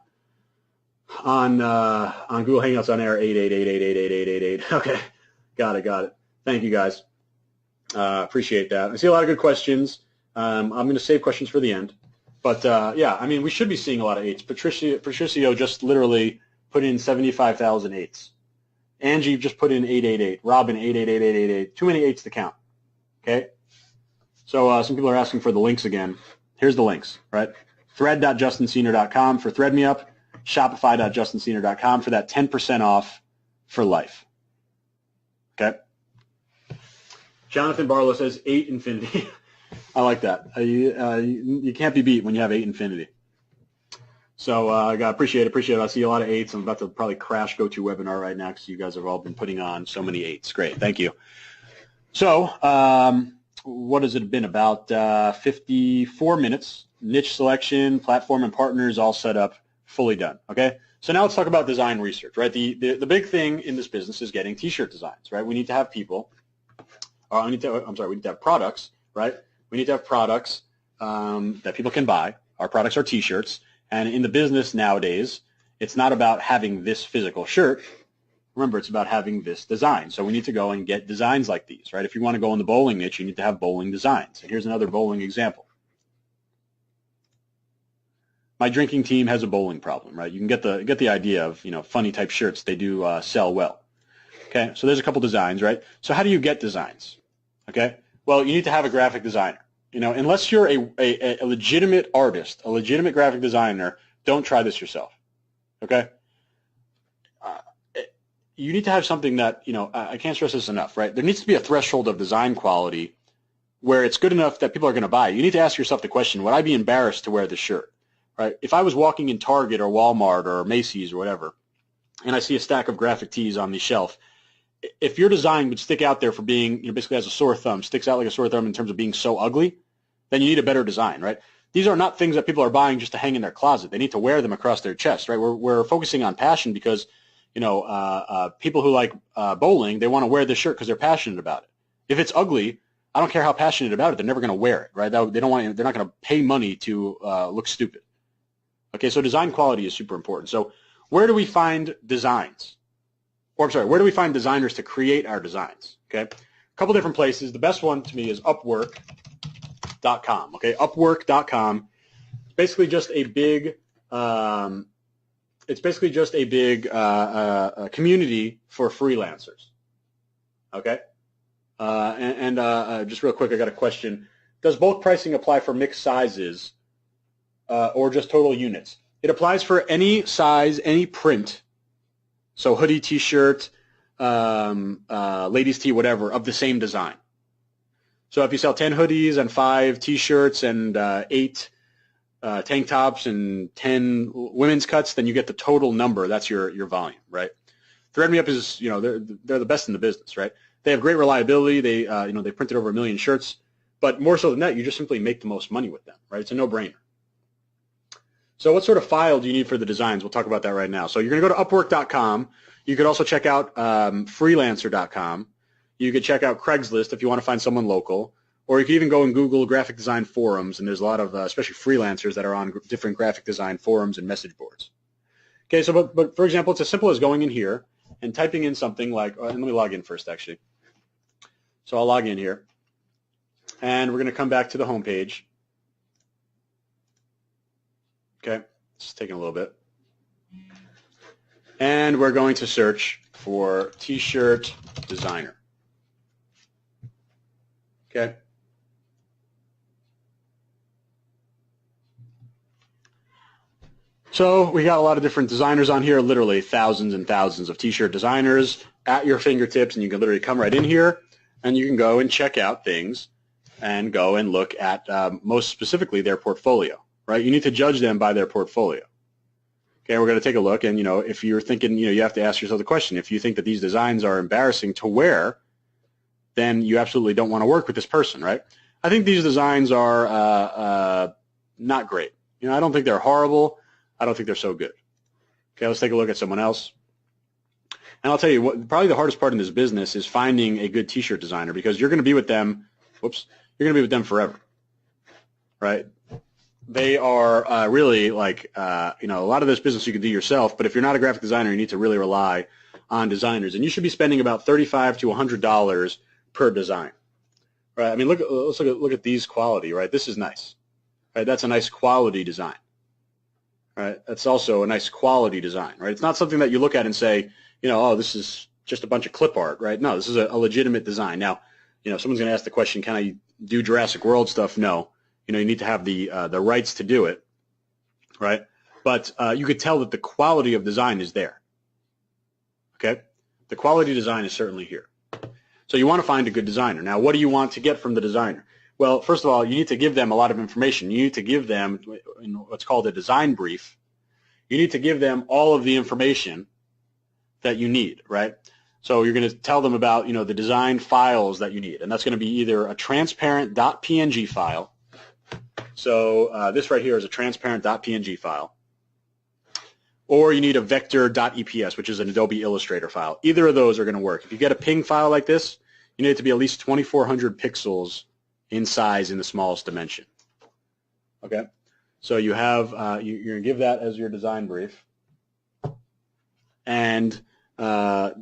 S1: Hangouts on air, 8, 8, 8, 8, 8, 8, 8, 8, 8. Okay, got it. Thank you, guys. Appreciate that. I see a lot of good questions. I'm going to save questions for the end. But, yeah, I mean, we should be seeing a lot of 8s. Patricio just literally put in 75,000 8s. Angie just put in 888. Robin, 888888. Too many 8s to count. Okay? So some people are asking for the links again. Here's the links, right? Thread.JustinSenior.com for ThreadMeUp. Shopify.JustinSenior.com for that 10% off for life. Okay? Jonathan Barlow says 8 infinity. I like that. You can't be beat when you have 8 infinity. So I appreciate it. I see a lot of 8s. I'm about to probably crash GoToWebinar right now because you guys have all been putting on so many 8s. Great. Thank you. So what has it been? About 54 minutes. Niche selection, platform, and partners all set up, fully done. Okay? So now let's talk about design research, right? The big thing in this business is getting T-shirt designs, right? We need to have people. We need to have products, right? We need to have products that people can buy. Our products are T-shirts. And in the business nowadays, it's not about having this physical shirt. Remember, it's about having this design. So we need to go and get designs like these, right? If you want to go in the bowling niche, you need to have bowling designs. And here's another bowling example. My drinking team has a bowling problem, right? You can get the idea of, you know, funny type shirts. They do sell well. Okay, so there's a couple designs, right? So how do you get designs? Okay, well, you need to have a graphic designer. You know, unless you're a legitimate artist, a legitimate graphic designer, don't try this yourself. Okay, you need to have something that, you know, I can't stress this enough, right? There needs to be a threshold of design quality where it's good enough that people are going to buy it, you need to ask yourself the question, would I be embarrassed to wear this shirt? Right? If I was walking in Target or Walmart or Macy's or whatever, and I see a stack of graphic tees on the shelf, if your design would stick out there for being, basically has a sore thumb, sticks out like a sore thumb in terms of being so ugly, then you need a better design, right? These are not things that people are buying just to hang in their closet. They need to wear them across their chest, right? We're focusing on passion because, people who like bowling, they want to wear this shirt because they're passionate about it. If it's ugly, I don't care how passionate about it, they're never going to wear it, right? They're not going to pay money to look stupid. Okay, so design quality is super important. So where do we find designs? Where do we find designers to create our designs? Okay, a couple different places. The best one to me is Upwork.com. Okay, Upwork.com. It's basically just a big. Community for freelancers. Okay, just real quick, I got a question. Does bulk pricing apply for mixed sizes or just total units? It applies for any size, any print. So hoodie, T-shirt, ladies' tee, whatever, of the same design. So if you sell 10 hoodies and 5 T-shirts and 8 tank tops and 10 women's cuts, then you get the total number. That's your volume, right? ThreadMeUp is, they're the best in the business, right? They have great reliability. They printed over 1 million shirts, but more so than that, you just simply make the most money with them, right? It's a no-brainer. So what sort of file do you need for the designs? We'll talk about that right now. So you're going to go to Upwork.com. You could also check out Freelancer.com. You could check out Craigslist if you want to find someone local. Or you could even go and Google graphic design forums, and there's a lot of, especially freelancers that are on different graphic design forums and message boards. Okay, so but for example, it's as simple as going in here and typing in something like, and let me log in first, actually. So I'll log in here, and we're going to come back to the home page. Okay, it's taking a little bit. And we're going to search for T-shirt designer. Okay. So we got a lot of different designers on here, literally thousands and thousands of T-shirt designers at your fingertips, and you can literally come right in here, and you can go and check out things and go and look at, most specifically, their portfolio. Right? You need to judge them by their portfolio. Okay, we're going to take a look, and if you're thinking, you have to ask yourself the question: if you think that these designs are embarrassing to wear, then you absolutely don't want to work with this person, right? I think these designs are not great. I don't think they're horrible. I don't think they're so good. Okay, let's take a look at someone else. And I'll tell you what, probably the hardest part in this business is finding a good T-shirt designer, because you're going to be with them. You're going to be with them forever, right? They are really like, a lot of this business you can do yourself, but if you're not a graphic designer, you need to really rely on designers. And you should be spending about $35 to $100 per design, right? I mean, let's look at these quality, right? This is nice, right? That's a nice quality design, right? That's also a nice quality design, right? It's not something that you look at and say, oh, this is just a bunch of clip art, right? No, this is a legitimate design. Now, someone's going to ask the question, can I do Jurassic World stuff? No. You need to have the rights to do it, right? But you could tell that the quality of design is there. Okay, the quality design is certainly here. So you want to find a good designer. Now, what do you want to get from the designer? Well, first of all, you need to give them a lot of information. You need to give them what's called a design brief. You need to give them all of the information that you need, right? So you're going to tell them about the design files that you need, and that's going to be either a transparent .png file. So this right here is a transparent .png file. Or you need a vector.eps, which is an Adobe Illustrator file. Either of those are going to work. If you get a PNG file like this, you need it to be at least 2,400 pixels in size in the smallest dimension. Okay? So you have, you're going to give that as your design brief. And what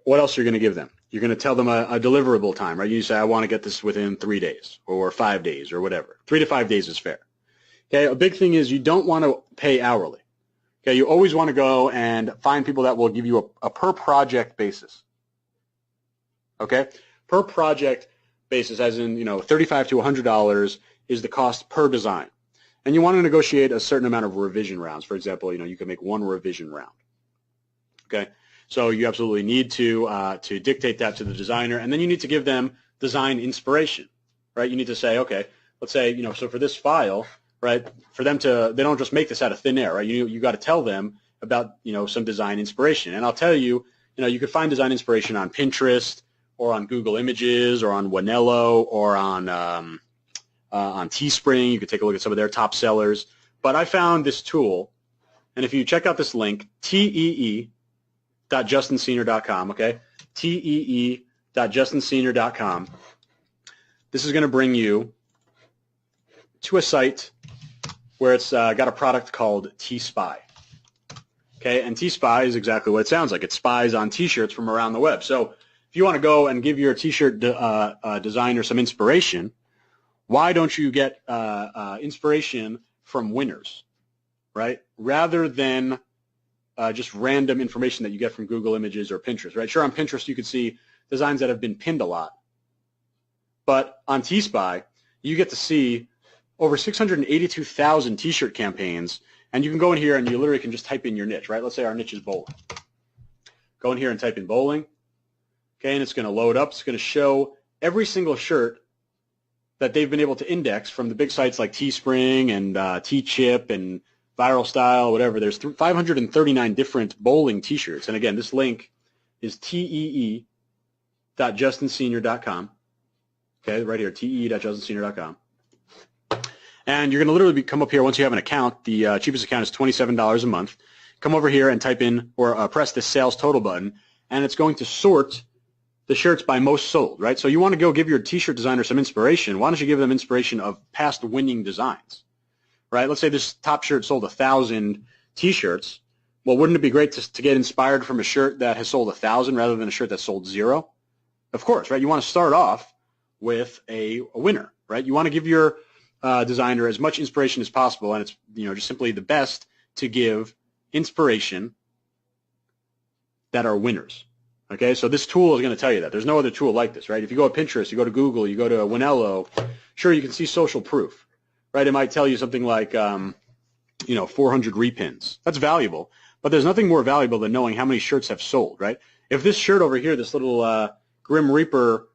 S1: else are you going to give them? You're going to tell them a deliverable time, right? You say, I want to get this within 3 days or 5 days or whatever. 3 to 5 days is fair. Okay, a big thing is you don't want to pay hourly. Okay, you always want to go and find people that will give you a per project basis. Okay, per project basis, as in $35 to $100 is the cost per design, and you want to negotiate a certain amount of revision rounds. For example, you can make 1 revision round. Okay. So you absolutely need to dictate that to the designer, and then you need to give them design inspiration, right? You need to say, okay, let's say, so for this file, right, for them to, they don't just make this out of thin air, right? You got to tell them about, some design inspiration. And I'll tell you, you could find design inspiration on Pinterest or on Google Images or on Wanello or on Teespring. You could take a look at some of their top sellers. But I found this tool, and if you check out this link, tee.justinsenior.com, okay, tee.justinsenior.com, this is going to bring you to a site where it's got a product called T-Spy. Okay, and T-Spy is exactly what it sounds like. It spies on T-shirts from around the web. So if you want to go and give your T-shirt designer some inspiration, why don't you get inspiration from winners, right? Rather than just random information that you get from Google Images or Pinterest, right? Sure, on Pinterest you could see designs that have been pinned a lot. But on T-Spy, you get to see over 682,000 T-shirt campaigns, and you can go in here and you literally can just type in your niche, right? Let's say our niche is bowling. Go in here and type in bowling, okay, and it's going to load up. It's going to show every single shirt that they've been able to index from the big sites like Teespring and T-Chip and Viral Style, whatever. There's 539 different bowling T-shirts. And again, this link is tee.justinsenior.com. Okay, right here, tee.justinsenior.com. And you're going to literally come up here once you have an account. The cheapest account is $27 a month. Come over here and type in or press the sales total button, and it's going to sort the shirts by most sold, right? So you want to go give your T-shirt designer some inspiration. Why don't you give them inspiration of past winning designs, right? Let's say this top shirt sold 1,000 T-shirts. Well, wouldn't it be great to get inspired from a shirt that has sold 1,000 rather than a shirt that sold 0? Of course, right? You want to start off with a winner, right? You want to give your designer as much inspiration as possible, and it's just simply the best to give inspiration that are winners. Okay, so this tool is going to tell you that. There's no other tool like this, right? If you go to Pinterest, you go to Google, you go to Wanello, sure, you can see social proof, right? It might tell you something like 400 repins. That's valuable, but there's nothing more valuable than knowing how many shirts have sold, right? If this shirt over here, this little Grim Reaper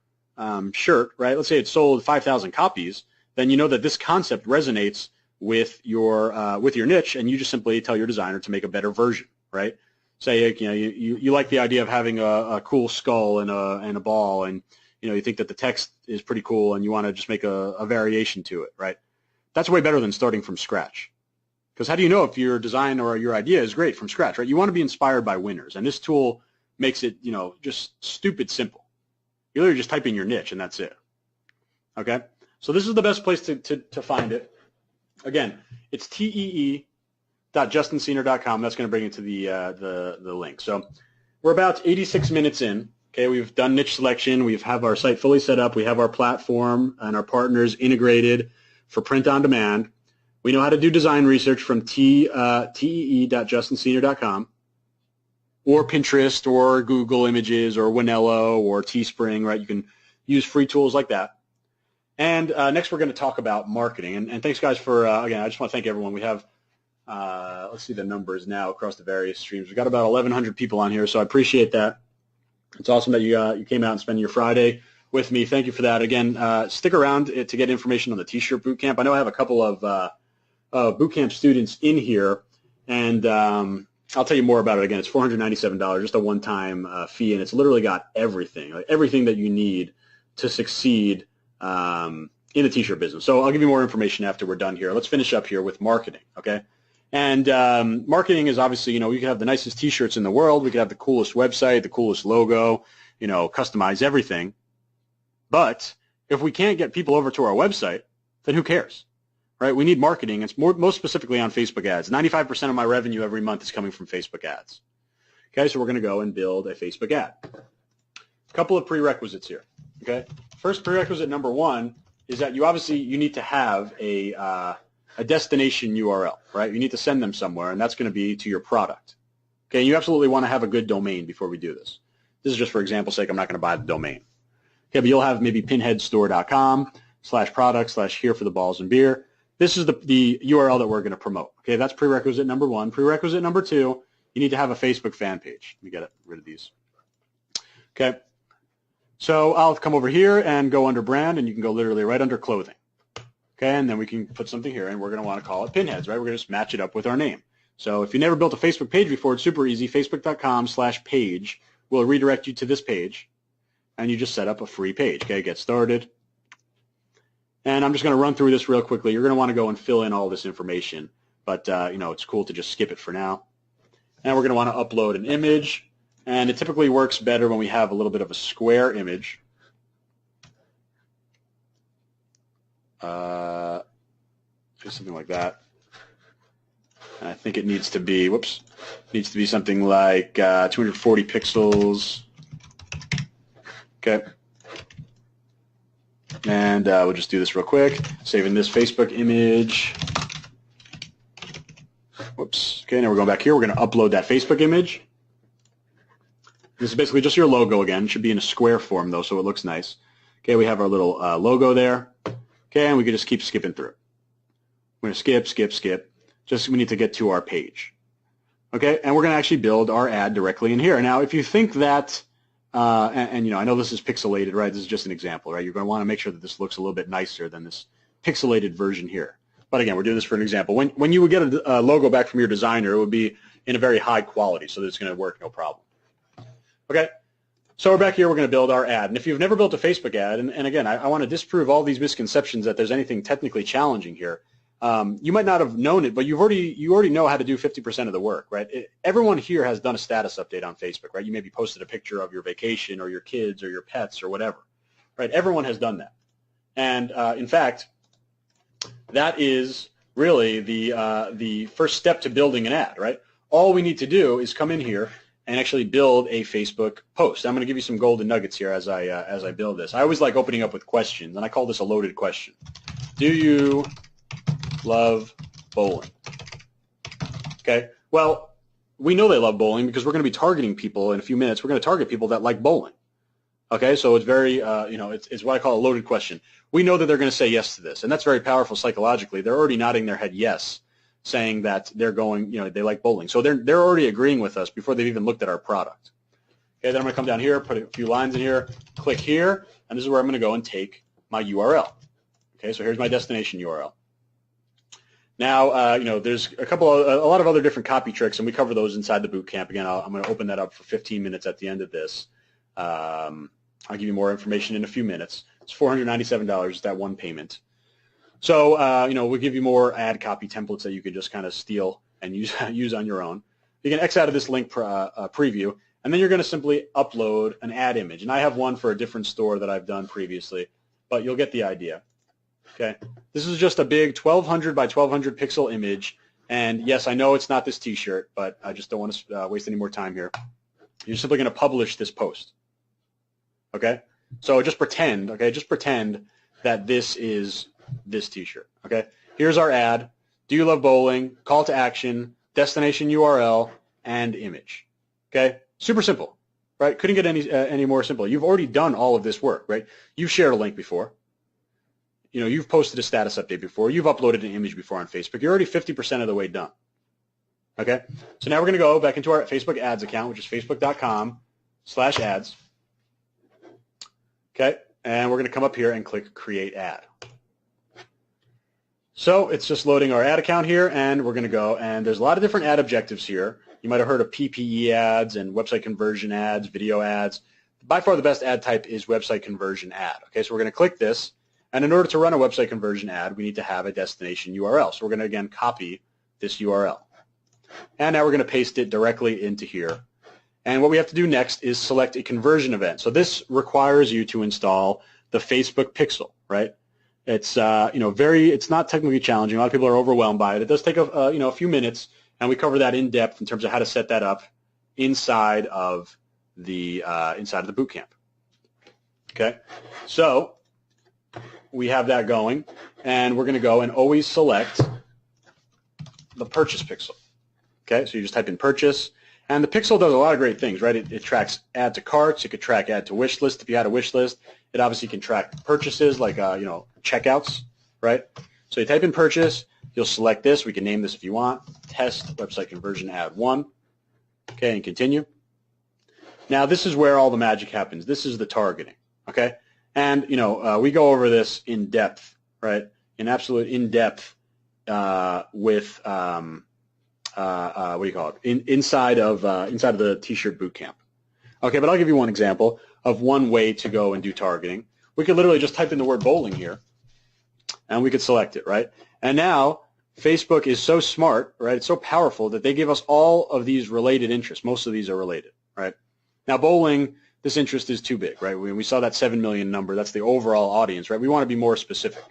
S1: shirt, right, let's say it sold 5,000 copies, then you know that this concept resonates with your niche, and you just simply tell your designer to make a better version, right? Say you like the idea of having a cool skull and a ball, and you think that the text is pretty cool, and you want to just make a variation to it, right? That's way better than starting from scratch. Because how do you know if your design or your idea is great from scratch, right? You want to be inspired by winners, and this tool makes it just stupid simple. You literally just type in your niche, and that's it. Okay. So this is the best place to find it. Again, it's tee.justinsenior.com. That's going to bring you to the link. So we're about 86 minutes in. Okay, we've done niche selection. We have our site fully set up. We have our platform and our partners integrated for print on demand. We know how to do design research from tee.justinsenior.com or Pinterest or Google Images or Wanello or Teespring, right? You can use free tools like that. And next we're going to talk about marketing. And thanks, guys, for, again, I just want to thank everyone. We have, let's see the numbers now across the various streams. We've got about 1,100 people on here, so I appreciate that. It's awesome that you came out and spent your Friday with me. Thank you for that. Again, stick around to get information on the T-shirt bootcamp. I know I have a couple of bootcamp students in here, and I'll tell you more about it. Again, it's $497, just a one-time fee, and it's literally got everything, like everything that you need to succeed in the T-shirt business. So I'll give you more information after we're done here. Let's finish up here with marketing, okay? And marketing is obviously, we could have the nicest T-shirts in the world. We could have the coolest website, the coolest logo, customize everything. But if we can't get people over to our website, then who cares, right? We need marketing. It's most specifically on Facebook ads. 95% of my revenue every month is coming from Facebook ads. Okay, so we're going to go and build a Facebook ad. A couple of prerequisites here, okay? First prerequisite number one is that you need to have a destination URL, right? You need to send them somewhere, and that's going to be to your product. Okay, you absolutely want to have a good domain before we do this. This is just for example's sake. I'm not going to buy the domain. Okay, but you'll have maybe pinheadstore.com/product/here for the balls and beer. This is the URL that we're going to promote. Okay, that's prerequisite number one. Prerequisite number two, you need to have a Facebook fan page. Let me get rid of these. Okay. So I'll come over here and go under brand, and you can go literally right under clothing. Okay, and then we can put something here, and we're going to want to call it Pinheads, right? We're going to just match it up with our name. So if you never built a Facebook page before, it's super easy. Facebook.com/page will redirect you to this page, and you just set up a free page. Okay, get started. And I'm just going to run through this real quickly. You're going to want to go and fill in all this information, but it's cool to just skip it for now. And we're going to want to upload an image, and it typically works better when we have a little bit of a square image. Something like that. And I think it needs to be, something like 240 pixels. Okay. And we'll just do this real quick. Saving this Facebook image. Whoops. Okay, now we're going back here. We're going to upload that Facebook image. This is basically just your logo again. It should be in a square form, though, so it looks nice. Okay, we have our little logo there. Okay, and we can just keep skipping through. We're going to skip, skip, skip. Just we need to get to our page. Okay, and we're going to actually build our ad directly in here. Now, if you think that, I know this is pixelated, right? This is just an example, right? You're going to want to make sure that this looks a little bit nicer than this pixelated version here. But again, we're doing this for an example. When you would get a logo back from your designer, it would be in a very high quality, so that it's going to work no problem. Okay. So we're back here, we're going to build our ad. And if you've never built a Facebook ad, and again, I want to disprove all these misconceptions that there's anything technically challenging here. You might not have known it, but you already know how to do 50% of the work, right? Everyone here has done a status update on Facebook, right? You maybe posted a picture of your vacation or your kids or your pets or whatever, right? Everyone has done that. And in fact, that is really the first step to building an ad, right? All we need to do is come in here and actually build a Facebook post. I'm going to give you some golden nuggets here as I build this. I always like opening up with questions, and I call this a loaded question. Do you love bowling? Okay. Well, we know they love bowling because we're going to be targeting people in a few minutes. We're going to target people that like bowling. Okay. So it's very, it's what I call a loaded question. We know that they're going to say yes to this, and that's very powerful psychologically. They're already nodding their head yes, saying that they're going, they like bowling. So they're already agreeing with us before they've even looked at our product. Okay, then I'm going to come down here, put a few lines in here, click here, and this is where I'm going to go and take my URL. Okay, so here's my destination URL. Now, there's a lot of other different copy tricks, and we cover those inside the boot camp. Again, I'm going to open that up for 15 minutes at the end of this. I'll give you more information in a few minutes. It's $497, that one payment. So, we'll give you more ad copy templates that you can just kind of steal and use on your own. You can X out of this link preview, and then you're going to simply upload an ad image. And I have one for a different store that I've done previously, but you'll get the idea. Okay, this is just a big 1200 by 1200 pixel image, and yes, I know it's not this T-shirt, but I just don't want to waste any more time here. You're simply going to publish this post. Okay, so just pretend that this is this T-shirt. Okay, here's our ad. Do you love bowling? Call to action, destination URL, and image. Okay, super simple, right? Couldn't get any more simple. You've already done all of this work, right? You've shared a link before. You've posted a status update before. You've uploaded an image before on Facebook. You're already 50% of the way done. Okay, so now we're going to go back into our Facebook ads account, which is facebook.com/ads. Okay, and we're going to come up here and click Create Ad. So it's just loading our ad account here, and we're going to go, and there's a lot of different ad objectives here. You might have heard of PPE ads and website conversion ads, video ads. By far the best ad type is website conversion ad. Okay, so we're going to click this, and in order to run a website conversion ad, we need to have a destination URL. So we're going to, again, copy this URL. And now we're going to paste it directly into here. And what we have to do next is select a conversion event. So this requires you to install the Facebook Pixel, right? It's it's not technically challenging. A lot of people are overwhelmed by it. It does take a few minutes, and we cover that in depth in terms of how to set that up inside of the boot camp. Okay, so we have that going, and we're going to go and always select the purchase pixel. Okay, so you just type in purchase, and the pixel does a lot of great things, right? It tracks add to carts. It could track add to wish list if you had a wish list. It obviously can track purchases like checkouts, right? So you type in purchase. You'll select this. We can name this if you want. Test website conversion ad 1. Okay, and continue. Now this is where all the magic happens. This is the targeting. Okay, and we go over this in depth, right? In absolute in depth with what do you call it? Inside of the T-shirt boot camp. Okay, but I'll give you one example of one way to go and do targeting. We could literally just type in the word bowling here, and we could select it, right? And now Facebook is so smart, right? It's so powerful that they give us all of these related interests. Most of these are related, right? Now bowling, this interest is too big, right? We saw that 7 million number. That's the overall audience, right? We want to be more specific.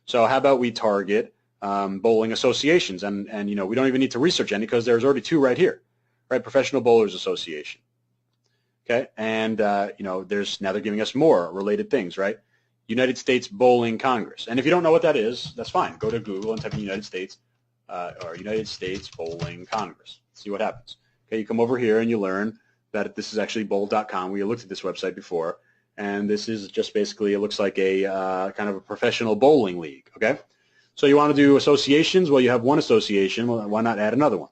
S1: So how about we target bowling associations? And we don't even need to research any because there's already 2 right here, right? Professional Bowlers Association. Okay, and there's now they're giving us more related things, right? United States Bowling Congress. And if you don't know what that is, that's fine. Go to Google and type in United States or United States Bowling Congress. See what happens. Okay, you come over here and you learn that this is actually bowl.com. We looked at this website before, and this is just basically, it looks like a kind of a professional bowling league, okay? So you want to do associations? Well, you have one association. Well, why not add another one?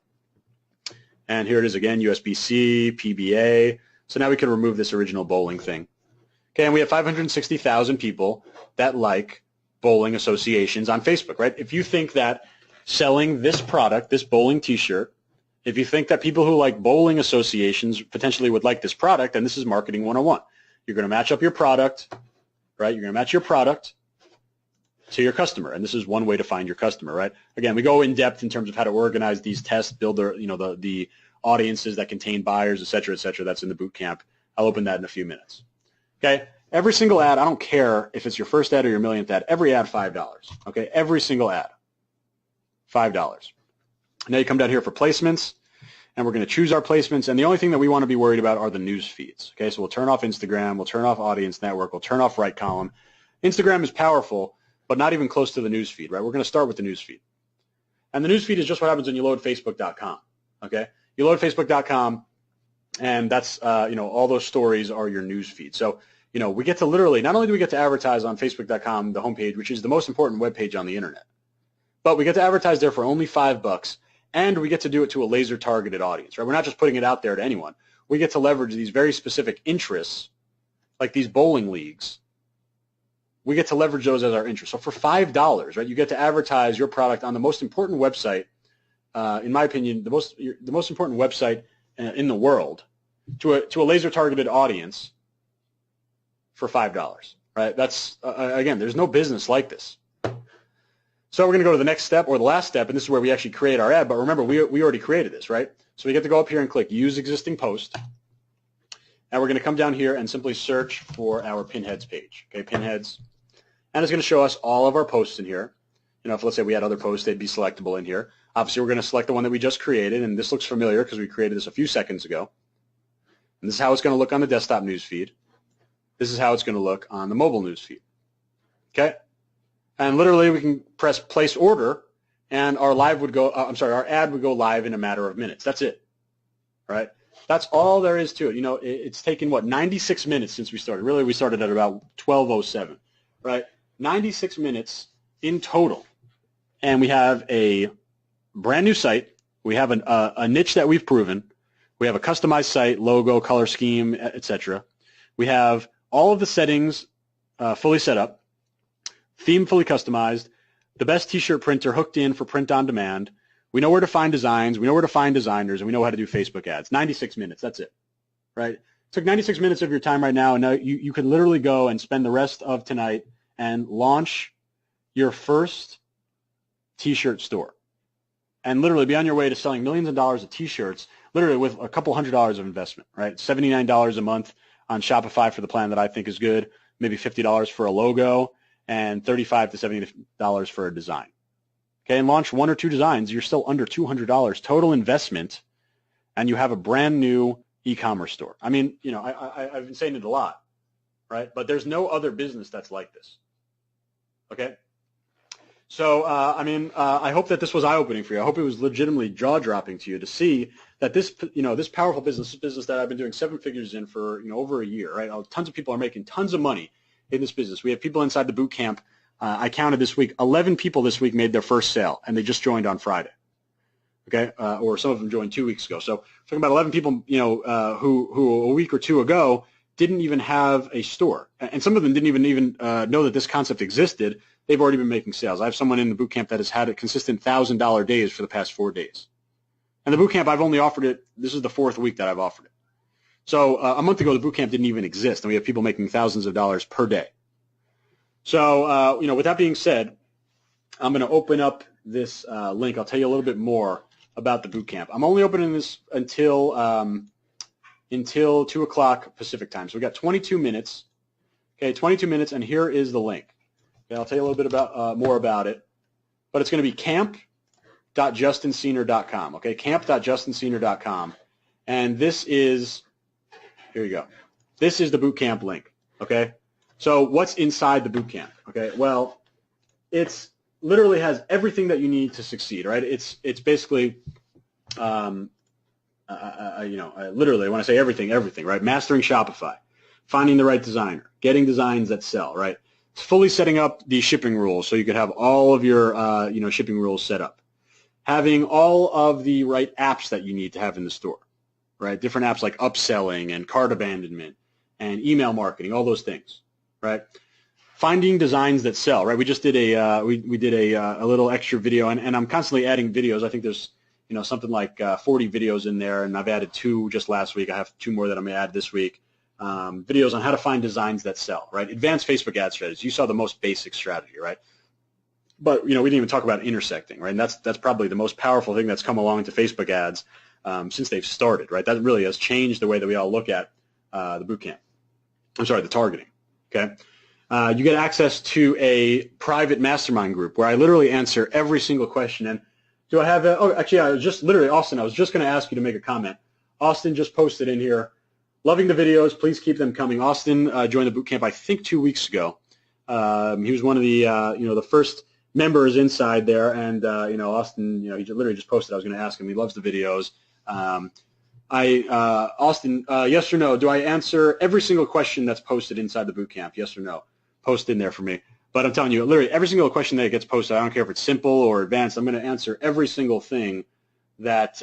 S1: And here it is again, USBC, PBA. So now we can remove this original bowling thing. Okay, and we have 560,000 people that like bowling associations on Facebook, right? If you think that selling this product, this bowling T-shirt, if you think that people who like bowling associations potentially would like this product, then this is marketing 101. You're going to match up your product, right? You're going to match your product to your customer, and this is one way to find your customer, right? Again, we go in depth in terms of how to organize these tests, build their, the audiences that contain buyers, et cetera, et cetera. That's in the boot camp. I'll open that in a few minutes. Okay, every single ad, I don't care if it's your first ad or your millionth ad, every ad $5. Okay, every single ad, $5. Now you come down here for placements, and we're going to choose our placements, and the only thing that we want to be worried about are the news feeds. Okay, so we'll turn off Instagram, we'll turn off Audience Network, we'll turn off Right Column. Instagram is powerful, but not even close to the news feed, right? We're going to start with the news feed. And the news feed is just what happens when you load Facebook.com, okay? You load Facebook.com, and that's, all those stories are your news feed. So, we get to literally, not only do we get to advertise on Facebook.com, the homepage, which is the most important web page on the internet, but we get to advertise there for only $5, and we get to do it to a laser-targeted audience, right? We're not just putting it out there to anyone. We get to leverage these very specific interests, like these bowling leagues. We get to leverage those as our interests. So for $5, right, you get to advertise your product on the most important website, in my opinion, the most important website in the world, to a laser-targeted audience for $5, right? That's again, there's no business like this. So we're going to go to the next step, or the last step, and this is where we actually create our ad. But remember, we already created this, right? So we get to go up here and click Use Existing Post, and we're going to come down here and simply search for our Pinheads page. Okay, Pinheads, and it's going to show us all of our posts in here. If let's say we had other posts, they'd be selectable in here. Obviously, we're going to select the one that we just created, and this looks familiar because we created this a few seconds ago. And this is how it's going to look on the desktop news feed. This is how it's going to look on the mobile news feed. Okay? And literally, we can press place order, and our ad would go live in a matter of minutes. That's it. Right? That's all there is to it. It's taken, 96 minutes since we started. Really, we started at about 12:07. Right? 96 minutes in total. And we have a brand new site. We have a niche that we've proven. We have a customized site, logo, color scheme, etc. We have all of the settings fully set up, theme fully customized, the best T-shirt printer hooked in for print on demand. We know where to find designs. We know where to find designers, and we know how to do Facebook ads. 96 minutes. That's it. Right? It took 96 minutes of your time right now, and now you can literally go and spend the rest of tonight and launch your first T-shirt store, and literally be on your way to selling millions of dollars of T-shirts, literally with a couple $100s of investment, right? $79 a month on Shopify for the plan that I think is good, maybe $50 for a logo, and $35 to $70 for a design. Okay, and launch 1 or 2 designs, you're still under $200 total investment, and you have a brand new e-commerce store. I mean, I've been saying it a lot, right? But there's no other business that's like this. Okay? So, I hope that this was eye-opening for you. I hope it was legitimately jaw-dropping to you to see that this, this powerful business, this business that I've been doing 7 figures in for, over a year, right? Tons of people are making tons of money in this business. We have people inside the boot camp. I counted this week, 11 people this week made their first sale, and they just joined on Friday. Okay, or some of them joined 2 weeks ago. So, talking about 11 people, who a week or two ago didn't even have a store, and some of them didn't even know that this concept existed. They've already been making sales. I have someone in the boot camp that has had a consistent $1,000 days for the past 4 days. And the boot camp, I've only offered it, this is the 4th week that I've offered it. So a month ago, the boot camp didn't even exist, and we have people making thousands of dollars per day. So, with that being said, I'm going to open up this link. I'll tell you a little bit more about the boot camp. I'm only opening this until 2 o'clock Pacific time. So we got 22 minutes. Okay, 22 minutes, and here is the link. Okay, I'll tell you a little bit about more about it. But it's going to be camp.justinsenior.com. Okay, camp.justinsenior.com. And this is, here you go. This is the boot camp link. Okay, so what's inside the boot camp? Okay, well, it's literally has everything that you need to succeed, right? It's basically, literally, when I say everything, right? Mastering Shopify, finding the right designer, getting designs that sell, right? It's fully setting up the shipping rules so you could have all of your, shipping rules set up. Having all of the right apps that you need to have in the store, right? Different apps like upselling and cart abandonment and email marketing, all those things, right? Finding designs that sell, right? We just did a we did a little extra video, and I'm constantly adding videos. I think there's something like 40 videos in there, and I've added 2 just last week. I have 2 more that I'm going to add this week. Videos on how to find designs that sell, right? Advanced Facebook ad strategies. You saw the most basic strategy, right? But we didn't even talk about intersecting, right? And that's probably the most powerful thing that's come along to Facebook ads since they've started, right? That really has changed the way that we all look at the boot camp. I'm sorry, the targeting. Okay. You get access to a private mastermind group where I literally answer every single question. And do I have actually, I was just literally, Austin, I was just going to ask you to make a comment. Austin just posted in here, loving the videos. Please keep them coming. Austin joined the boot camp, I think, 2 weeks ago. He was one of the, the first members inside there. And, Austin, he literally just posted. I was going to ask him. He loves the videos. Austin, yes or no, do I answer every single question that's posted inside the boot camp? Yes or no? Post in there for me. But I'm telling you, literally every single question that gets posted, I don't care if it's simple or advanced, I'm going to answer every single thing that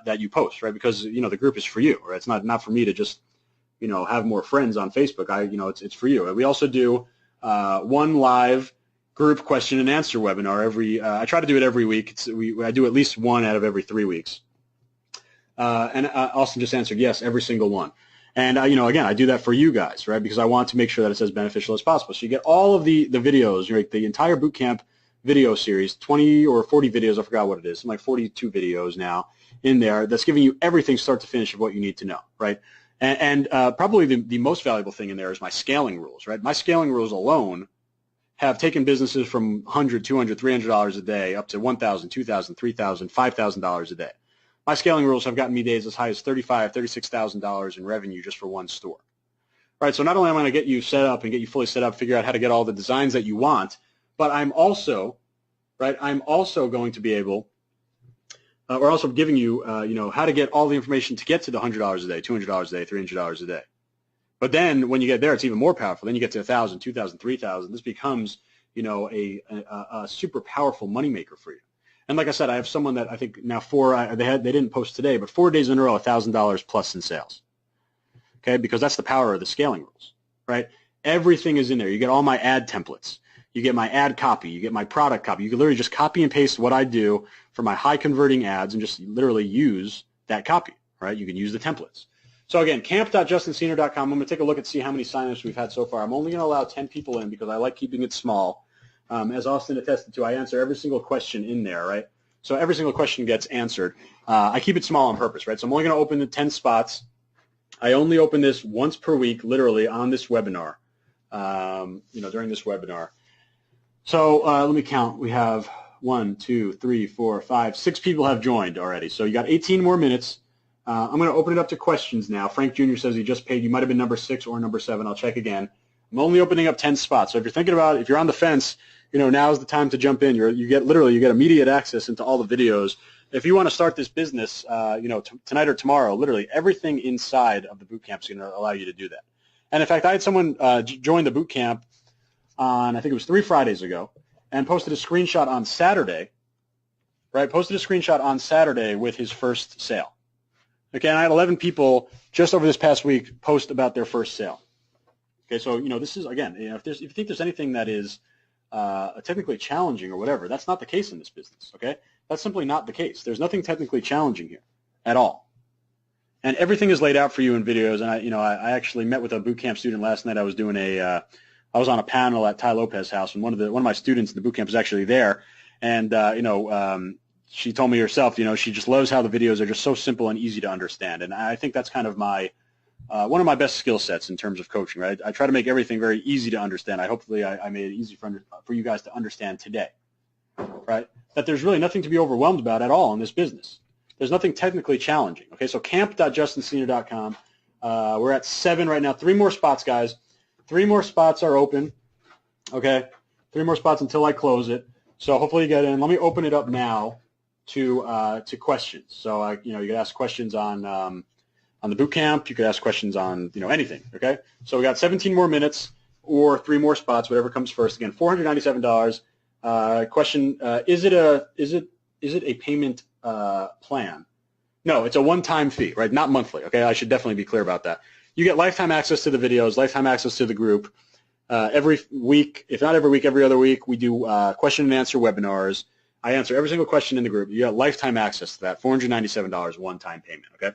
S1: that you post, right? Because the group is for you, right? It's not for me to just have more friends on Facebook. It's for you. And we also do one live group question and answer webinar every. I try to do it every week. I do at least one out of every 3 weeks. And Austin just answered yes, every single one. And, again, I do that for you guys, right, because I want to make sure that it's as beneficial as possible. So you get all of the videos, right, the entire bootcamp video series, 20 or 40 videos, I forgot what it is, like 42 videos now in there that's giving you everything start to finish of what you need to know, right? And probably the most valuable thing in there is my scaling rules, right? My scaling rules alone have taken businesses from $100, $200, $300 a day up to $1,000, $2,000, $3,000, $5,000 a day. My scaling rules have gotten me days as high as $35,000, $36,000 in revenue just for one store. All right, so not only am I going to get you set up and get you fully set up, figure out how to get all the designs that you want, but I'm also going to be able, we're also giving you, how to get all the information to get to the $100 a day, $200 a day, $300 a day. But then when you get there, it's even more powerful. Then you get to $1,000, $2,000, $3,000. This becomes, a super powerful moneymaker for you. And like I said, I have someone that I think now they didn't post today, but 4 days in a row, $1,000 plus in sales. Okay, because that's the power of the scaling rules, right? Everything is in there. You get all my ad templates. You get my ad copy. You get my product copy. You can literally just copy and paste what I do for my high converting ads and just literally use that copy, right? You can use the templates. So again, camp.justinsenior.com. I'm going to take a look and see how many signups we've had so far. I'm only going to allow 10 people in because I like keeping it small. As Austin attested to, I answer every single question in there, right? So every single question gets answered. I keep it small on purpose, right? So I'm only going to open the 10 spots. I only open this once per week, literally, on this webinar, during this webinar. So let me count. We have 1, 2, 3, 4, 5, 6 people have joined already. So you got 18 more minutes. I'm going to open it up to questions now. Frank Jr. says he just paid. You might have been number 6 or number 7. I'll check again. I'm only opening up 10 spots. So if you're thinking about it, if you're on the fence, now is the time to jump in. You get immediate access into all the videos. If you want to start this business, tonight or tomorrow, literally everything inside of the boot camp is going to allow you to do that. And in fact, I had someone join the boot camp on, I think it was 3 Fridays ago, and posted a screenshot on Saturday, right? Posted a screenshot on Saturday with his first sale, Okay, and I had 11 people just over this past week post about their first sale. Okay, so this is, again, if you think there's anything that is technically challenging or whatever, that's not the case in this business. Okay, that's simply not the case. There's nothing technically challenging here at all, and everything is laid out for you in videos. And I actually met with a boot camp student last night. I was doing I was on a panel at Ty Lopez's house, and one of my students in the boot camp is actually there, and she told me herself, she just loves how the videos are just so simple and easy to understand, and I think that's kind of my one of my best skill sets in terms of coaching, right? I try to make everything very easy to understand. Hopefully I made it easy for you guys to understand today, right? That there's really nothing to be overwhelmed about at all in this business. There's nothing technically challenging. Okay, so camp.justinsenior.com. We're at 7 right now. 3 more spots, guys. 3 more spots are open. Okay, 3 more spots until I close it. So hopefully you get in. Let me open it up now to questions. So you can ask questions on the boot camp. You could ask questions on anything. Okay, so we got 17 more minutes or 3 more spots, whatever comes first. Again, $497. Question: Is it a payment plan? No, it's a one-time fee, right? Not monthly. Okay, I should definitely be clear about that. You get lifetime access to the videos, lifetime access to the group. Every week, if not every week, every other week, we do question and answer webinars. I answer every single question in the group. You get lifetime access to that. $497 one-time payment. Okay.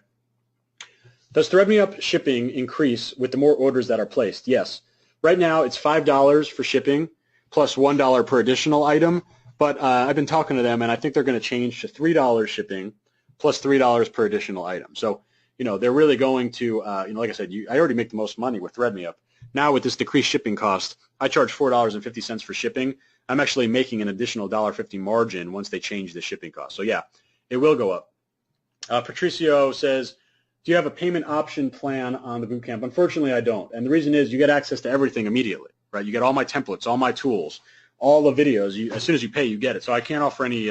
S1: Does ThreadMeUp shipping increase with the more orders that are placed? Yes. Right now, it's $5 for shipping plus $1 per additional item. But I've been talking to them, and I think they're going to change to $3 shipping plus $3 per additional item. So, they're really going to, like I said, I already make the most money with ThreadMeUp. Now with this decreased shipping cost, I charge $4.50 for shipping. I'm actually making an additional $1.50 margin once they change the shipping cost. So yeah, it will go up. Patricio says, do you have a payment option plan on the bootcamp? Unfortunately, I don't. And the reason is you get access to everything immediately, right? You get all my templates, all my tools, all the videos. As soon as you pay, you get it. So I can't offer any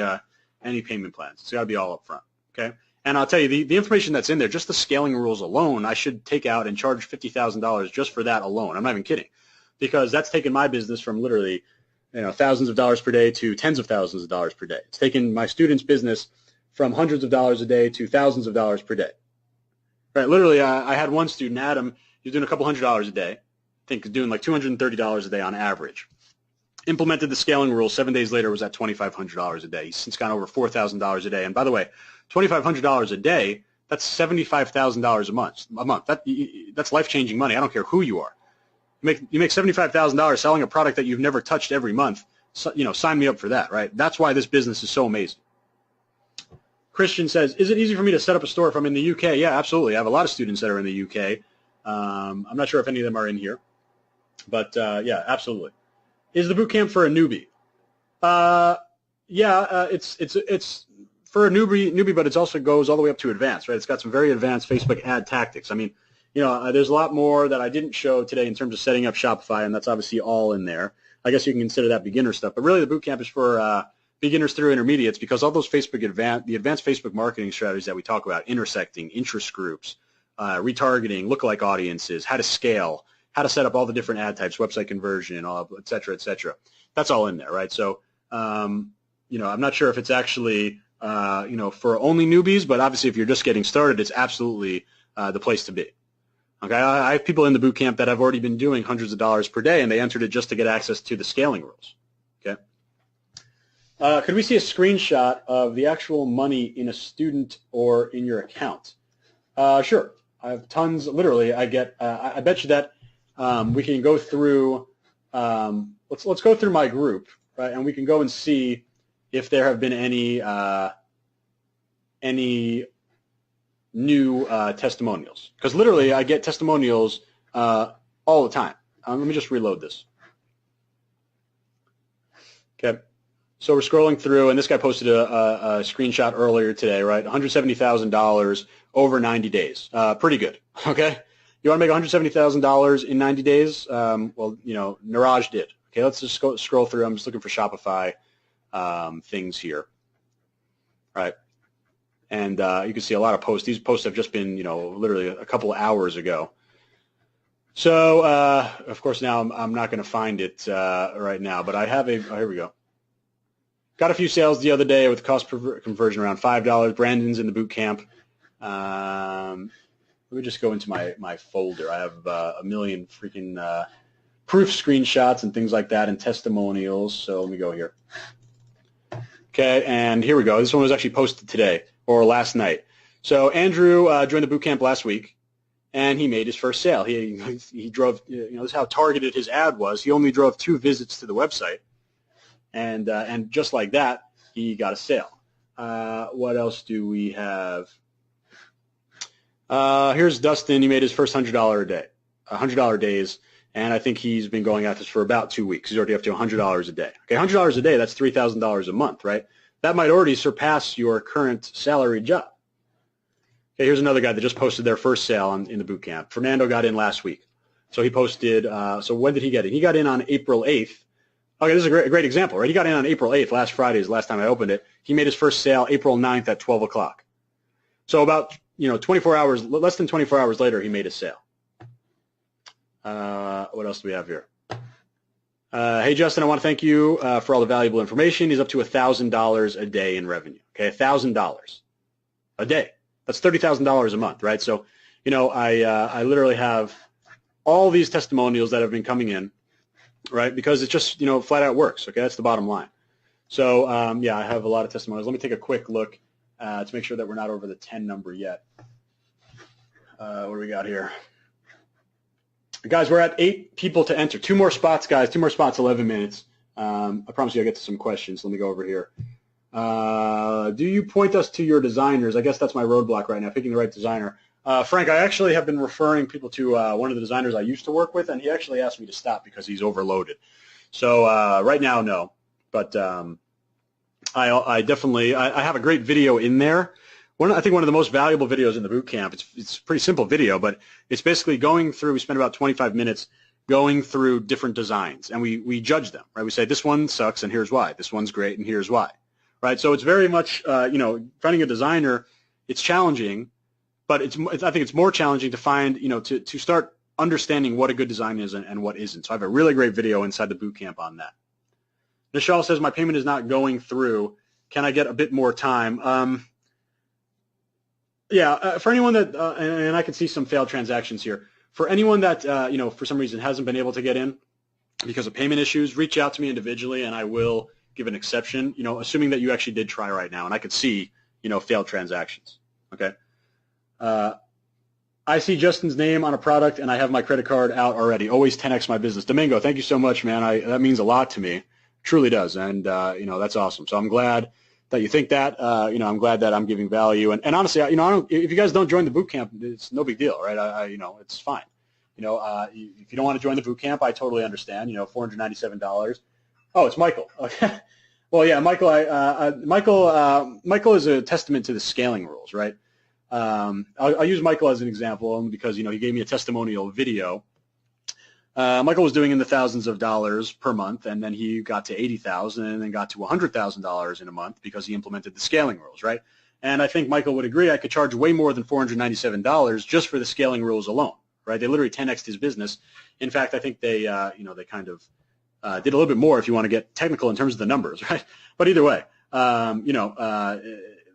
S1: payment plans. It's got to be all up front, okay? And I'll tell you, the information that's in there, just the scaling rules alone, I should take out and charge $50,000 just for that alone. I'm not even kidding, because that's taken my business from literally thousands of dollars per day to tens of thousands of dollars per day. It's taken my students' business from hundreds of dollars a day to thousands of dollars per day. Right? Literally, I had one student, Adam, he was doing a couple $100s a day. I think doing like $230 a day on average. Implemented the scaling rule. 7 days later, was at $2,500 a day. He's since gone over $4,000 a day. And by the way, $2,500 a day, that's $75,000 a month. That's life-changing money. I don't care who you are. You make $75,000 selling a product that you've never touched every month. So, sign me up for that, right? That's why this business is so amazing. Christian says, is it easy for me to set up a store if I'm in the UK? Yeah, absolutely. I have a lot of students that are in the UK. I'm not sure if any of them are in here, but yeah, absolutely. Is the boot camp for a newbie? It's for a newbie, but it also goes all the way up to advanced, right? It's got some very advanced Facebook ad tactics. I mean, there's a lot more that I didn't show today in terms of setting up Shopify, and that's obviously all in there. I guess you can consider that beginner stuff, but really the boot camp is for beginners through intermediates, because all those the advanced Facebook marketing strategies that we talk about, intersecting, interest groups, retargeting, lookalike audiences, how to scale, how to set up all the different ad types, website conversion, et cetera, et cetera. That's all in there, right? So, I'm not sure if it's actually, for only newbies, but obviously if you're just getting started, it's absolutely the place to be. Okay, I have people in the boot camp that have already been doing hundreds of dollars per day, and they entered it just to get access to the scaling rules. Okay. Could we see a screenshot of the actual money in a student or in your account? Sure. I have tons. Literally, I get. I bet you that we can go through. Let's go through my group, right? And we can go and see if there have been any new testimonials. Because literally, I get testimonials all the time. Let me just reload this. Okay. So we're scrolling through, and this guy posted a screenshot earlier today, right? $170,000 over 90 days. Pretty good, okay? You want to make $170,000 in 90 days? Well, Niraj did. Okay, let's just scroll through. I'm just looking for Shopify things here, right? And you can see a lot of posts. These posts have just been, literally a couple of hours ago. So, of course, now I'm not going to find it right now, but I have here we go. Got a few sales the other day with cost per conversion around $5. Brandon's in the boot camp. Let me just go into my folder. I have a million freaking proof screenshots and things like that and testimonials. So let me go here. Okay, and here we go. This one was actually posted today or last night. So Andrew joined the boot camp last week, and he made his first sale. He drove, this is how targeted his ad was. He only drove 2 visits to the website, and just like that, he got a sale. What else do we have? Here's Dustin. He made his first $100 days, and I think he's been going at this for about 2 weeks. He's already up to $100 a day. Okay, $100 a day, that's $3,000 a month, right? That might already surpass your current salaried job. Okay, here's another guy that just posted their first sale in the boot camp. Fernando got in last week. So he posted, so when did he get in? He got in on April 8th. Okay, this is a great example, right? He got in on April 8th. Last Friday is the last time I opened it. He made his first sale April 9th at 12 o'clock. So about 24 hours, less than 24 hours later, he made a sale. What else do we have here? Hey, Justin, I want to thank you for all the valuable information. He's up to $1,000 a day in revenue. Okay, $1,000 a day. That's $30,000 a month, right? So, I literally have all these testimonials that have been coming in, right? Because it just, flat out works. Okay, that's the bottom line. So, I have a lot of testimonials. Let me take a quick look to make sure that we're not over the 10 number yet. What do we got here? Guys, we're at 8 people to enter. 2 more spots, guys. 2 more spots, 11 minutes. I promise you I'll get to some questions. Let me go over here. Do you point us to your designers? I guess that's my roadblock right now, picking the right designer. Frank, I actually have been referring people to one of the designers I used to work with, and he actually asked me to stop because he's overloaded. So right now, no. But I definitely I have a great video in there. I think one of the most valuable videos in the boot camp. It's a pretty simple video, but it's basically going through. We spend about 25 minutes going through different designs, and we judge them. Right? We say this one sucks, and here's why. This one's great, and here's why. Right? So it's very much finding a designer. It's challenging, but I think it's more challenging to find to start understanding what a good design is and what isn't. So I have a really great video inside the boot camp on that. Nichelle says my payment is not going through. Can I get a bit more time? For anyone that, and I can see some failed transactions here. For anyone that, for some reason hasn't been able to get in because of payment issues, reach out to me individually, and I will give an exception, assuming that you actually did try right now, and I could see, failed transactions, okay? I see Justin's name on a product, and I have my credit card out already. Always 10x my business. Domingo, thank you so much, man. That means a lot to me. Truly does, and, that's awesome. So I'm glad that you think that, I'm glad that I'm giving value. And honestly, I don't, if you guys don't join the boot camp, it's no big deal, right? It's fine. If you don't want to join the boot camp, I totally understand, $497. Oh, it's Michael. Okay. Well, yeah, Michael, Michael is a testament to the scaling rules, right? I'll use Michael as an example because, he gave me a testimonial video. Michael was doing in the thousands of dollars per month, and then he got to $80,000 and then got to $100,000 in a month because he implemented the scaling rules, right? And I think Michael would agree I could charge way more than $497 just for the scaling rules alone, right? They literally 10x'd his business. In fact, I think they, they kind of did a little bit more if you want to get technical in terms of the numbers, right? But either way,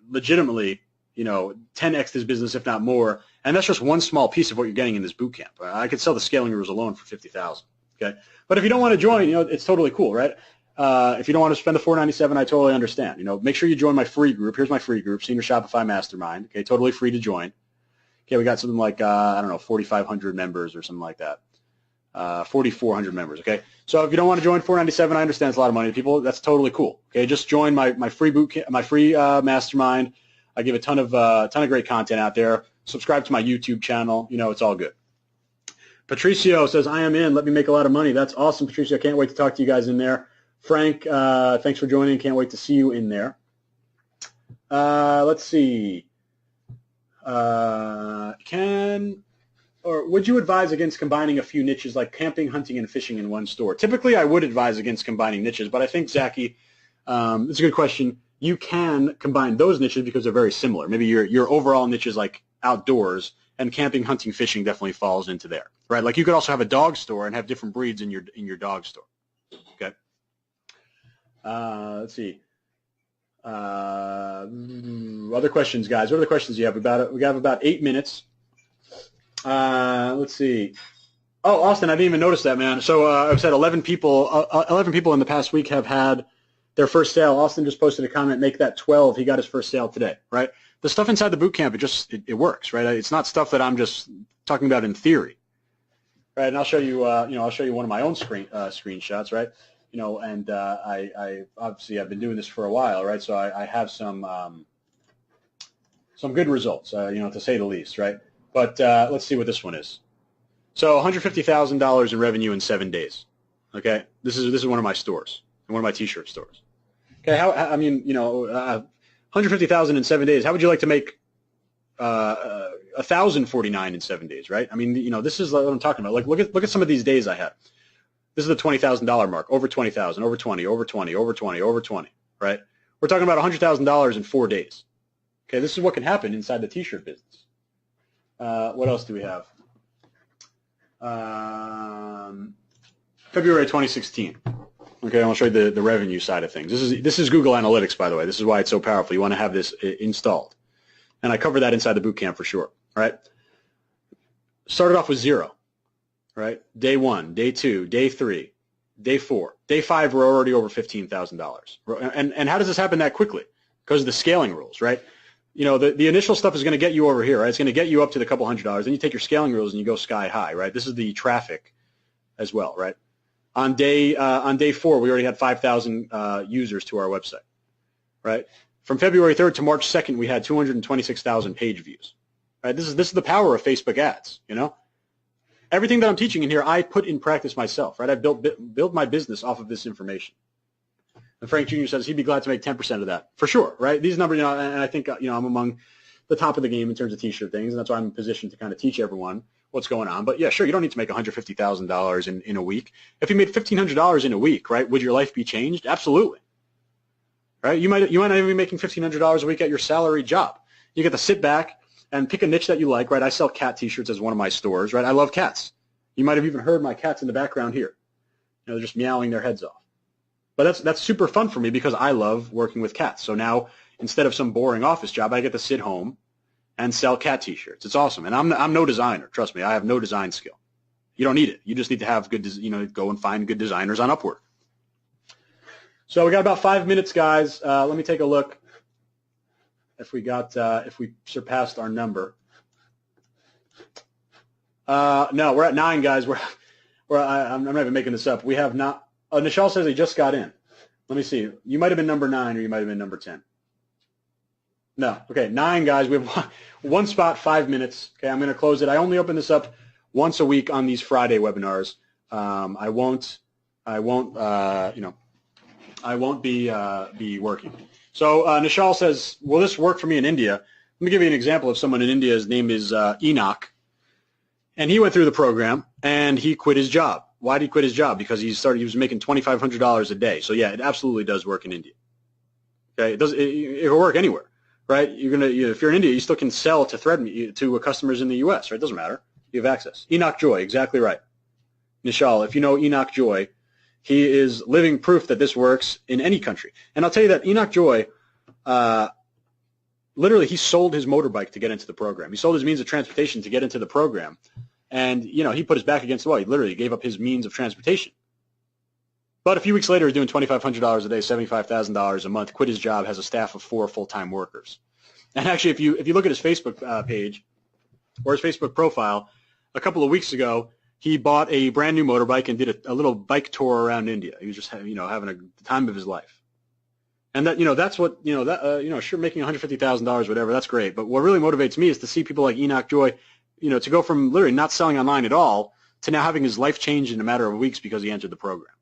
S1: legitimately, 10x his business, if not more. And that's just one small piece of what you're getting in this boot camp. I could sell the scaling rules alone for $50,000. Okay, but if you don't want to join, it's totally cool, right? If you don't want to spend the $497, I totally understand. Make sure you join my free group. Here's my free group, Senior Shopify Mastermind. Okay, totally free to join. Okay, we got something like 4,500 members or something like that. 4,400 members. Okay, so if you don't want to join $497, I understand it's a lot of money to people. That's totally cool. Okay, just join my free boot camp, my free mastermind. I give a ton of great content out there. Subscribe to my YouTube channel. It's all good. Patricio says, I am in. Let me make a lot of money. That's awesome, Patricio. Can't wait to talk to you guys in there. Frank, thanks for joining. Can't wait to see you in there. Let's see. Would you advise against combining a few niches like camping, hunting, and fishing in one store? Typically, I would advise against combining niches, but I think, Zachy, it's a good question. You can combine those niches because they're very similar. Maybe your overall niche is like outdoors, and camping, hunting, fishing definitely falls into there, right? Like you could also have a dog store and have different breeds in your dog store. Okay. Let's see. Other questions, guys. What are the questions you have? We have about 8 minutes. Let's see. Oh, Austin, I didn't even notice that, man. So I've said 11 people. 11 people in the past week have had their first sale. Austin just posted a comment. Make that 12. He got his first sale today, right? The stuff inside the boot camp, it works, right? It's not stuff that I'm just talking about in theory, right? And I'll show you. I'll show you one of my own screenshots, right? And I obviously I've been doing this for a while, right? So I have some good results, to say the least, right? But let's see what this one is. So $150,000 in revenue in 7 days. Okay, this is one of my stores, one of my T-shirt stores. Okay, $150,000 in 7 days. How would you like to make $1,049 in 7 days, right? I mean, this is what I'm talking about. Like, look at some of these days I had. This is the $20,000 mark, over 20,000, over 20, over 20, over 20, over 20, right? We're talking about $100,000 in 4 days. Okay, this is what can happen inside the T-shirt business. What else do we have? February 2016. Okay, I'll show you the revenue side of things. This is Google Analytics, by the way. This is why it's so powerful. You want to have this installed. And I cover that inside the boot camp for sure. All right? Started off with 0. Right? Day 1, day 2, day 3, day 4. Day 5, we're already over $15,000. And how does this happen that quickly? Because of the scaling rules, right? The initial stuff is going to get you over here, right? It's going to get you up to the couple $100s. Then you take your scaling rules and you go sky high, right? This is the traffic as well, right? On day 4, we already had 5,000 users to our website, right? From February 3rd to March 2nd, we had 226,000 page views, right? This is the power of Facebook ads, Everything that I'm teaching in here, I put in practice myself, right? I've built my business off of this information. And Frank Jr. says he'd be glad to make 10% of that. For sure, right? These numbers, and I think, I'm among the top of the game in terms of T-shirt things, and that's why I'm in position to kind of teach everyone what's going on. But, yeah, sure, you don't need to make $150,000 in a week. If you made $1,500 in a week, right, would your life be changed? Absolutely. Right? You might not even be making $1,500 a week at your salary job. You get to sit back and pick a niche that you like, right? I sell cat T-shirts as one of my stores, right? I love cats. You might have even heard my cats in the background here. They're just meowing their heads off. But that's super fun for me because I love working with cats. So now instead of some boring office job, I get to sit home and sell cat T-shirts. It's awesome. And I'm no designer. Trust me, I have no design skill. You don't need it. You just need to have good, go and find good designers on Upwork. So we got about 5 minutes, guys. Let me take a look. If we surpassed our number. No, we're at 9, guys. I'm not even making this up. We have not. Nishal says he just got in. Let me see. You might have been number 9 or you might have been number 10. No. Okay, 9, guys. We have one spot, 5 minutes. Okay, I'm going to close it. I only open this up once a week on these Friday webinars. I won't be working. So Nishal says, will this work for me in India? Let me give you an example of someone in India. His name is Enoch. And he went through the program, and he quit his job. Why did he quit his job? Because he was making $2,500 a day. So, yeah, it absolutely does work in India. Okay, it will work anywhere, right? If you're in India, you still can sell to customers in the U.S., right? It doesn't matter. You have access. Enoch Joy, exactly right. Nishal, if you know Enoch Joy, he is living proof that this works in any country. And I'll tell you that Enoch Joy, literally, he sold his motorbike to get into the program. He sold his means of transportation to get into the program. And, he put his back against the wall. He literally gave up his means of transportation. But a few weeks later, he's doing $2,500 a day, $75,000 a month, quit his job, has a staff of 4 full-time workers. And actually, if you look at his Facebook page or his Facebook profile, a couple of weeks ago, he bought a brand new motorbike and did a little bike tour around India. He was just having the time of his life. And that that's what sure, making $150,000, whatever, that's great. But what really motivates me is to see people like Enoch Joy, to go from literally not selling online at all to now having his life change in a matter of weeks because he entered the program.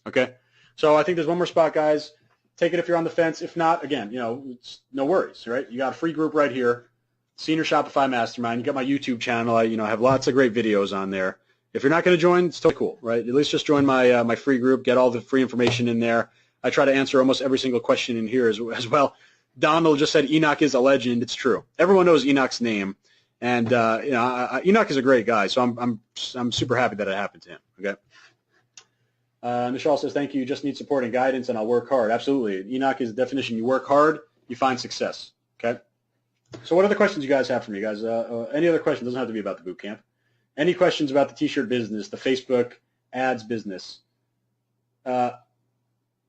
S1: Okay, so I think there's one more spot, guys. Take it if you're on the fence. If not, again, it's no worries, right? You got a free group right here, Senior Shopify Mastermind. You got my YouTube channel. I have lots of great videos on there. If you're not going to join, it's still cool, right? At least just join my free group. Get all the free information in there. I try to answer almost every single question in here as well. Donald just said Enoch is a legend. It's true. Everyone knows Enoch's name, and Enoch is a great guy. So I'm super happy that it happened to him. Okay. Nishal says, thank you. You just need support and guidance, and I'll work hard. Absolutely. Enoch is the definition. You work hard, you find success. Okay. So what other questions you guys have for me, guys? Any other questions? Doesn't have to be about the boot camp. Any questions about the T-shirt business, the Facebook ads business?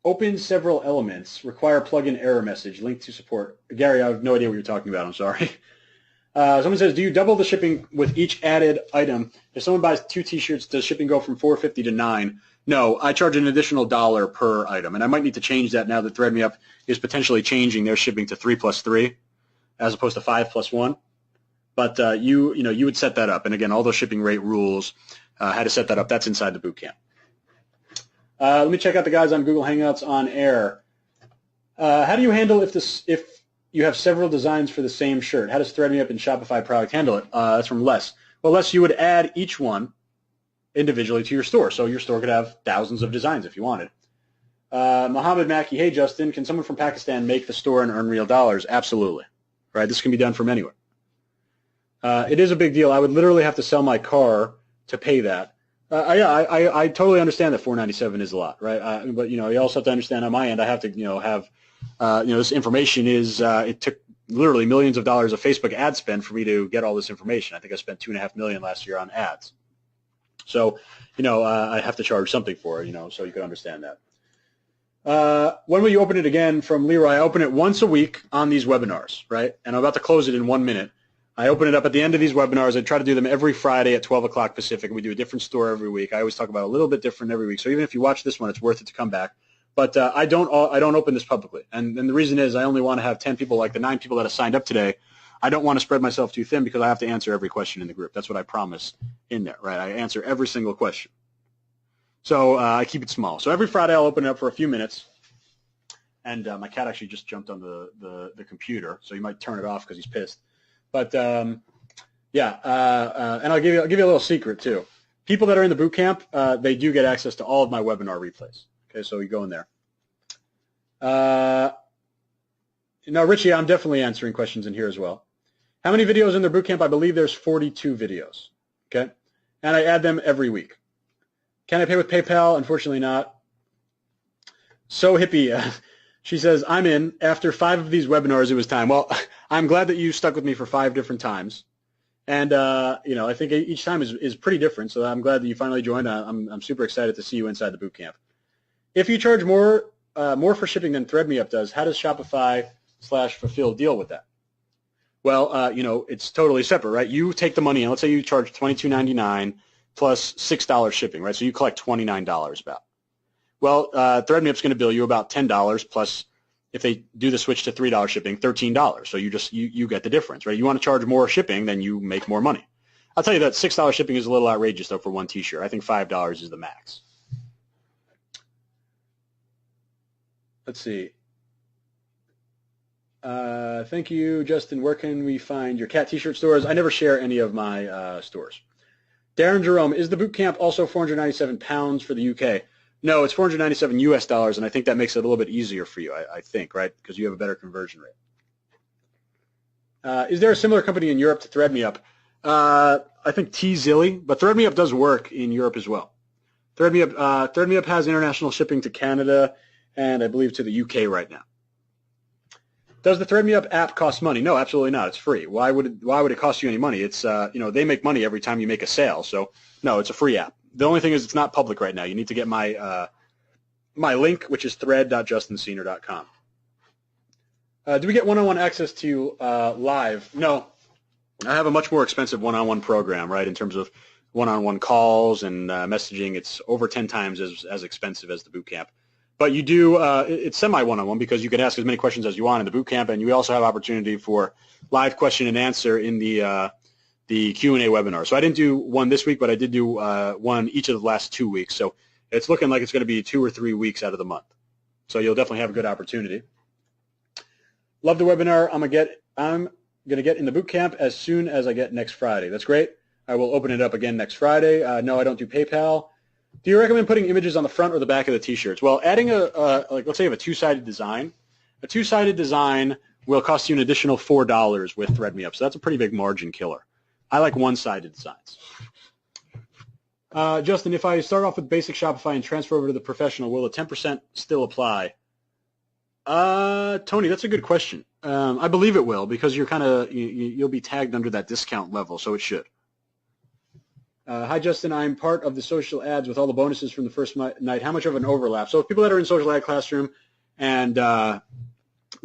S1: Open several elements. Require plugin error message. Link to support. Gary, I have no idea what you're talking about. I'm sorry. Someone says, do you double the shipping with each added item? If someone buys 2 T-shirts, does shipping go from $4.50 to $9? No, I charge an additional $1 per item, and I might need to change that now that ThreadMeUp is potentially changing their shipping to 3 plus 3 as opposed to 5 plus 1. But you would set that up, and again, all those shipping rate rules, how to set that up, that's inside the boot camp. Let me check out the guys on Google Hangouts on air. How do you handle if you have several designs for the same shirt? How does ThreadMeUp and Shopify product handle it? That's from Les. Well, Les, you would add each one individually to your store, so your store could have thousands of designs if you wanted. Mohammed Maki, hey Justin, can someone from Pakistan make the store and earn real dollars? Absolutely. Right, this can be done from anywhere. It is a big deal. I would literally have to sell my car to pay that. I totally understand that $4.97 is a lot, right? But you also have to understand on my end, I have to have this information is it took literally millions of dollars of Facebook ad spend for me to get all this information. I think I spent $2.5 million last year on ads. So I have to charge something for it, so you can understand that. When will you open it again? From Leroy, I open it once a week on these webinars, right? And I'm about to close it in 1 minute. I open it up at the end of these webinars. I try to do them every Friday at 12 o'clock Pacific. We do a different store every week. I always talk about a little bit different every week. So even if you watch this one, it's worth it to come back. But I don't open this publicly. And the reason is I only want to have 10 people, like the 9 people that have signed up today. I don't want to spread myself too thin because I have to answer every question in the group. That's what I promise in there, right? I answer every single question. So I keep it small. So every Friday I'll open it up for a few minutes. And my cat actually just jumped on the computer, so you might turn it off because he's pissed. But and I'll give you a little secret too. People that are in the boot camp, they do get access to all of my webinar replays. Okay, so you go in there. Now, Richie, I'm definitely answering questions in here as well. How many videos in their boot camp? I believe there's 42 videos. Okay, and I add them every week. Can I pay with PayPal? Unfortunately not. So hippie. She says, I'm in. After 5 of these webinars, it was time. Well, I'm glad that you stuck with me for 5 different times. And, I think each time is pretty different, so I'm glad that you finally joined. I'm super excited to see you inside the boot camp. If you charge more for shipping than ThreadMeUp does, how does Shopify/Fulfill deal with that? Well, it's totally separate, right? You take the money, and let's say you charge $22.99 plus $6 shipping, right? So you collect $29 about. Well, ThreadMeUp's going to bill you about $10 plus, if they do the switch to $3 shipping, $13. So you get the difference, right? You want to charge more shipping, then you make more money. I'll tell you that $6 shipping is a little outrageous though for one T-shirt. I think $5 is the max. Let's see. Thank you, Justin. Where can we find your cat T-shirt stores? I never share any of my stores. Darren Jerome, is the boot camp also 497 pounds for the UK? No, it's 497 US dollars, and I think that makes it a little bit easier for you, I think, right? Because you have a better conversion rate. Is there a similar company in Europe to ThreadMeUp? I think Tzilly, but ThreadMeUp does work in Europe as well. ThreadMeUp has international shipping to Canada and I believe to the UK right now. Does the ThreadMeUp app cost money? No, absolutely not. It's free. Why would it cost you any money? It's they make money every time you make a sale, so no, it's a free app. The only thing is it's not public right now. You need to get my link, which is thread.justinsenior.com. Do we get one-on-one access to live? No. I have a much more expensive one-on-one program, right, in terms of one-on-one calls and messaging. It's over 10 times as expensive as the boot camp. But you do it's semi-one-on-one because you can ask as many questions as you want in the boot camp, and you also have opportunity for live question and answer in the Q&A webinar. So I didn't do one this week, but I did do one each of the last 2 weeks. So it's looking like it's going to be 2 or 3 weeks out of the month. So you'll definitely have a good opportunity. Love the webinar. I'm going to get in the boot camp as soon as I get next Friday. That's great. I will open it up again next Friday. No, I don't do PayPal. Do you recommend putting images on the front or the back of the T-shirts? Well, adding let's say you have a two-sided design. A two-sided design will cost you an additional $4 with ThreadMeUp. So that's a pretty big margin killer. I like one-sided designs. Justin, if I start off with basic Shopify and transfer over to the professional, will the 10% still apply? Tony, that's a good question. I believe it will because you'll be tagged under that discount level, so it should. Hi, Justin. I'm part of the social ads with all the bonuses from the first night. How much of an overlap? So people that are in social ad classroom and the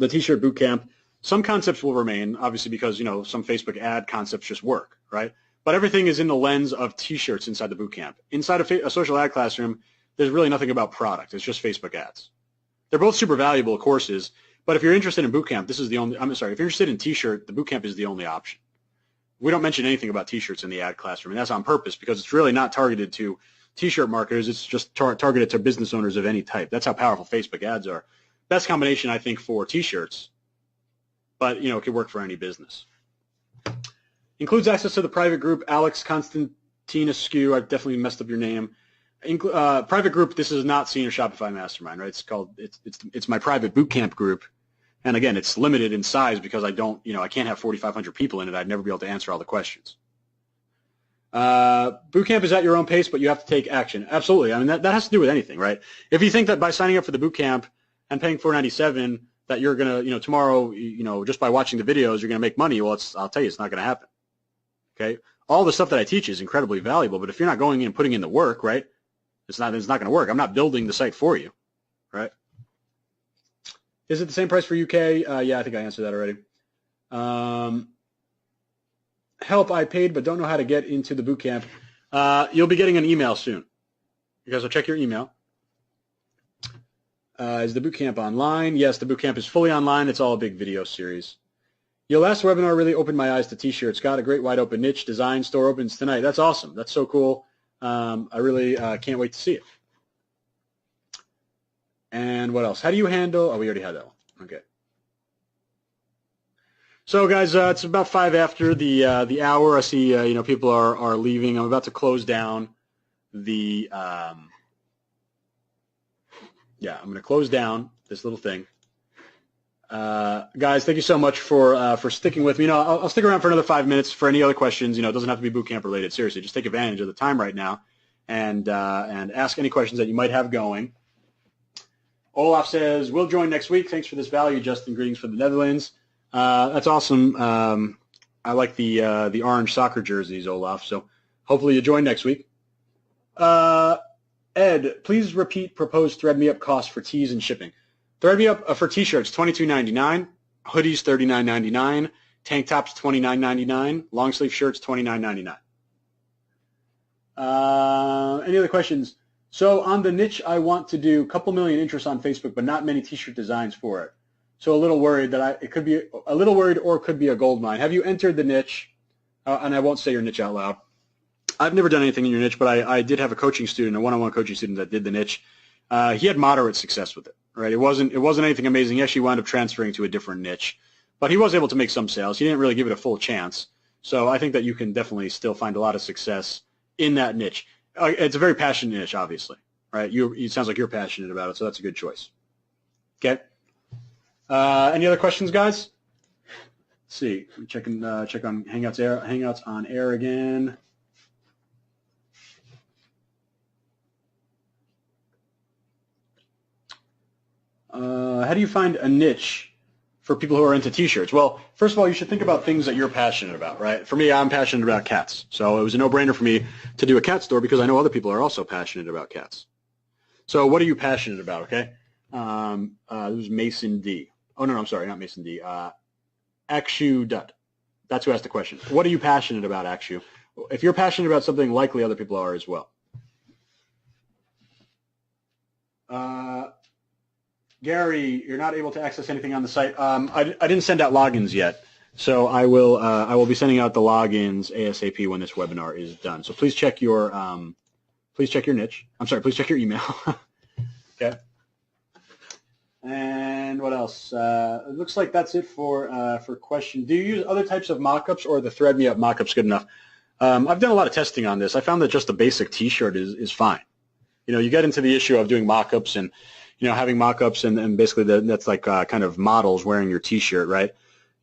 S1: T-shirt bootcamp, some concepts will remain, obviously, because some Facebook ad concepts just work, right? But everything is in the lens of T-shirts inside the bootcamp. Inside a social ad classroom, there's really nothing about product. It's just Facebook ads. They're both super valuable courses, but if you're interested in bootcamp, if you're interested in T-shirt, the bootcamp is the only option. We don't mention anything about T-shirts in the ad classroom, and that's on purpose because it's really not targeted to T-shirt marketers. It's just targeted to business owners of any type. That's how powerful Facebook ads are. Best combination, I think, for T-shirts, but it could work for any business. Includes access to the private group. Alex Constantinescu, I've definitely messed up your name. Private group. This is not Senior Shopify Mastermind, right? It's my private bootcamp group. And again, it's limited in size because I can't have 4,500 people in it. I'd never be able to answer all the questions. Bootcamp is at your own pace, but you have to take action. Absolutely. I mean, that has to do with anything, right? If you think that by signing up for the bootcamp and paying $497 that you're going to, tomorrow, just by watching the videos, you're going to make money, well, I'll tell you, it's not going to happen. Okay? All the stuff that I teach is incredibly valuable, but if you're not going in and putting in the work, right, it's not going to work. I'm not building the site for you, right? Is it the same price for UK? Yeah, I think I answered that already. Help, I paid but don't know how to get into the bootcamp. You'll be getting an email soon. You guys will check your email. Is the bootcamp online? Yes, the bootcamp is fully online. It's all a big video series. Your last webinar really opened my eyes to T-shirts. Got a great wide open niche design. Store opens tonight. That's awesome. That's so cool. I really can't wait to see it. And what else? How do you handle? Oh, we already had that one. Okay. So, guys, it's about 5 after the hour. I see people are leaving. I'm about to close down the. I'm going to close down this little thing. Guys, thank you so much for sticking with me. I'll stick around for another 5 minutes for any other questions. It doesn't have to be bootcamp related. Seriously, just take advantage of the time right now and ask any questions that you might have going. Olaf says, we'll join next week. Thanks for this value, Justin. Greetings from the Netherlands. That's awesome. I like the orange soccer jerseys, Olaf. So hopefully you join next week. Ed, please repeat proposed Thread Me Up cost for tees and shipping. Thread Me Up for T-shirts, $22.99. Hoodies, $39.99. Tank tops, $29.99. Long sleeve shirts, $29.99. Any other questions? So on the niche, I want to do a couple million interests on Facebook, but not many T-shirt designs for it. So a little worried that it could be a little worried, or it could be a gold mine. Have you entered the niche? And I won't say your niche out loud. I've never done anything in your niche, but I did have a coaching student, a one-on-one coaching student that did the niche. He had moderate success with it. Right? It wasn't anything amazing. He actually wound up transferring to a different niche, but he was able to make some sales. He didn't really give it a full chance. So I think that you can definitely still find a lot of success in that niche. It's a very passionate niche, obviously, right? It sounds like you're passionate about it, so that's a good choice. Okay. Any other questions, guys? Let's see. Check on Hangouts on air again. How do you find a niche for people who are into T-shirts? Well, first of all, you should think about things that you're passionate about, right? For me, I'm passionate about cats. So it was a no-brainer for me to do a cat store because I know other people are also passionate about cats. So what are you passionate about, okay? This was Mason D. Oh, no, I'm sorry, not Mason D. Akshu Dutt. That's who asked the question. What are you passionate about, Akshu? If you're passionate about something, likely other people are as well. Gary, you're not able to access anything on the site. I didn't send out logins yet, so I will be sending out the logins ASAP when this webinar is done. So please check your niche. I'm sorry, please check your email. Okay. And what else? It looks like that's it for questions. Do you use other types of mockups, or the Thread Me Up mockup's good enough? I've done a lot of testing on this. I found that just a basic T-shirt is fine. You get into the issue of doing mockups and having mockups and basically that's like kind of models wearing your T-shirt, right?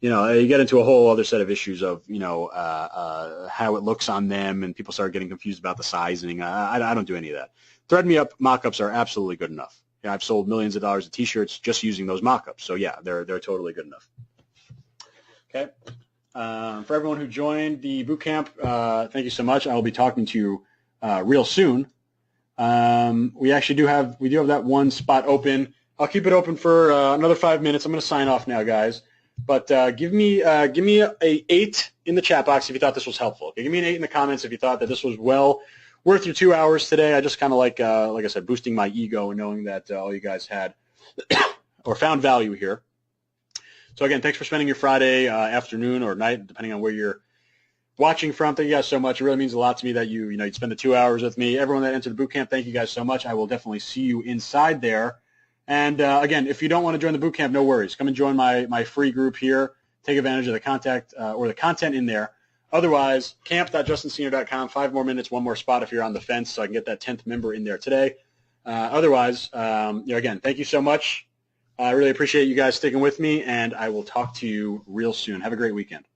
S1: You get into a whole other set of issues of how it looks on them, and people start getting confused about the sizing. I don't do any of that. Thread Me Up mockups are absolutely good enough. you know, I've sold millions of dollars of T-shirts just using those mock-ups. So yeah, they're totally good enough. Okay. For everyone who joined the bootcamp, thank you so much. I will be talking to you real soon. We actually do have that one spot open. I'll keep it open for another 5 minutes. I'm going to sign off now, guys. But give me a 8 in the chat box if you thought this was helpful. Okay, give me an 8 in the comments if you thought that this was well worth your 2 hours today. I just kind of like I said, boosting my ego and knowing that all you guys had or found value here. So again, thanks for spending your Friday afternoon or night, depending on where you're watching from. Thank you guys so much. It really means a lot to me that you'd spend the 2 hours with me. Everyone that entered the bootcamp, thank you guys so much. I will definitely see you inside there. And again, if you don't want to join the bootcamp, no worries. Come and join my free group here. Take advantage of the content in there. Otherwise, camp.justinsenior.com. 5 more minutes, 1 more spot if you're on the fence, so I can get that 10th member in there today. Otherwise, again, thank you so much. I really appreciate you guys sticking with me, and I will talk to you real soon. Have a great weekend.